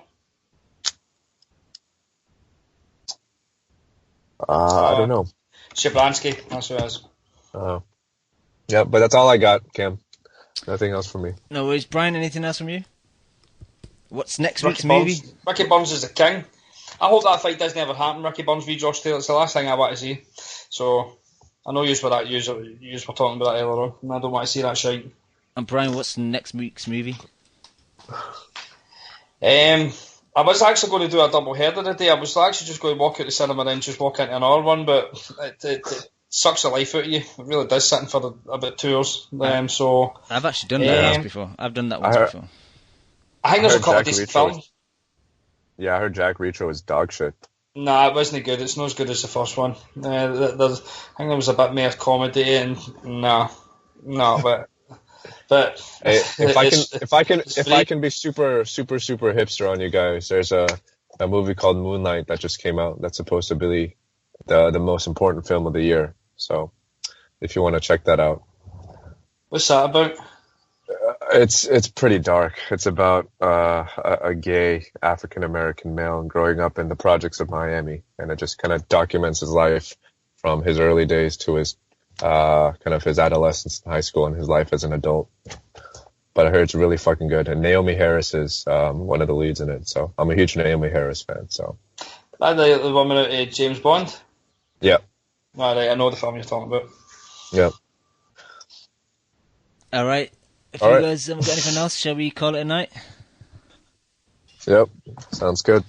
I don't know. Shabransky, that's who it is. Yeah, but that's all I got, Cam. Nothing else from me. No worries. Brian, anything else from you? What's next week's movie? Ricky Burns is the king. I hope that fight doesn't ever happen. Ricky Burns v Josh Taylor. It's the last thing I want to see. So I know you were talking about that earlier on, and I don't want to see that shite. And Brian, what's next week's movie? I was actually going to do a double header today. I was actually just going to walk out the cinema and then just walk into another one, but it sucks the life out of you. It really does, sitting for about 2 hours. So I've actually done that once before. I've done that once before. I think there's a couple of decent films. Yeah, I heard Jack Reacher was dog shit. Nah, it wasn't good. It's not as good as the first one. I think there was a bit more comedy and but hey, if I can be super hipster on you guys, there's a movie called Moonlight that just came out. That's supposed to be the most important film of the year. So if you want to check that out. What's that about? It's pretty dark. It's about a gay African-American male growing up in the projects of Miami, and it just kind of documents his life from his early days to his kind of his adolescence in high school and his life as an adult. But I heard it's really fucking good, and Naomi Harris is one of the leads in it, so I'm a huge Naomi Harris fan. So the woman out James Bond? Yeah. Alright, I know the film you're talking about. Yeah. Alright. If you guys haven't got anything else, shall we call it a night? Yep, sounds good.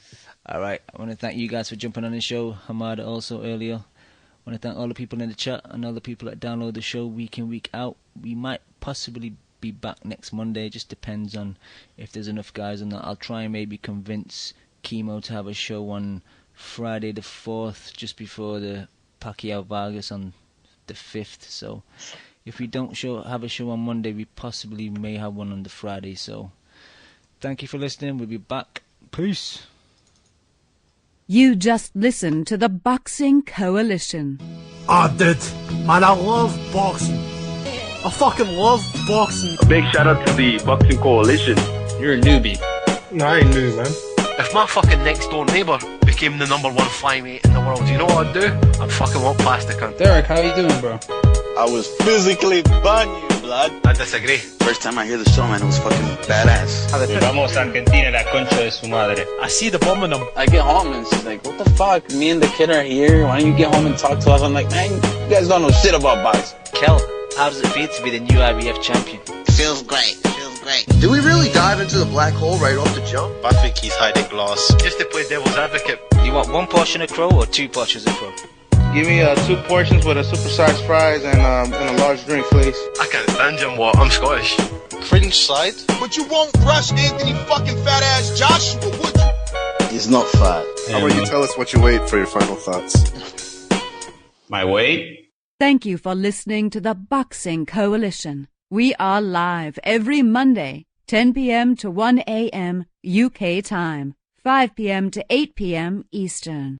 Alright, I want to thank you guys for jumping on the show. Hamada also earlier. I want to thank all the people in the chat and all the people that download the show week in, week out. We might possibly be back next Monday. It just depends on if there's enough guys on that. I'll try and maybe convince Chemo to have a show on Friday the 4th, just before the Pacquiao Vargas on the 5th. So if we don't have a show on Monday, we possibly may have one on the Friday. So thank you for listening. We'll be back. Peace. You just listened to the Boxing Coalition. Dude, man, I love boxing. I fucking love boxing. A big shout out to the Boxing Coalition. You're a newbie. No, I ain't new, man. If my fucking next door neighbour became the #1 flyweight in the world, you know what I'd do? I'd fucking walk past the cunt. Derek, how you doing, bro? I was physically burn you, blood. I disagree. First time I hear the show, man, it was fucking badass. Vamos a Argentina, la concha de su madre. I see the bomb in them. I get home and she's like, what the fuck? Me and the kid are here. Why don't you get home and talk to us? I'm like, man, you guys don't know shit about boxing. Kel, how does it feel to be the new IBF champion? Feels great. Did we really dive into the black hole right off the jump? I think he's hiding glass. Just to play devil's advocate. You want 1 portion of crow or 2 portions of crow? Give me 2 portions with a supersized fries and a large drink, please. I can't stand him, what? I'm Scottish. Cringe side? But you won't rush Anthony fucking fat ass Joshua, would you? He's not fat. How about you tell us what you weigh for your final thoughts? My weight? Thank you for listening to the Boxing Coalition. We are live every Monday, 10 p.m. to 1 a.m. UK time, 5 p.m. to 8 p.m. Eastern.